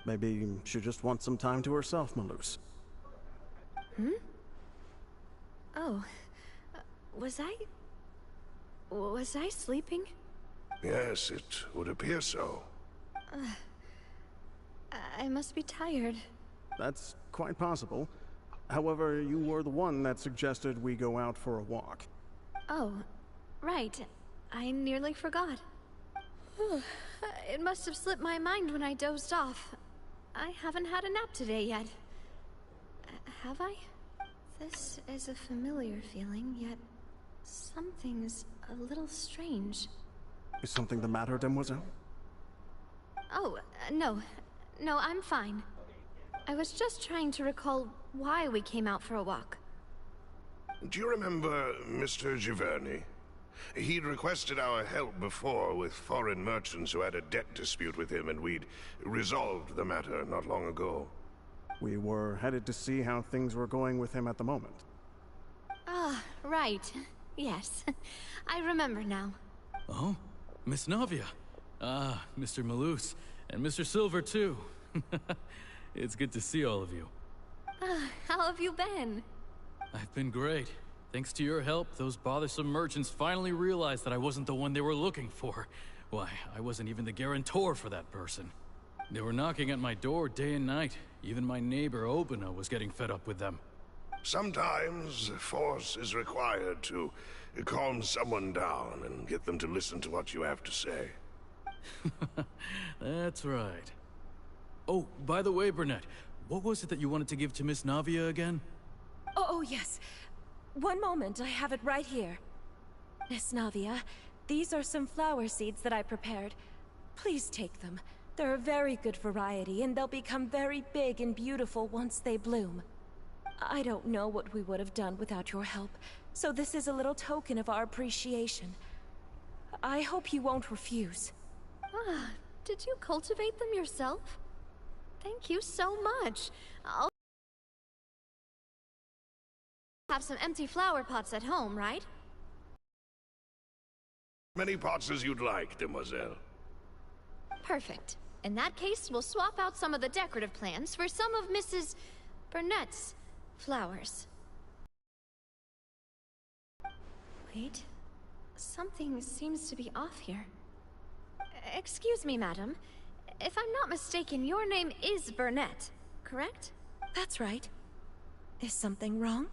Maybe she just wants some time to herself, Malus. Hmm? Oh. Was I sleeping? Yes, it would appear so. I must be tired. That's quite possible. However, you were the one that suggested we go out for a walk. Oh, right. I nearly forgot. It must have slipped my mind when I dozed off. I haven't had a nap today yet. Have I? This is a familiar feeling, yet something's a little strange. Is something the matter, Demoiselle? Oh, no. No, I'm fine. I was just trying to recall why we came out for a walk. Do you remember Mr. Giverny? He'd requested our help before with foreign merchants who had a debt dispute with him, and we'd resolved the matter not long ago. We were headed to see how things were going with him at the moment. Ah, right. Yes. I remember now. Oh? Miss Navia. Ah, Mr. Malus. And Mr. Silver, too. It's good to see all of you. How have you been? I've been great. Thanks to your help, those bothersome merchants finally realized that I wasn't the one they were looking for. Why, I wasn't even the guarantor for that person. They were knocking at my door day and night. Even my neighbor, Obina, was getting fed up with them. Sometimes force is required to calm someone down and get them to listen to what you have to say. That's right. Oh, by the way, Burnett, what was it that you wanted to give to Miss Navia again? Oh, yes. One moment, I have it right here. Miss Navia, these are some flower seeds that I prepared. Please take them. They're a very good variety, and they'll become very big and beautiful once they bloom. I don't know what we would have done without your help, so this is a little token of our appreciation. I hope you won't refuse. Ah, did you cultivate them yourself? Thank you so much. I'll have some empty flower pots at home, right? Many pots as you'd like, Demoiselle. Perfect. In that case, we'll swap out some of the decorative plants for some of Mrs. Burnett's flowers. Wait. Something seems to be off here. Excuse me, madam. if I'm not mistaken, your name is Burnett, correct? That's right. Is something wrong?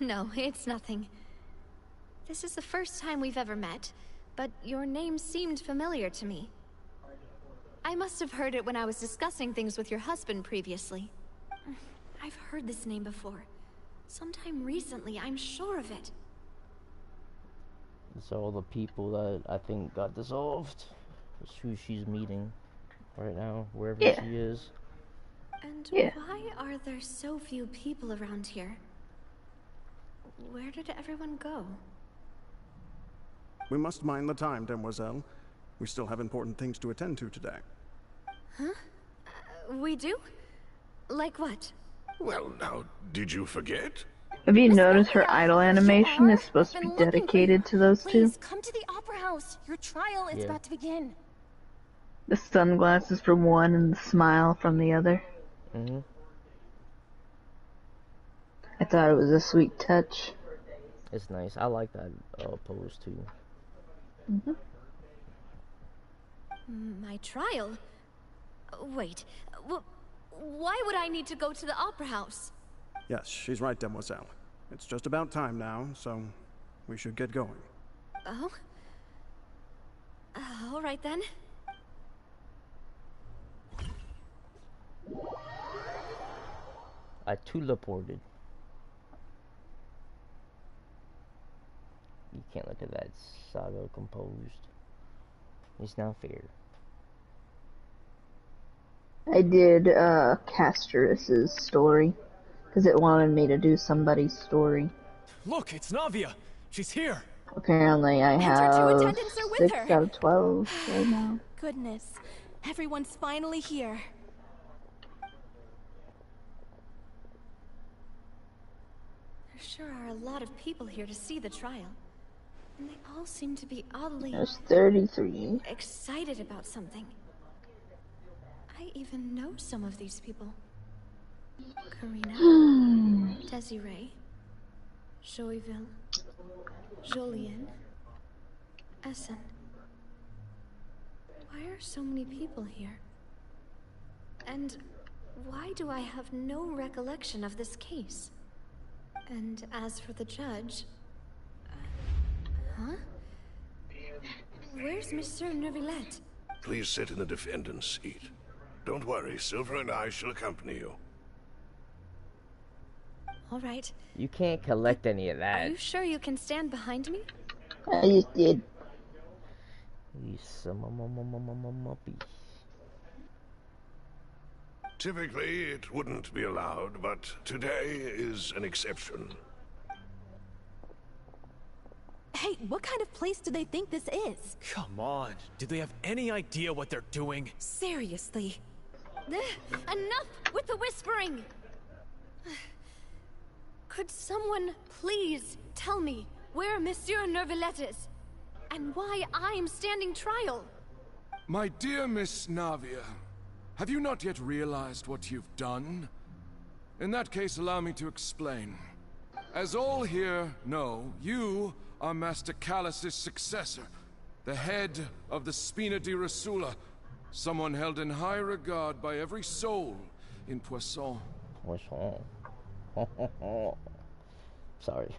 No, it's nothing. This is the first time we've ever met, but your name seemed familiar to me. I must have heard it when I was discussing things with your husband previously. I've heard this name before. Sometime recently, I'm sure of it. It's all the people that I think got dissolved. It's who she's meeting right now, wherever she is. And why are there so few people around here? Where did everyone go? We must mind the time, demoiselle. We still have important things to attend to today. Huh? We do? Like what? Well, now, did you forget? Have you noticed her idol animation is supposed to be dedicated to those two? Please come to the opera house. Your trial is about to begin. The sunglasses from one and the smile from the other. Mm-hmm. I thought it was a sweet touch. It's nice. I like that pose too. Mm-hmm. My trial? Wait, why would I need to go to the opera house? Yes, she's right, demoiselle. It's just about time now, so we should get going. Oh? All right then. I teleported. You can't look at that saga composed. It's not fair. I did Castorus's story because it wanted me to do somebody's story. Look, it's Navia. She's here. Apparently, I have 6 out of 12 right now. Goodness, everyone's finally here. There sure are a lot of people here to see the trial. And they all seem to be oddly... There's 33. ...excited about something. I even know some of these people. Karina, Desiree, Joyville, Julien, Essen. Why are so many people here? And why do I have no recollection of this case? And as for the judge... huh? Where's Monsieur Neuvillette? Please sit in the defendant's seat. Don't worry, Silver and I shall accompany you. All right. You can't collect any of Are that. you sure you can stand behind me? I just did. Typically, it wouldn't be allowed, but today is an exception. Hey, what kind of place do they think this is? Come on. Do they have any idea what they're doing? Seriously. Enough with the whispering! Could someone please tell me where Monsieur Neuvillette is? And why I'm standing trial? My dear Miss Navia, have you not yet realized what you've done? In that case, allow me to explain. As all here know, you are Master Callus's successor, the head of the Spina di Rasula, someone held in high regard by every soul in Poisson. Poisson. Sorry.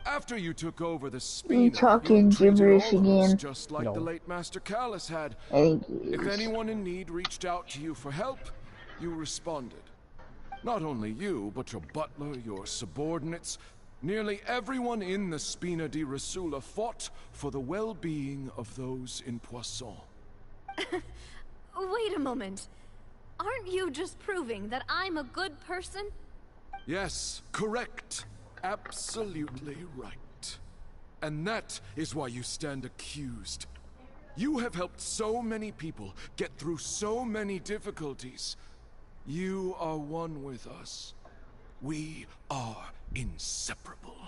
After you took over the Spina, You talking gibberish again? just like the late Master Callus had. Thank If you. anyone in need reached out to you for help, you responded. Not only you, but your butler, your subordinates, nearly everyone in the Spina di Rasula fought for the well-being of those in Poisson. Wait a moment. Aren't you just proving that I'm a good person? Yes, correct. Absolutely right. And that is why you stand accused. You have helped so many people get through so many difficulties. You are one with us. We are inseparable.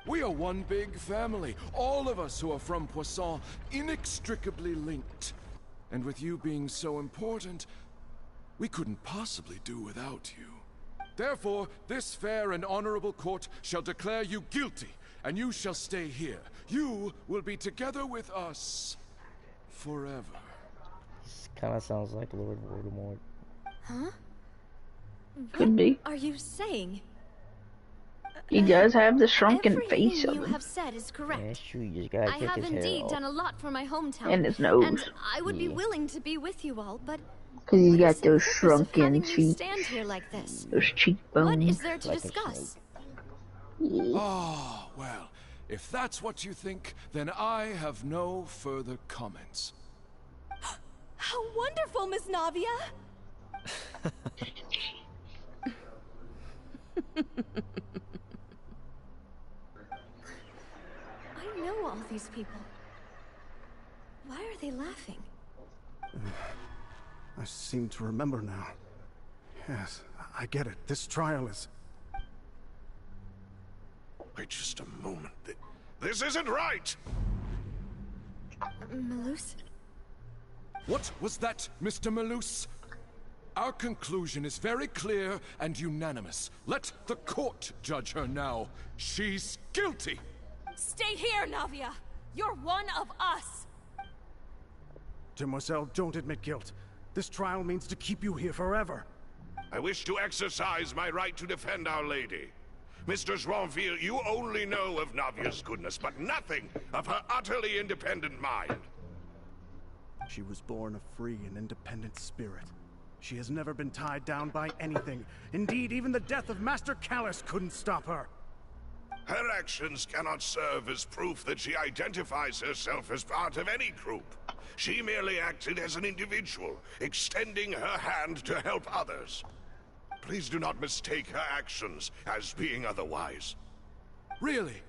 We are one big family, all of us who are from Poisson, inextricably linked. And with you being so important, we couldn't possibly do without you. Therefore, this fair and honorable court shall declare you guilty, and you shall stay here. You will be together with us forever. This kind of sounds like Lord Voldemort. Huh? Could be. Are you saying? He does have the shrunken face Everything of you him. have said is correct. Yeah, it's true. You just gotta I take have his hair indeed off. done a lot for my hometown. And his nose. And I would be Yeah. willing to be with you all, but Because he's what got is the those purpose of shrunken having you cheeks. stand here like this? Those What cheekbones. is there to Like a discuss? Ah, well, if that's what you think, then I have no further comments. How wonderful, Miss Navia! I know all these people. Why are they laughing? I seem to remember now. Yes, I get it. This trial is... Wait just a moment. This isn't right! Malus? What was that, Mr. Malus? Our conclusion is very clear and unanimous. Let the court judge her now. She's guilty! Stay here, Navia! You're one of us! Demoiselle, don't admit guilt. This trial means to keep you here forever. I wish to exercise my right to defend Our Lady. Mr. Joinville, you only know of Navia's goodness, but nothing of her utterly independent mind. She was born a free and independent spirit. She has never been tied down by anything. Indeed, even the death of Master Callus couldn't stop her. Her actions cannot serve as proof that she identifies herself as part of any group. She merely acted as an individual, extending her hand to help others. Please do not mistake her actions as being otherwise. Really?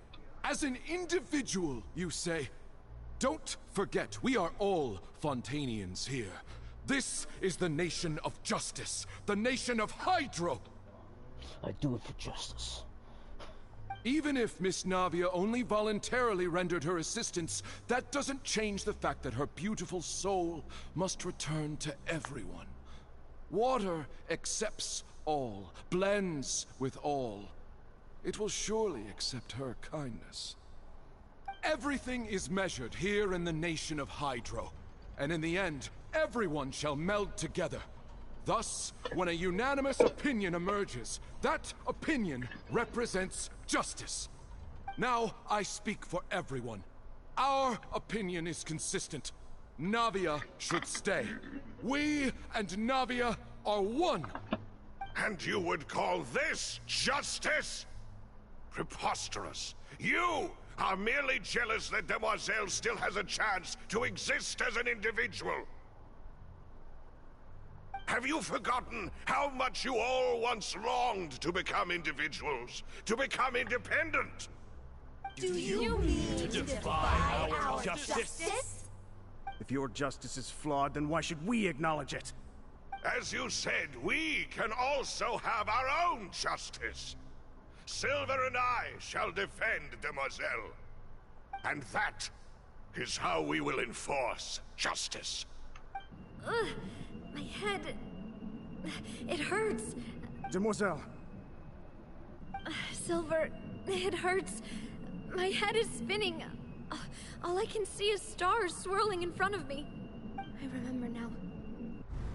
As an individual, you say? Don't forget, we are all Fontanians here. This is the nation of justice, the nation of Hydro. I do it for justice. Even if Miss Navia only voluntarily rendered her assistance, that doesn't change the fact that her beautiful soul must return to everyone. Water accepts all, blends with all. It will surely accept her kindness. Everything is measured here in the nation of Hydro, and in the end, everyone shall meld together. Thus, when a unanimous opinion emerges, that opinion represents justice. Now, I speak for everyone. Our opinion is consistent. Navia should stay. We and Navia are one. And you would call this justice? Preposterous. You are merely jealous that Demoiselle still has a chance to exist as an individual. Have you forgotten how much you all once longed to become individuals, to become independent? Do you mean to defy our justice? If your justice is flawed, then why should we acknowledge it? As you said, we can also have our own justice. Silver and I shall defend Demoiselle. And that is how we will enforce justice. Ugh, my head... It hurts. Demoiselle. Silver, it hurts. My head is spinning. All I can see is stars swirling in front of me. I remember now.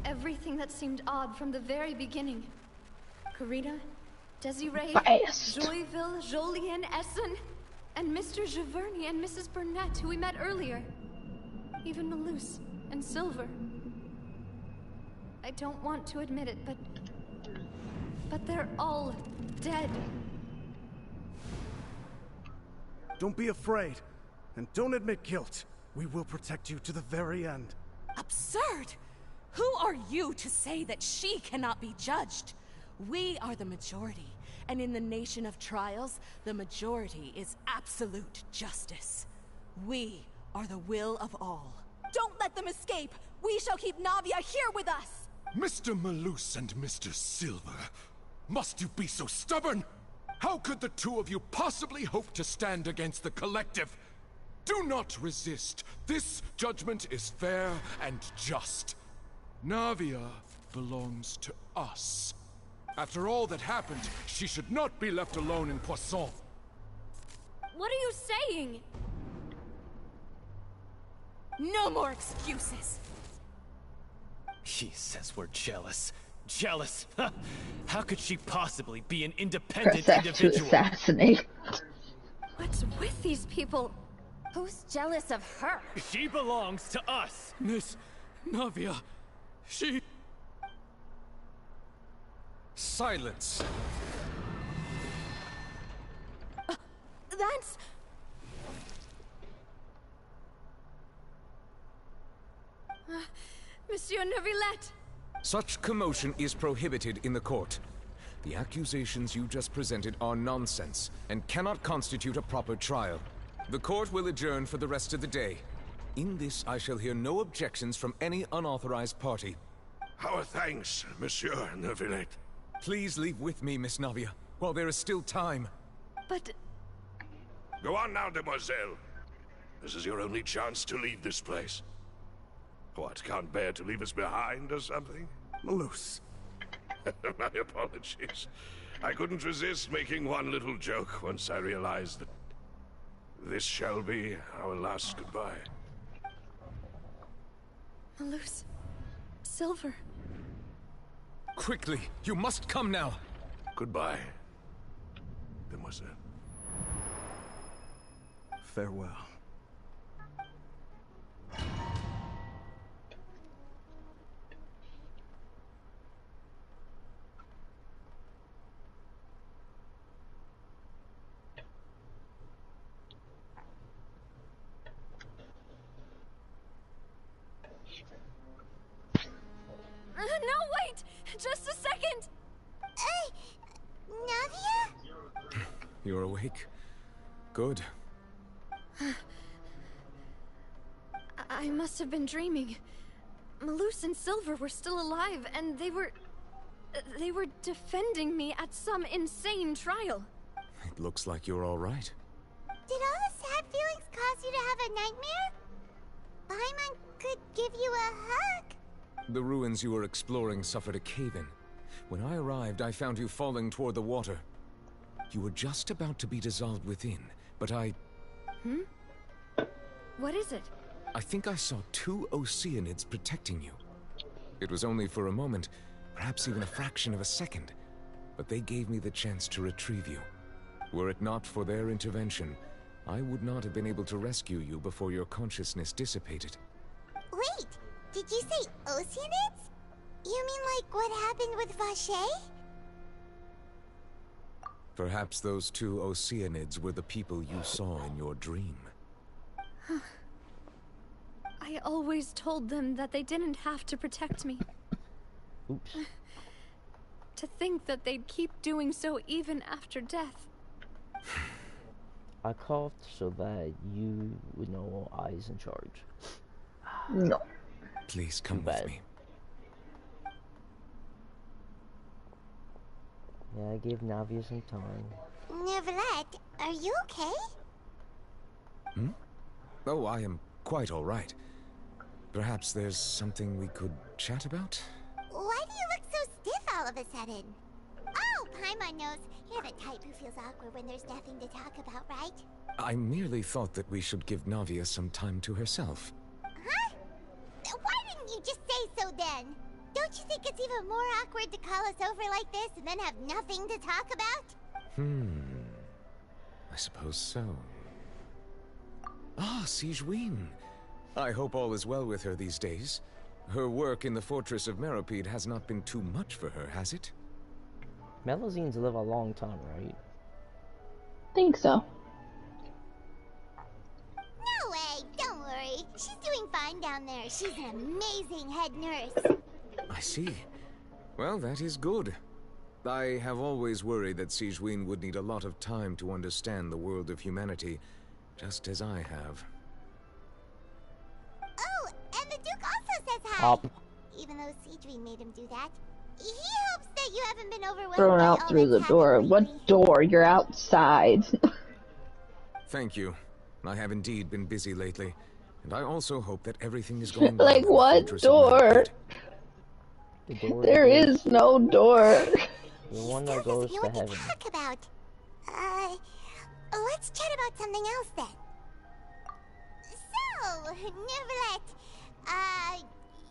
Everything that seemed odd from the very beginning. Karina, Desiree, Joyville, Jolien, Essen, and Mr. Giverny and Mrs. Burnett, who we met earlier. Even Malus and Silver. I don't want to admit it, but they're all dead. Don't be afraid, and don't admit guilt. We will protect you to the very end. Absurd! Who are you to say that she cannot be judged? We are the majority, and in the nation of trials, the majority is absolute justice. We are the will of all. Don't let them escape! We shall keep Navia here with us! Mr. Malus and Mr. Silver, must you be so stubborn? How could the two of you possibly hope to stand against the collective? Do not resist. This judgment is fair and just. Navia belongs to us. After all that happened, she should not be left alone in Poisson. What are you saying? No more excuses. He says we're jealous. Jealous? How could she possibly be an independent Press F to individual? assassinate. What's with these people? Who's jealous of her? She belongs to us. Miss Navia, she... Silence! That's... Monsieur Neuvillette! Such commotion is prohibited in the court. The accusations you just presented are nonsense and cannot constitute a proper trial. The court will adjourn for the rest of the day. In this, I shall hear no objections from any unauthorized party. Our thanks, Monsieur Neuvillette. Please leave with me, Miss Navia, while there is still time. But... Go on now, demoiselle. This is your only chance to leave this place. What, can't bear to leave us behind or something? Malus. My apologies. I couldn't resist making one little joke once I realized that this shall be our last goodbye. Malus. Silver. Quickly, you must come now. Goodbye, demoiselle. Farewell. No, wait! Just a second! Navia? You're awake? Good. I must have been dreaming. Malus and Silver were still alive, and they were defending me at some insane trial. It looks like you're all right. Did all the sad feelings cause you to have a nightmare? Paimon could give you a hug. The ruins you were exploring suffered a cave-in. When I arrived, I found you falling toward the water. You were just about to be dissolved within, but I... What is it? I think I saw 2 Oceanids protecting you. It was only for a moment, perhaps even a fraction of a second, but they gave me the chance to retrieve you. Were it not for their intervention, I would not have been able to rescue you before your consciousness dissipated. Wait, did you say Oceanids? You mean like what happened with Vache? Perhaps those 2 Oceanids were the people you saw in your dream. I always told them that they didn't have to protect me. Oops. To think that they'd keep doing so even after death. I coughed so that you would know I is in charge. No. Please come with me. Yeah, I gave Navia some time. Neuvillette, are you okay? Oh, I am quite all right. Perhaps there's something we could chat about? Why do you look so stiff all of a sudden? Oh, Paimon knows. You're the type who feels awkward when there's nothing to talk about, right? I merely thought that we should give Navia some time to herself. Huh? Why didn't you just say so then? Don't you think it's even more awkward to call us over like this and then have nothing to talk about? I suppose so. Ah, Sigewinne. I hope all is well with her these days. Her work in the fortress of Meropide has not been too much for her, has it? Melusines live a long time, right? Think so. No way, don't worry. She's doing fine down there. She's an amazing head nurse. I see. Well, that is good. I have always worried that Sigewinne would need a lot of time to understand the world of humanity, just as I have. Oh, and the Duke also says hi. Up. Even though Sigewinne made him do that. He hopes that you haven't been overwhelmed Thrown by out all through the that's door. happened What lately. door? You're outside. Thank you. I have indeed been busy lately, and I also hope that everything is going well. Like, with the what fortress of door? Meropide. The door There is no door. the one that Still goes doesn't know to what heaven. to talk about. Let's chat about something else then. So, Oh, Neverlet.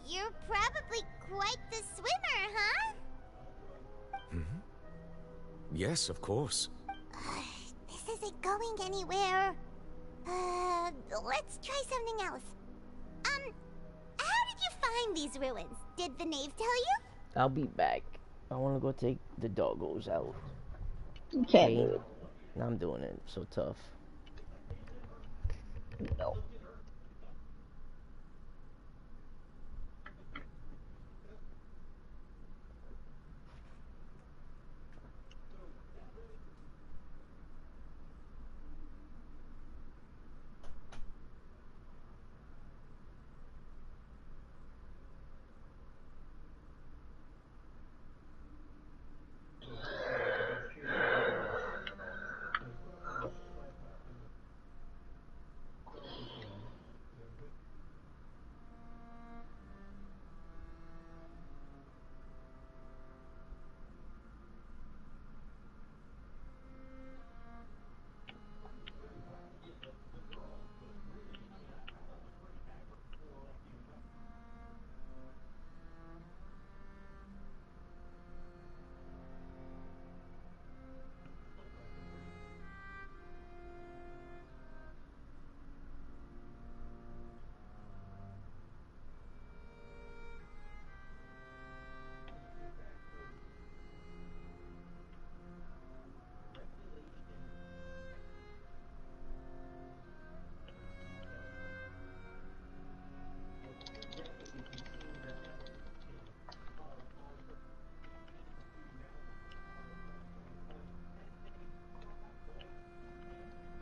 You're probably quite the swimmer, huh? Yes, of course. This isn't going anywhere. Let's try something else. How did you find these ruins? Did the knave tell you? I'll be back. I want to go take the doggos out. You can't do it. Now I'm doing it. So tough. No.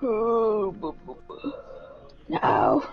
Oh, no.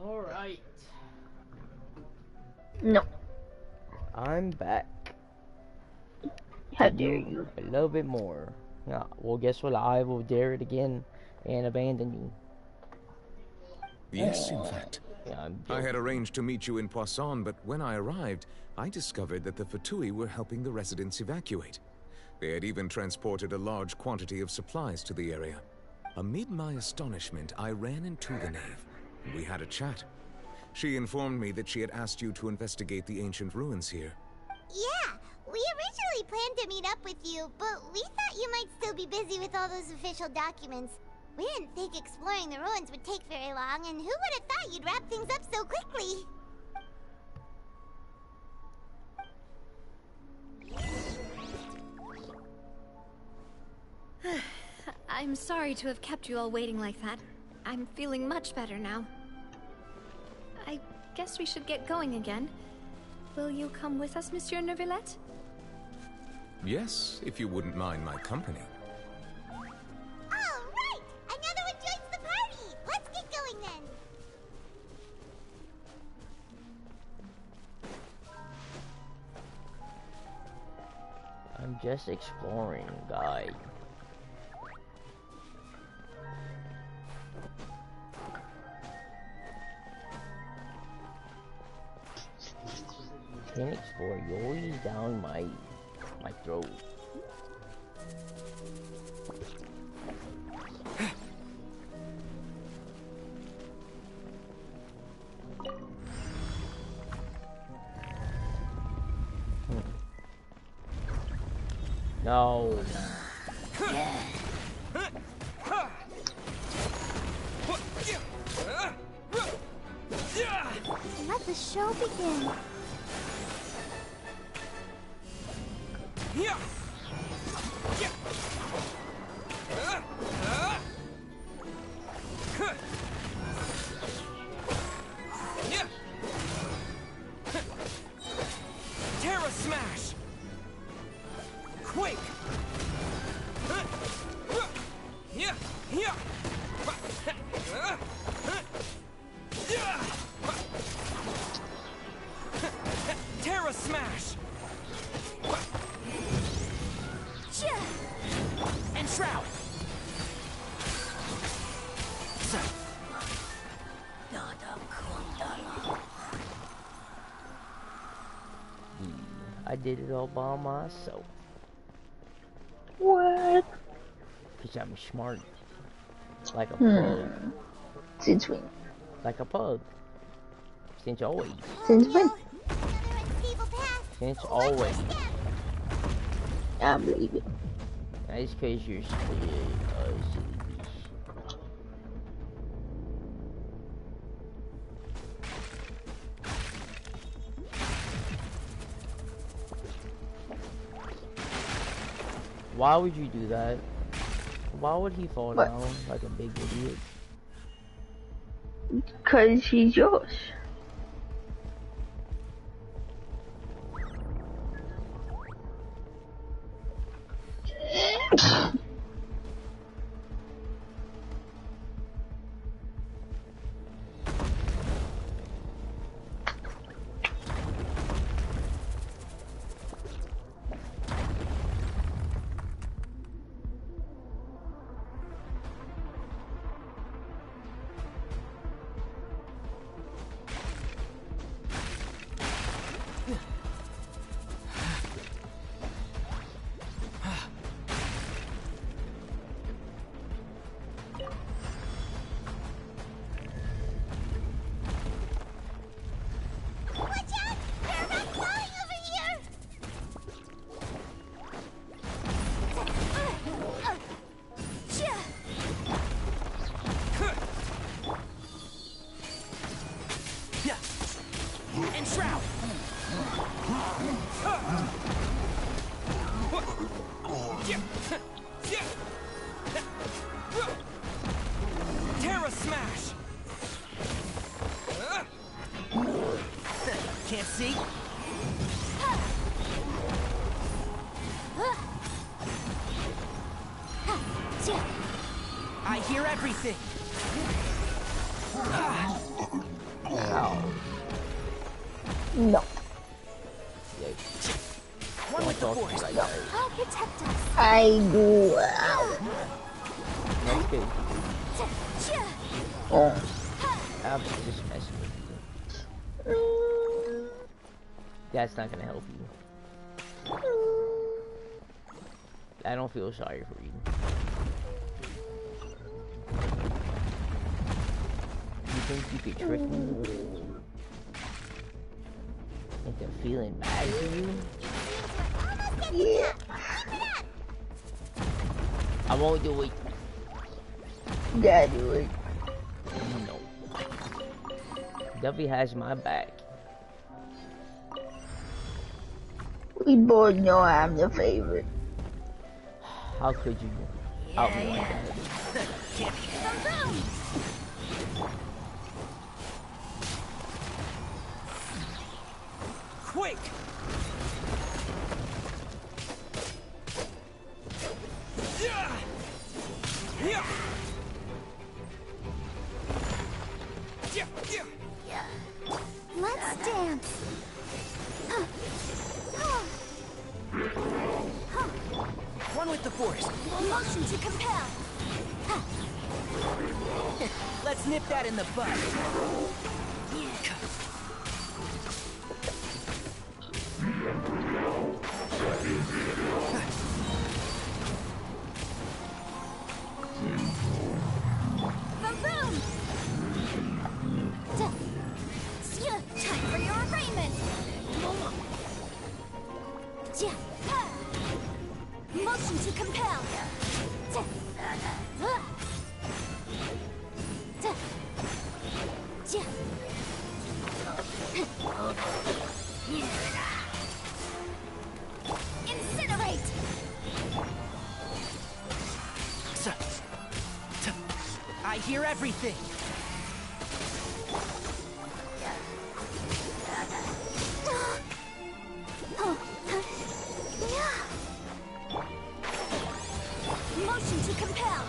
Alright. No. I'm back. How dare you? A little bit more. Well, guess what? I will dare it again and abandon you. Yes, in fact. Yeah, I'm I had arranged to meet you in Poisson, but when I arrived, I discovered that the Fatui were helping the residents evacuate. They had even transported a large quantity of supplies to the area. Amid my astonishment, I ran into the knave. We had a chat. She informed me that she had asked you to investigate the ancient ruins here. Yeah, we originally planned to meet up with you, but we thought you might still be busy with all those official documents. We didn't think exploring the ruins would take very long, and who would have thought you'd wrap things up so quickly? I'm sorry to have kept you all waiting like that. I'm feeling much better now. I guess we should get going again. Will you come with us, Monsieur Neuvillette? Yes, if you wouldn't mind my company. All right! Another one joins the party! Let's get going then! I'm just exploring, guy. Can't explore. You're always down my throat. No. Let the show begin. Terra Smash! Quake! Terra Smash! And Shroud! I did it all by myself. What? Cause I'm smart. Like a pug. Since when? Like a pug. Since always. Since when? Since always. I believe it. That's cause you're silly bitch. Why would you do that? Why would he fall down like a big idiot? Cause he's yours. Terra Smash! Can't see? I hear everything! Ow. No. One with the force. I'll protect us. I do. Ow. Let's go. Oh. I'm just messing with you. That's not gonna help you. I don't feel sorry for you. You think you could trick me into feeling bad for you? Yeah. I won't do it. Yeah, do it. No. Duffy has my back. We both know I'm the favorite. How could you out me like that? Quick! Let's dance. One with the force. Motion to compel. Let's nip that in the bud. Boom! Time for your arraignment. Motion to compel. Incinerate. I hear everything. Motion to compel.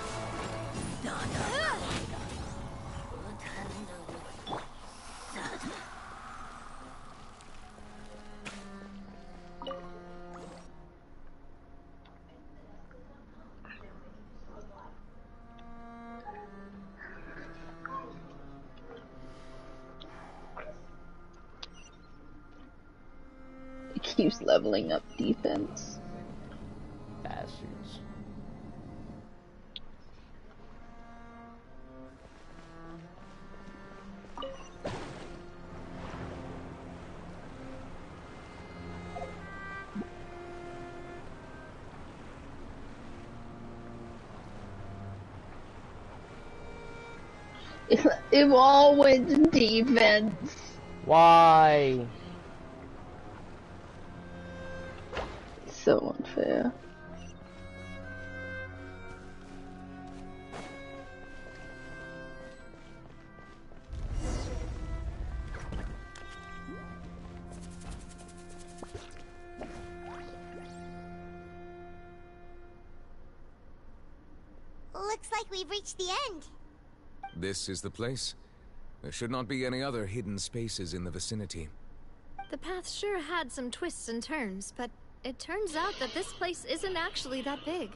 It keeps leveling up defense. Bastards. It all went to defense. Why? So unfair. Looks like we've reached the end. This is the place. There should not be any other hidden spaces in the vicinity. The path sure had some twists and turns, but it turns out that this place isn't actually that big.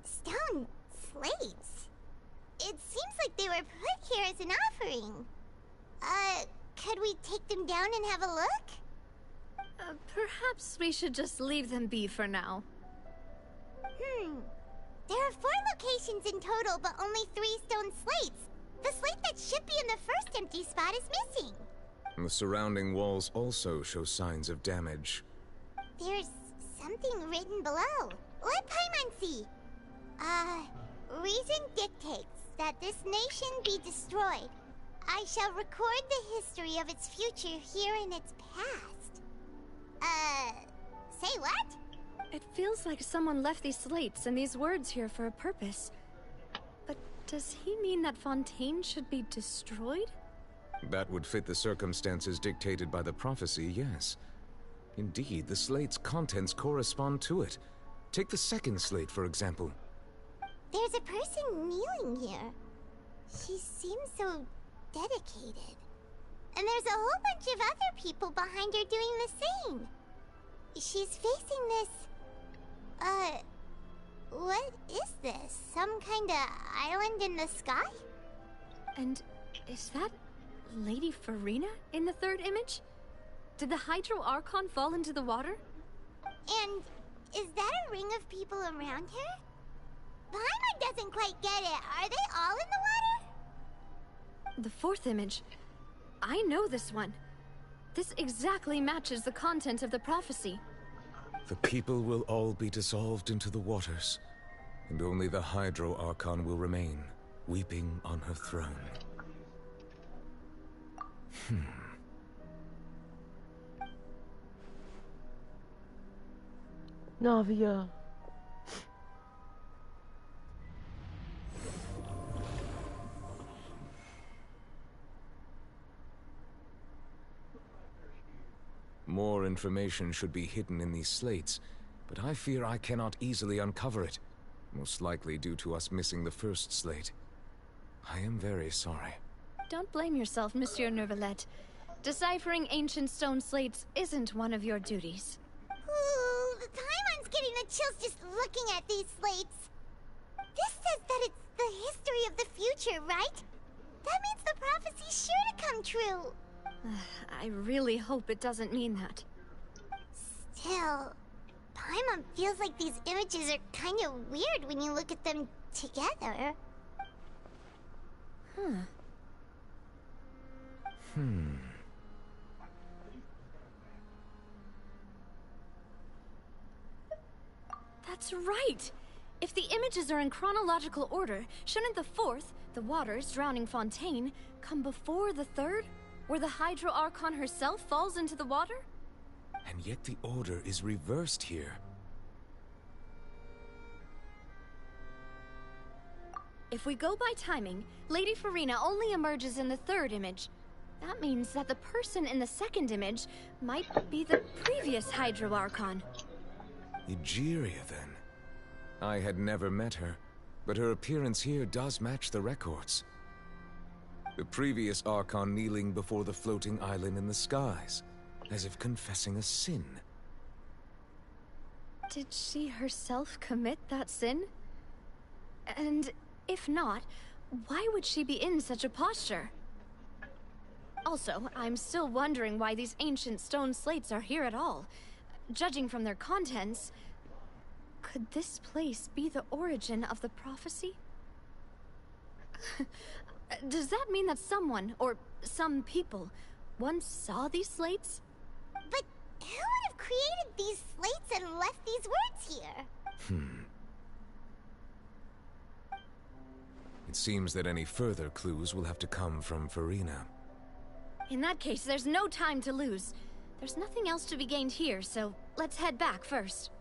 Stone slates? It seems like they were put here as an offering. Could we take them down and have a look? Perhaps we should just leave them be for now. There are 4 locations in total, but only 3 stone slates. The slate that should be in the first empty spot is missing. The surrounding walls also show signs of damage. There's something written below. Let Paimon see. Reason dictates that this nation be destroyed. I shall record the history of its future here in its past. Say what? It feels like someone left these slates and these words here for a purpose. But does he mean that Fontaine should be destroyed? That would fit the circumstances dictated by the prophecy, yes. Indeed, the slate's contents correspond to it. Take the second slate, for example. There's a person kneeling here. She seems so dedicated. And there's a whole bunch of other people behind her doing the same. She's facing this What is this? Some kinda island in the sky? And is that Lady Farina in the third image? Did the Hydro Archon fall into the water? And is that a ring of people around her? Paimon doesn't quite get it. Are they all in the water? The fourth image. I know this one. This exactly matches the content of the prophecy. The people will all be dissolved into the waters, and only the Hydro Archon will remain, weeping on her throne. Navia. More information should be hidden in these slates, but I fear I cannot easily uncover it, most likely due to us missing the first slate. I am very sorry. Don't blame yourself, Monsieur Neuvillette. Deciphering ancient stone slates isn't one of your duties. Ooh, Paimon's getting the chills just looking at these slates. This says that it's the history of the future, right? That means the prophecy's sure to come true. I really hope it doesn't mean that. Still, Paimon feels like these images are kind of weird when you look at them together. That's right! If the images are in chronological order, shouldn't the fourth, the waters drowning Fontaine, come before the third, where the Hydro Archon herself falls into the water? And yet the order is reversed here. If we go by timing, Lady Farina only emerges in the third image. That means that the person in the second image might be the previous Hydro Archon. Egeria, then. I had never met her, but her appearance here does match the records. The previous Archon kneeling before the floating island in the skies, as if confessing a sin. Did she herself commit that sin? And if not, why would she be in such a posture? Also, I'm still wondering why these ancient stone slates are here at all. Judging from their contents, could this place be the origin of the prophecy? Does that mean that someone, or some people, once saw these slates? But who would have created these slates and left these words here? It seems that any further clues will have to come from Farina. In that case, there's no time to lose. There's nothing else to be gained here, so let's head back first.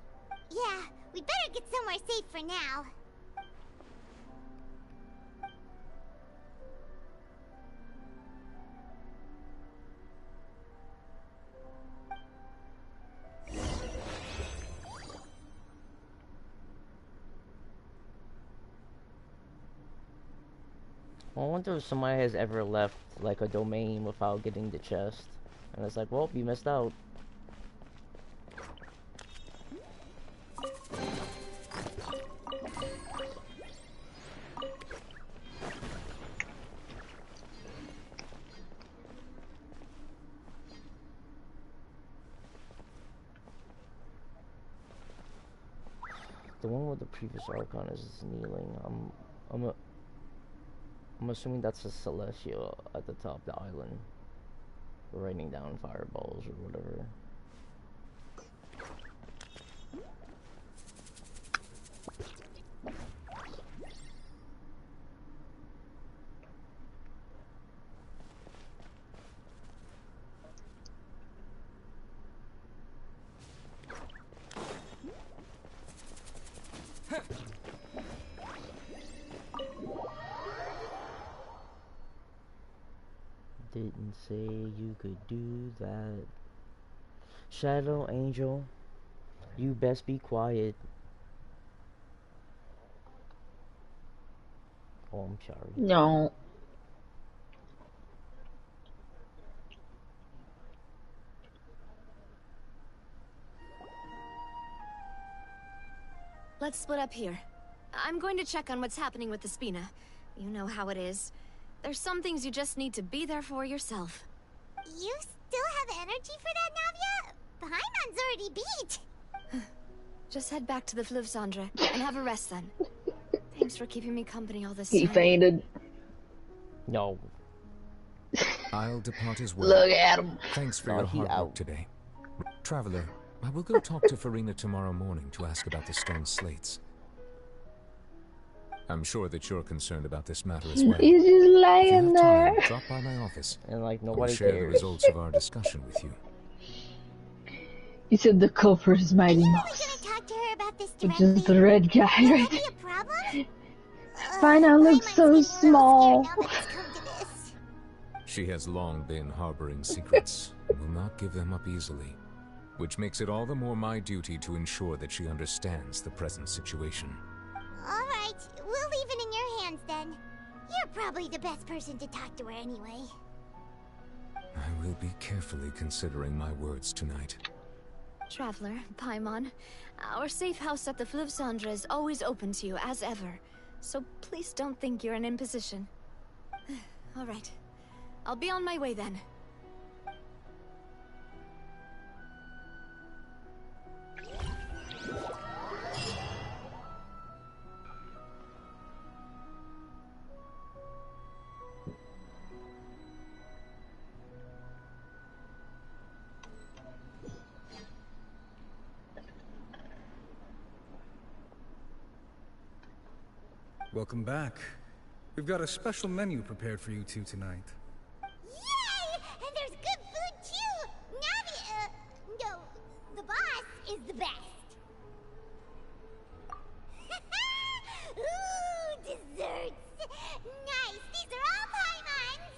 Yeah, we'd better get somewhere safe for now. I wonder if somebody has ever left, like, a domain without getting the chest. And it's like, well, you missed out. The one with the previous Archon is kneeling. I'm assuming that's a Celestial at the top of the island, raining down fireballs or whatever. Didn't say you could do that. Shadow Angel, you best be quiet. Oh, I'm sorry. No. let's split up here. I'm going to check on what's happening with the Spina. You know how it is. There's some things you just need to be there for yourself. You still have energy for that, Navia? Paimon's already beat. Just head back to the Fluvsandra and have a rest then. Thanks for keeping me company all this He time. fainted. No. I'll depart as well. Look at him. Thanks for your hard work today. Traveler, I will go talk to Farina tomorrow morning to ask about the stone slates. I'm sure that you're concerned about this matter as well. He's just laying there. Drop by my office. And like I'll nobody share the cares. results of our discussion with you. He said the culprit is Mighty Mouse. Talk to her about this Which is the red guy right there. a problem? Spina looks so small. She has long been harboring secrets and will not give them up easily, which makes it all the more my duty to ensure that she understands the present situation. Alright, we'll leave it in your hands then. You're probably the best person to talk to her anyway. I will be carefully considering my words tonight. Traveler, Paimon, our safe house at the Fluvsandra is always open to you, as ever. So please don't think you're an imposition. Alright. I'll be on my way then. Welcome back. We've got a special menu prepared for you two tonight. Yay! And there's good food too! Navi, no, the boss is the best. Ooh, desserts! Nice, these are all Paimon's!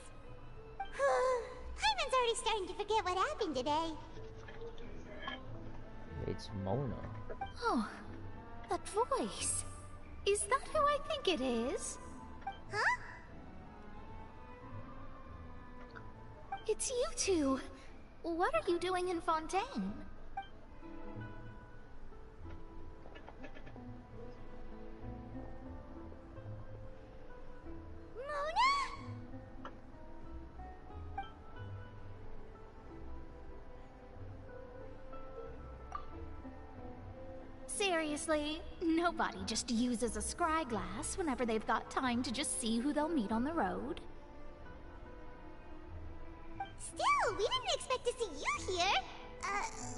Paimon's already starting to forget what happened today. It's Mona. Oh, that voice. Is that who I think it is? Huh? It's you two. What are you doing in Fontaine? Mona? Seriously, nobody just uses a scry glass whenever they've got time to just see who they'll meet on the road. Still, we didn't expect to see you here.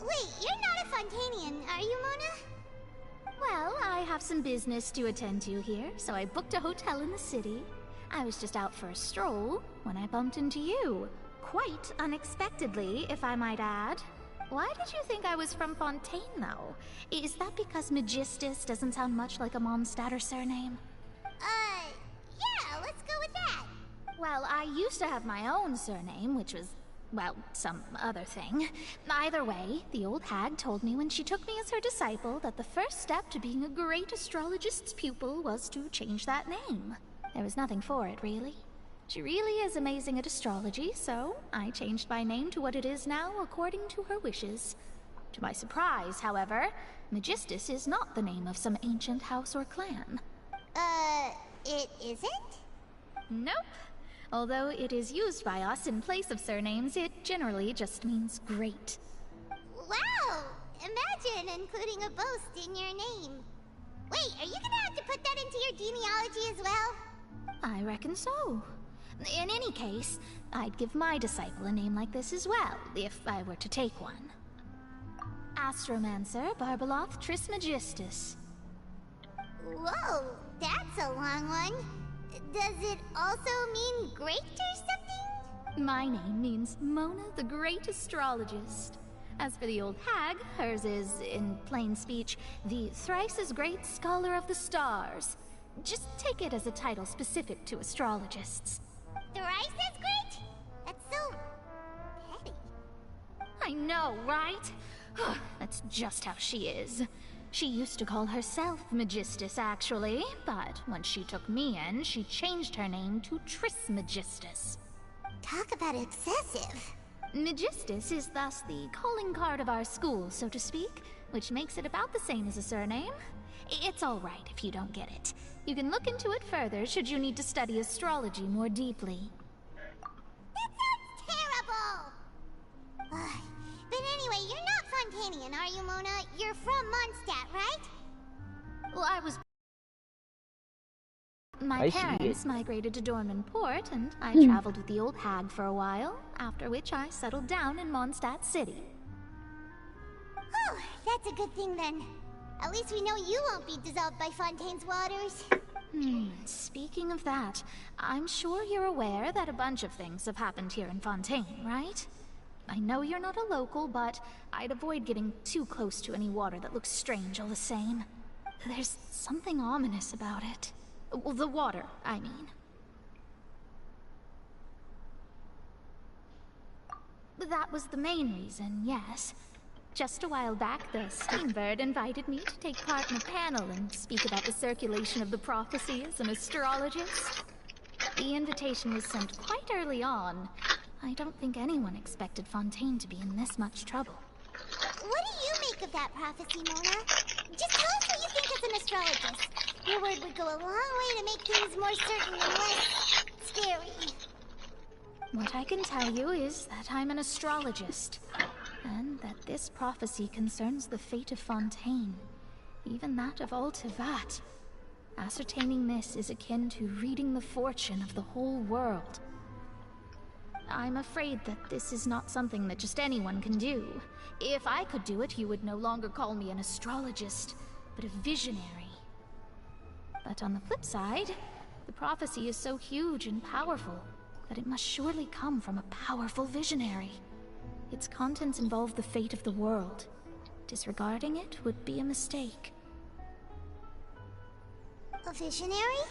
Wait, you're not a Fontanian, are you, Mona? Well, I have some business to attend to here, so I booked a hotel in the city. I was just out for a stroll when I bumped into you. Quite unexpectedly, if I might add. Why did you think I was from Fontaine, though? Is that because Magistus doesn't sound much like a Mondstatter surname? Yeah, let's go with that. Well, I used to have my own surname, which was, well, some other thing. Either way, the old hag told me when she took me as her disciple that the first step to being a great astrologist's pupil was to change that name. There was nothing for it, really. She really is amazing at astrology, so I changed my name to what it is now according to her wishes. To my surprise, however, Magistus is not the name of some ancient house or clan. It isn't? Nope. Although it is used by us in place of surnames, it generally just means great. Wow! Imagine including a boast in your name. Wait, are you gonna have to put that into your genealogy as well? I reckon so. In any case, I'd give my disciple a name like this as well, if I were to take one. Astromancer Barbeloth Trismegistus. Whoa, that's a long one. Does it also mean great or something? My name means Mona the Great Astrologist. As for the old hag, hers is, in plain speech, the thrice-as-great Scholar of the Stars. Just take it as a title specific to astrologists. Thrice as great? That's so petty. I know, right? That's just how she is. She used to call herself Magistus, actually, but when she took me in, she changed her name to Trismegistus. Talk about excessive. Magistus is thus the calling card of our school, so to speak, which makes it about the same as a surname. It's all right if you don't get it. You can look into it further should you need to study astrology more deeply. That sounds terrible! But anyway, you're not Fontanian, are you, Mona? You're from Mondstadt, right? Well, My parents migrated to Dorman Port, and I traveled with the old hag for a while, after which I settled down in Mondstadt City. Oh, that's a good thing then. At least we know you won't be dissolved by Fontaine's waters. Speaking of that, I'm sure you're aware that a bunch of things have happened here in Fontaine, right? I know you're not a local, but I'd avoid getting too close to any water that looks strange all the same. There's something ominous about it. Well, the water, I mean. That was the main reason, yes. Just a while back, the Steambird invited me to take part in a panel and speak about the circulation of the prophecy as an astrologist. The invitation was sent quite early on. I don't think anyone expected Fontaine to be in this much trouble. What do you make of that prophecy, Mona? Just tell us what you think as an astrologist. Your word would go a long way to make things more certain and less scary. What I can tell you is that I'm an astrologist, and that this prophecy concerns the fate of Fontaine, even that of all Tevat. Ascertaining this is akin to reading the fortune of the whole world. I'm afraid that this is not something that just anyone can do. If I could do it, you would no longer call me an astrologist, but a visionary. But on the flip side, the prophecy is so huge and powerful that it must surely come from a powerful visionary. Its contents involve the fate of the world. Disregarding it would be a mistake. A visionary?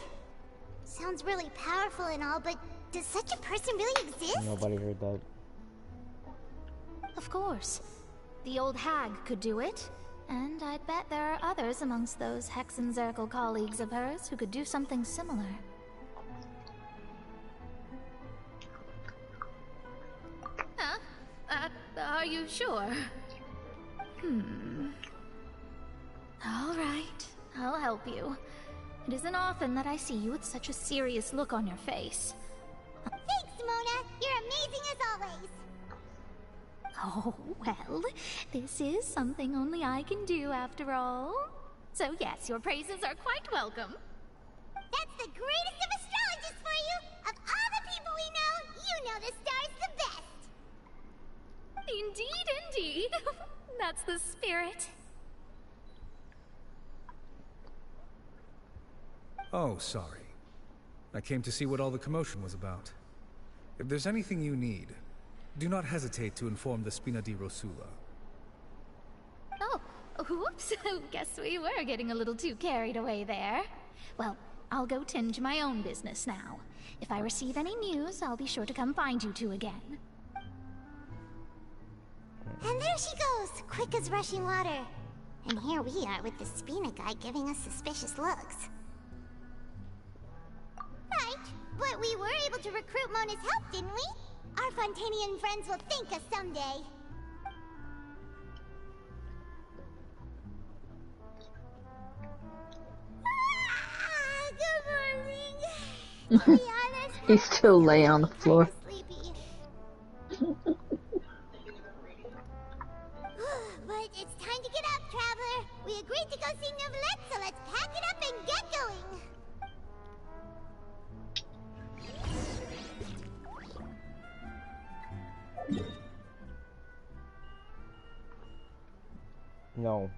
Sounds really powerful and all, but does such a person really exist? Nobody heard that. Of course. The old hag could do it. And I bet there are others amongst those Hexenzirkel colleagues of hers who could do something similar. Huh? Are you sure? All right, I'll help you. It isn't often that I see you with such a serious look on your face. Thanks, Mona! You're amazing as always! Oh, well, this is something only I can do after all. So yes, your praises are quite welcome. That's the greatest of astrologists for you! Of all the people we know, you know the star's the best! Indeed, indeed. That's the spirit. Oh, sorry. I came to see what all the commotion was about. If there's anything you need, do not hesitate to inform the Spina di Rosula. Oh, whoops. Guess we were getting a little too carried away there. Well, I'll go tend to my own business now. If I receive any news, I'll be sure to come find you two again. And there she goes, quick as rushing water. And here we are with the Spina guy giving us suspicious looks. Right, but we were able to recruit Mona's help, didn't we? Our Fontanian friends will thank us someday. Good morning. To be honest, He's still laying on the floor. But it's time to get up, traveler. We agreed to go see Neuvillette, so let's pack it up and get going. No.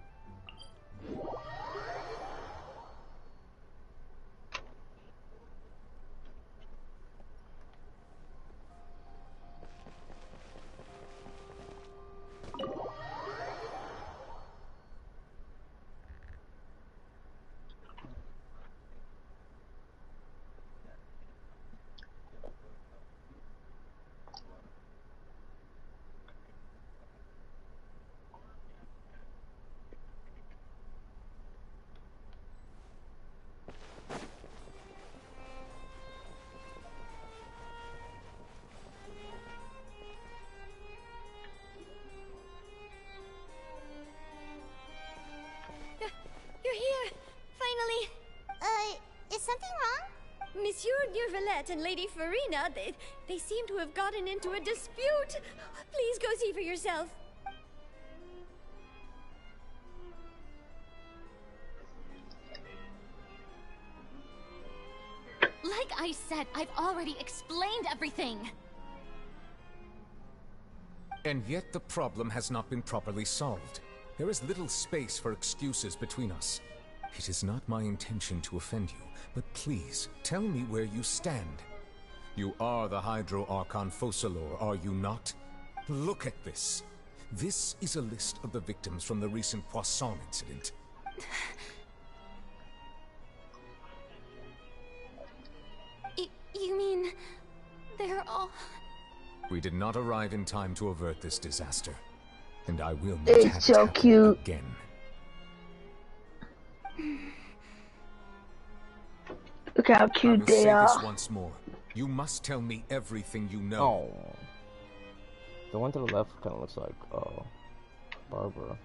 Neuvillette and Lady Farina, they seem to have gotten into a dispute. Please go see for yourself. Like I said, I've already explained everything. And yet the problem has not been properly solved. There is little space for excuses between us. It is not my intention to offend you, but please, tell me where you stand. You are the Hydro Archon Focalor, are you not? Look at this. This is a list of the victims from the recent Poisson incident. You mean... they're all... We did not arrive in time to avert this disaster, and I will not It's have so it happen cute. again. Look how I cute will they say this are. once more. You must tell me everything you know. Oh. The one to the left kind of looks like, Barbara.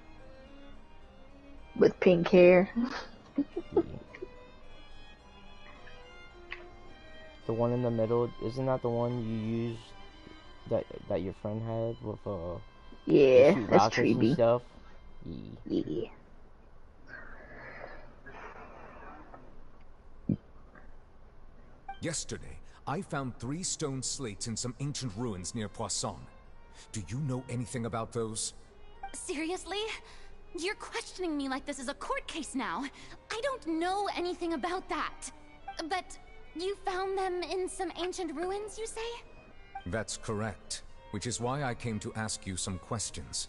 With pink hair. The one in the middle, isn't that the one you used that your friend had with Yeah, shoot that's rockets and Treeby. stuff? Yeah. Yesterday, I found 3 stone slates in some ancient ruins near Poisson. Do you know anything about those? Seriously? You're questioning me like this is a court case now. I don't know anything about that. But you found them in some ancient ruins, you say? That's correct, which is why I came to ask you some questions.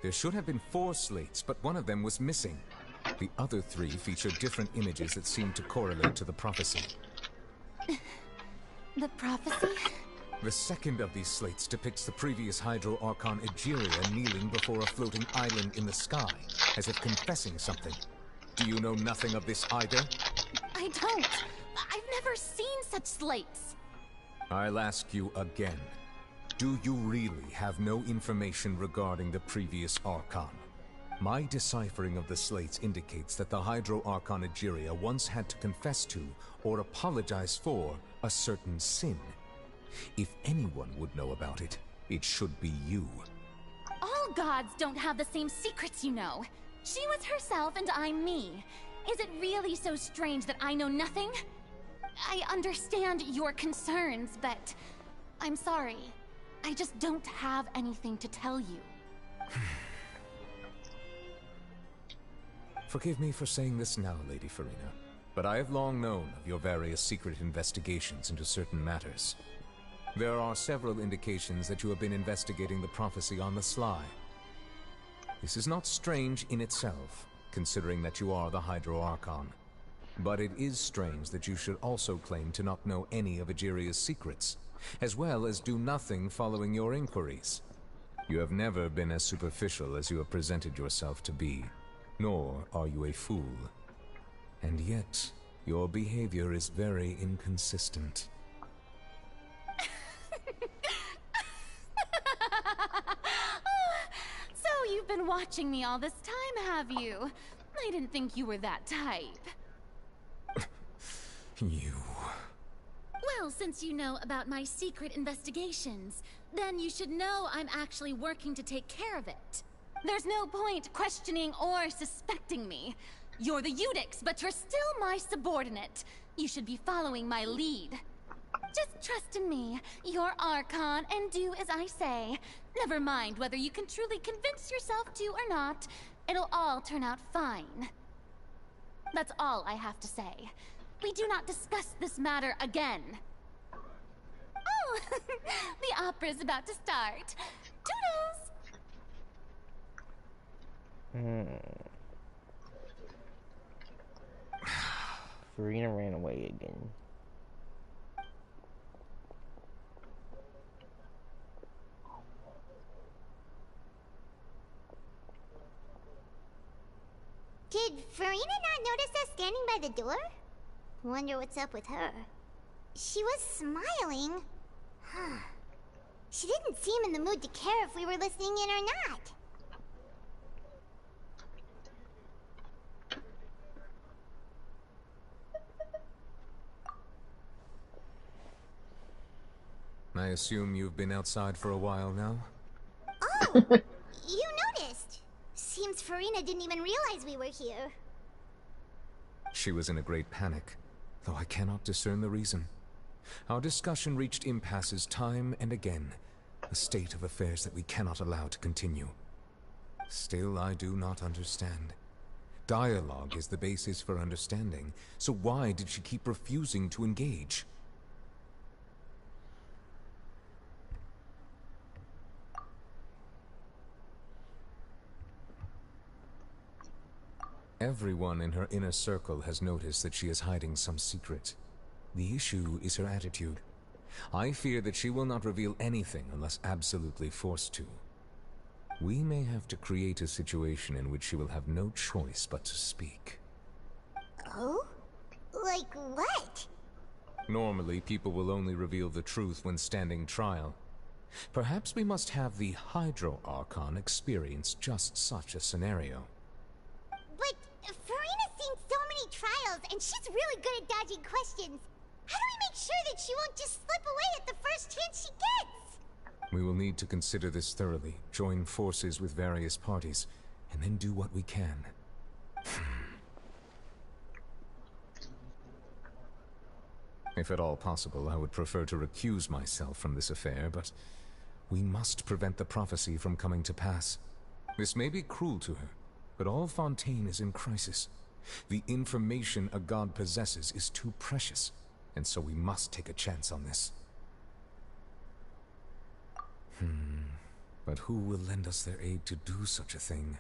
There should have been 4 slates, but one of them was missing. The other 3 feature different images that seem to correlate to the prophecy. The prophecy? The second of these slates depicts the previous Hydro Archon Egeria kneeling before a floating island in the sky, as if confessing something. Do you know nothing of this either? I don't. I've never seen such slates. I'll ask you again. Do you really have no information regarding the previous Archon? My deciphering of the slates indicates that the Hydro Archon Egeria once had to confess to, or apologize for, a certain sin. If anyone would know about it, it should be you. All gods don't have the same secrets, you know. She was herself and I'm me. Is it really so strange that I know nothing? I understand your concerns, but I'm sorry. I just don't have anything to tell you. Forgive me for saying this now, Lady Farina, but I have long known of your various secret investigations into certain matters. There are several indications that you have been investigating the prophecy on the sly. This is not strange in itself, considering that you are the Hydro Archon. But it is strange that you should also claim to not know any of Egeria's secrets, as well as do nothing following your inquiries. You have never been as superficial as you have presented yourself to be, nor are you a fool. And yet, your behavior is very inconsistent. So you've been watching me all this time, have you? I didn't think you were that type. You... Well, since you know about my secret investigations, then you should know I'm actually working to take care of it. There's no point questioning or suspecting me. You're the Eudix, but you're still my subordinate. You should be following my lead. Just trust in me, you're Archon, and do as I say. Never mind whether you can truly convince yourself to or not. It'll all turn out fine. That's all I have to say. We do not discuss this matter again. Oh, the opera's about to start. Toodles! Farina ran away again. Did Farina not notice us standing by the door? Wonder what's up with her. She was smiling. Huh. She didn't seem in the mood to care if we were listening in or not. I assume you've been outside for a while now? Oh, you noticed. Seems Farina didn't even realize we were here. She was in a great panic, though I cannot discern the reason. Our discussion reached impasses time and again, a state of affairs that we cannot allow to continue. Still, I do not understand. Dialogue is the basis for understanding, so why did she keep refusing to engage? Everyone in her inner circle has noticed that she is hiding some secret. The issue is her attitude. I fear that she will not reveal anything unless absolutely forced to. We may have to create a situation in which she will have no choice but to speak. Oh? Like what? Normally, people will only reveal the truth when standing trial. Perhaps we must have the Hydro Archon experience just such a scenario. But Farina's seen so many trials, and she's really good at dodging questions. How do we make sure that she won't just slip away at the first chance she gets? We will need to consider this thoroughly, join forces with various parties, and then do what we can. If at all possible, I would prefer to recuse myself from this affair, but we must prevent the prophecy from coming to pass. This may be cruel to her, but all Fontaine is in crisis. The information a god possesses is too precious, and so we must take a chance on this. But who will lend us their aid to do such a thing?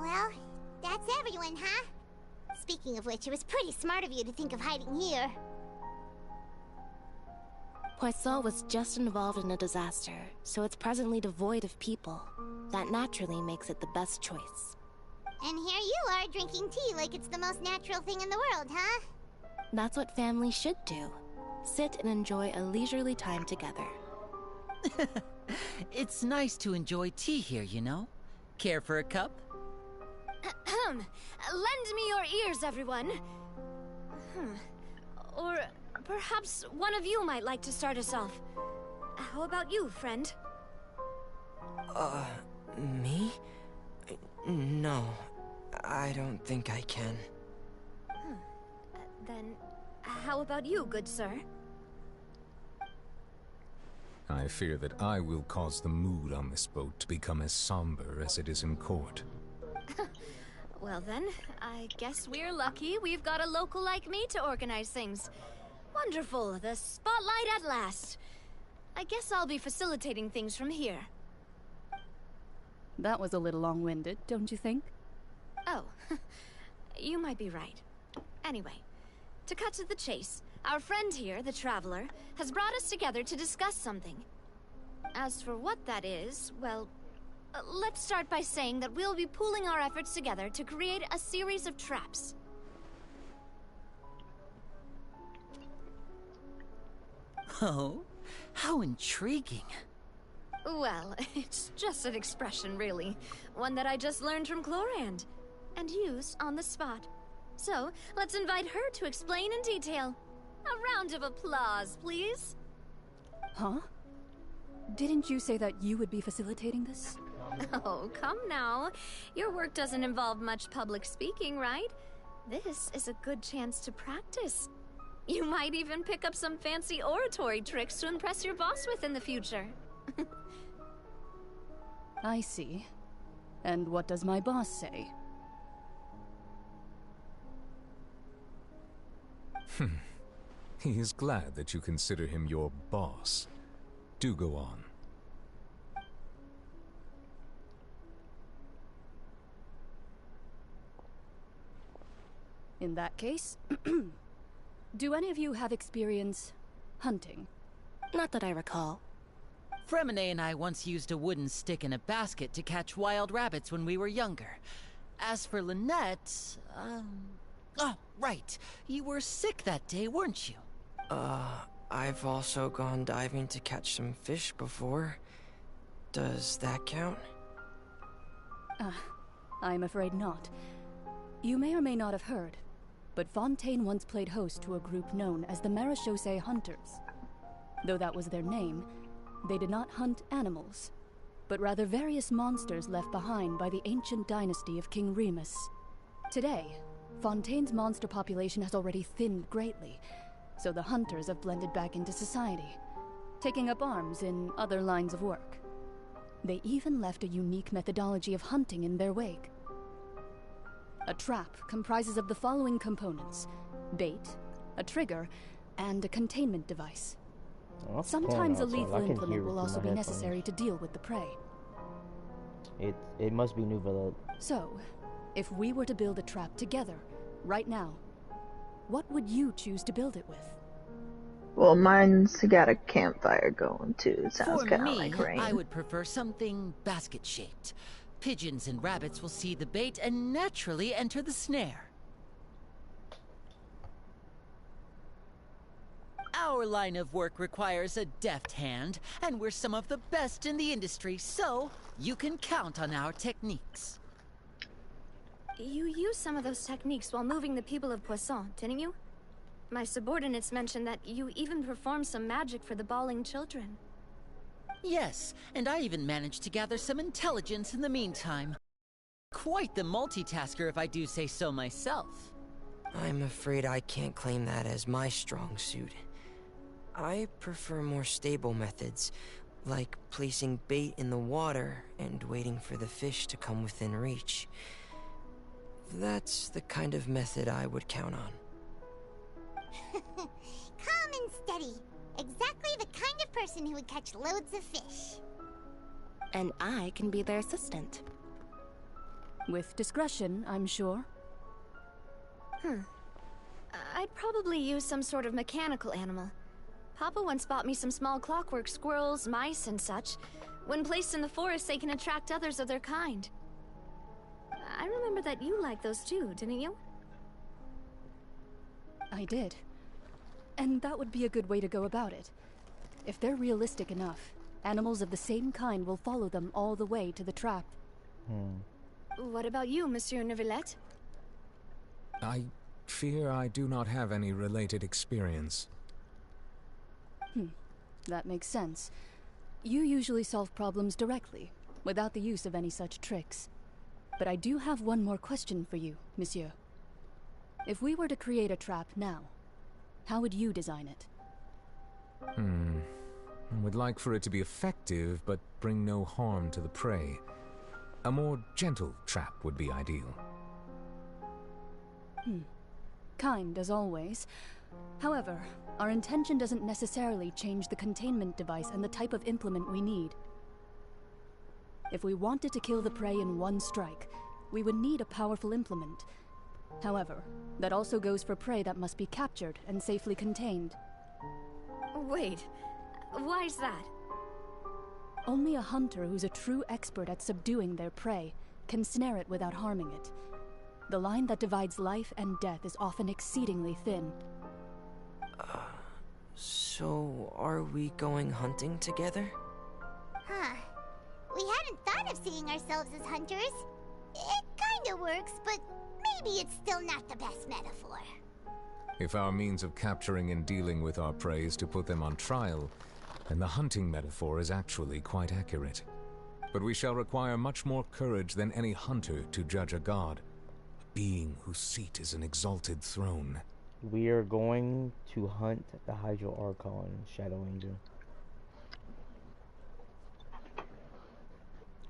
Well, that's everyone, huh? Speaking of which, it was pretty smart of you to think of hiding here. Poisson was just involved in a disaster, so it's presently devoid of people. That naturally makes it the best choice. And here you are drinking tea like it's the most natural thing in the world, huh? That's what family should do. Sit and enjoy a leisurely time together. It's nice to enjoy tea here, you know? Care for a cup? Lend me your ears, everyone. Or perhaps one of you might like to start us off. How about you, friend? Me? No, I don't think I can. Then, how about you, good sir? I fear that I will cause the mood on this boat to become as somber as it is in court. Well then, I guess we're lucky we've got a local like me to organize things. Wonderful, the spotlight at last. I guess I'll be facilitating things from here. That was a little long-winded, don't you think? Oh, you might be right. Anyway, to cut to the chase, our friend here, the Traveler, has brought us together to discuss something. As for what that is, well, let's start by saying that we'll be pooling our efforts together to create a series of traps. Oh, how intriguing. Well, it's just an expression, really. One that I just learned from Chlorand, and used on the spot. So, let's invite her to explain in detail. A round of applause, please. Huh? Didn't you say that you would be facilitating this? Oh, come now. Your work doesn't involve much public speaking, right? This is a good chance to practice. You might even pick up some fancy oratory tricks to impress your boss with in the future. I see. And what does my boss say? He is glad that you consider him your boss. Do go on. In that case, do any of you have experience hunting? Not that I recall. Fremine and I once used a wooden stick in a basket to catch wild rabbits when we were younger. As for Lynette, oh, right. You were sick that day, weren't you? I've also gone diving to catch some fish before. Does that count? I'm afraid not. You may or may not have heard, but Fontaine once played host to a group known as the Marechaussee Hunters. Though that was their name, they did not hunt animals, but rather various monsters left behind by the ancient dynasty of King Remus. Today, Fontaine's monster population has already thinned greatly, so the hunters have blended back into society, taking up arms in other lines of work. They even left a unique methodology of hunting in their wake. A trap comprises of the following components: bait, a trigger, and a containment device. Sometimes a lethal implement will also be necessary to deal with the prey. It must be Nouvelle. So, if we were to build a trap together, right now, what would you choose to build it with? Well, mine's got a campfire going too. Sounds For kind of me, like rain. I would prefer something basket-shaped. Pigeons and rabbits will see the bait and naturally enter the snare. Our line of work requires a deft hand, and we're some of the best in the industry, so you can count on our techniques. You used some of those techniques while moving the people of Poisson, didn't you? My subordinates mentioned that you even performed some magic for the bawling children. Yes, and I even managed to gather some intelligence in the meantime. Quite the multitasker, if I do say so myself. I'm afraid I can't claim that as my strong suit. I prefer more stable methods, like placing bait in the water and waiting for the fish to come within reach. That's the kind of method I would count on. Calm and steady. Exactly the kind of person who would catch loads of fish. And I can be their assistant. With discretion, I'm sure. I'd probably use some sort of mechanical animal. Papa once bought me some small clockwork squirrels, mice, and such. When placed in the forest, they can attract others of their kind. I remember that you liked those too, didn't you? I did. And that would be a good way to go about it. If they're realistic enough, animals of the same kind will follow them all the way to the trap. What about you, Monsieur Neuvillette? I fear I do not have any related experience. That makes sense. You usually solve problems directly, without the use of any such tricks. But I do have one more question for you, Monsieur. If we were to create a trap now, how would you design it? I would like for it to be effective, but bring no harm to the prey. A more gentle trap would be ideal. Kind, as always. However, our intention doesn't necessarily change the containment device and the type of implement we need. If we wanted to kill the prey in one strike, we would need a powerful implement. However, that also goes for prey that must be captured and safely contained. Wait, why's that? Only a hunter who's a true expert at subduing their prey can snare it without harming it. The line that divides life and death is often exceedingly thin. So are we going hunting together? We hadn't thought of seeing ourselves as hunters. It kinda works, but maybe it's still not the best metaphor. If our means of capturing and dealing with our prey is to put them on trial, then the hunting metaphor is actually quite accurate. But we shall require much more courage than any hunter to judge a god, a being whose seat is an exalted throne. We are going to hunt the Hydro Archon, Shadow Angel.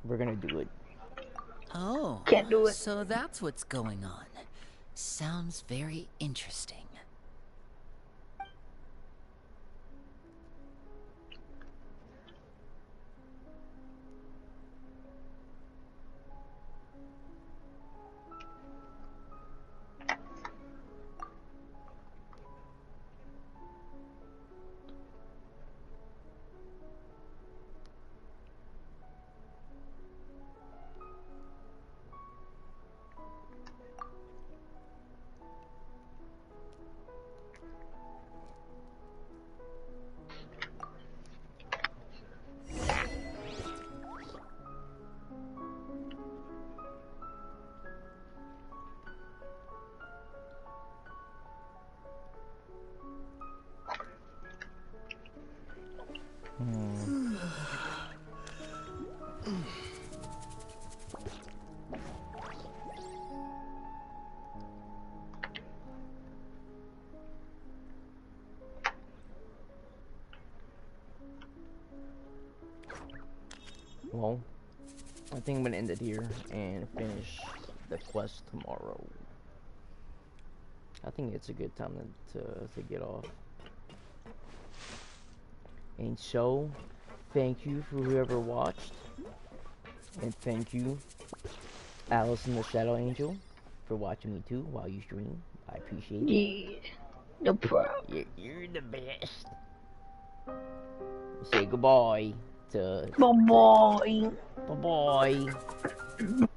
We're gonna do it. Oh, Can't do it. So that's what's going on. Sounds very interesting. Well, I think I'm gonna end it here and finish the quest tomorrow. I think it's a good time to get off. And so, thank you for whoever watched. And thank you, Alice and the Shadow Angel, for watching me too while you stream. I appreciate it. Yeah, no problem. You're the best. Say goodbye to... Bye-bye. Bye-bye.